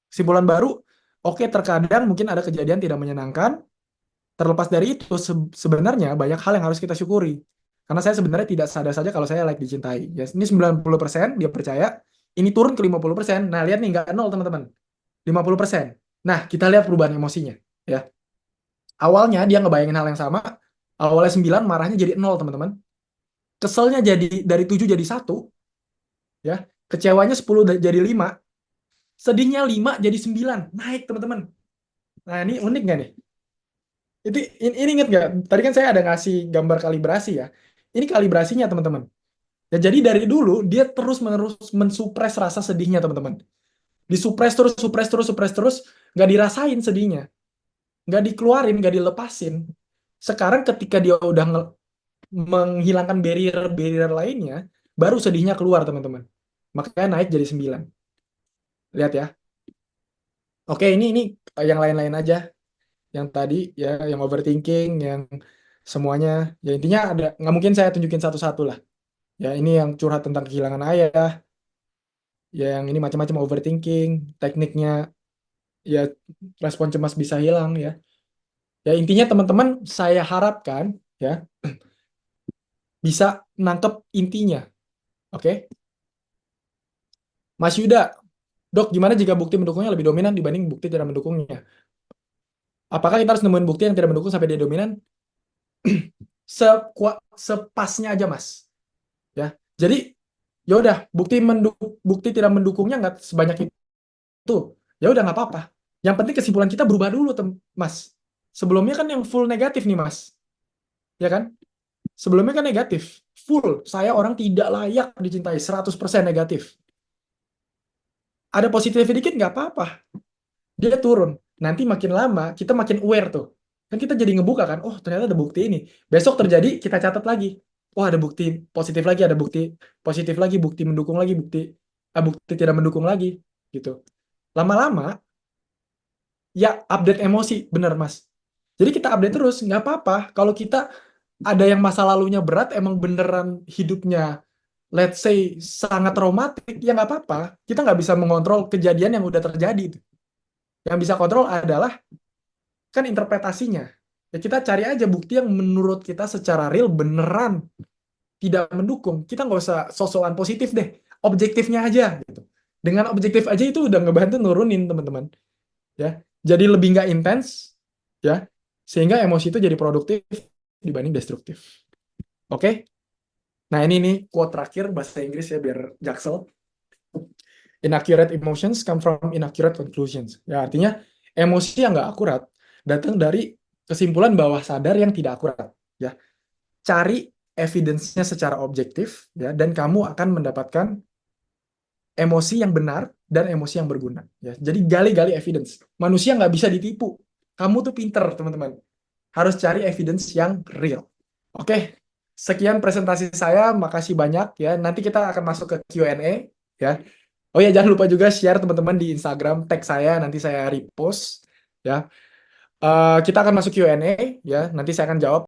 Kesimpulan baru, oke, terkadang mungkin ada kejadian tidak menyenangkan. Terlepas dari itu, sebenarnya banyak hal yang harus kita syukuri. Karena saya sebenarnya tidak sadar saja kalau saya like dicintai. Ya, ini 90% dia percaya, ini turun ke 50%. Nah, lihat nih, nggak nol teman-teman. 50%. Nah, kita lihat perubahan emosinya. Ya. Awalnya dia ngebayangin hal yang sama, awalnya 9, marahnya jadi nol teman-teman. Keselnya jadi dari 7 jadi 1, ya. Kecewanya 10 jadi 5, sedihnya 5 jadi 9, naik teman-teman. Nah, ini unik nggak nih? Ini inget nggak? Tadi kan saya ada ngasih gambar kalibrasi ya. Ini kalibrasinya teman-teman. Ya, jadi dari dulu dia terus-menerus mensupres rasa sedihnya teman-teman. Disupres terus, supres terus, supres terus, nggak dirasain sedihnya, nggak dikeluarin, nggak dilepasin. Sekarang ketika dia udah menghilangkan barrier-barrier lainnya, baru sedihnya keluar teman-teman. Makanya naik jadi 9. Lihat ya. Oke, ini yang lain-lain aja. Yang tadi ya, yang overthinking, yang semuanya. Ya intinya ada, nggak mungkin saya tunjukin satu-satu lah. Ya ini yang curhat tentang kehilangan ayah, ya yang ini macam-macam overthinking, tekniknya ya respon cemas bisa hilang ya. Ya intinya teman-teman saya harapkan ya bisa nangkep intinya. Oke. Mas Yuda, Dok, gimana jika bukti mendukungnya lebih dominan dibanding bukti tidak mendukungnya? Apakah kita harus nemuin bukti yang tidak mendukung sampai dia dominan? Sepasnya aja, Mas. Ya. Jadi, ya udah, bukti tidak mendukungnya nggak sebanyak itu. Ya udah nggak apa-apa. Yang penting kesimpulan kita berubah dulu, Mas. Sebelumnya kan yang full negatif nih, Mas. Ya kan? Sebelumnya kan negatif. Full, saya orang tidak layak dicintai, 100% negatif. Ada positif dikit nggak apa-apa. Dia turun. Nanti makin lama, kita makin aware tuh. Kan kita jadi ngebuka kan, oh ternyata ada bukti ini. Besok terjadi, kita catat lagi. Oh ada bukti positif lagi, ada bukti positif lagi, bukti mendukung lagi, bukti tidak mendukung lagi. Gitu. Lama-lama, ya update emosi, bener Mas. Jadi kita update terus, nggak apa-apa. Kalau kita ada yang masa lalunya berat, emang beneran hidupnya, let's say, sangat traumatik, ya nggak apa-apa. Kita nggak bisa mengontrol kejadian yang udah terjadi. Yang bisa kontrol adalah kan interpretasinya. Ya kita cari aja bukti yang menurut kita secara real beneran tidak mendukung. Kita nggak usah sosokan positif deh, objektifnya aja gitu. Dengan objektif aja itu udah ngebantu nurunin teman-teman. Ya, jadi lebih nggak intens, ya, sehingga emosi itu jadi produktif dibanding destruktif. Oke? Nah ini nih quote terakhir bahasa Inggris ya biar jaksel. Inaccurate emotions come from inaccurate conclusions. Ya artinya emosi yang nggak akurat datang dari kesimpulan bawah sadar yang tidak akurat. Ya, cari evidence-nya secara objektif, ya, dan kamu akan mendapatkan emosi yang benar dan emosi yang berguna. Ya, jadi gali-gali evidence. Manusia nggak bisa ditipu. Kamu tuh pinter, teman-teman. Harus cari evidence yang real. Oke, sekian presentasi saya. Makasih banyak ya. Nanti kita akan masuk ke Q&A ya. Oh ya, jangan lupa juga share teman-teman di Instagram, tag saya, nanti saya repost ya. Kita akan masuk Q&A ya. Nanti saya akan jawab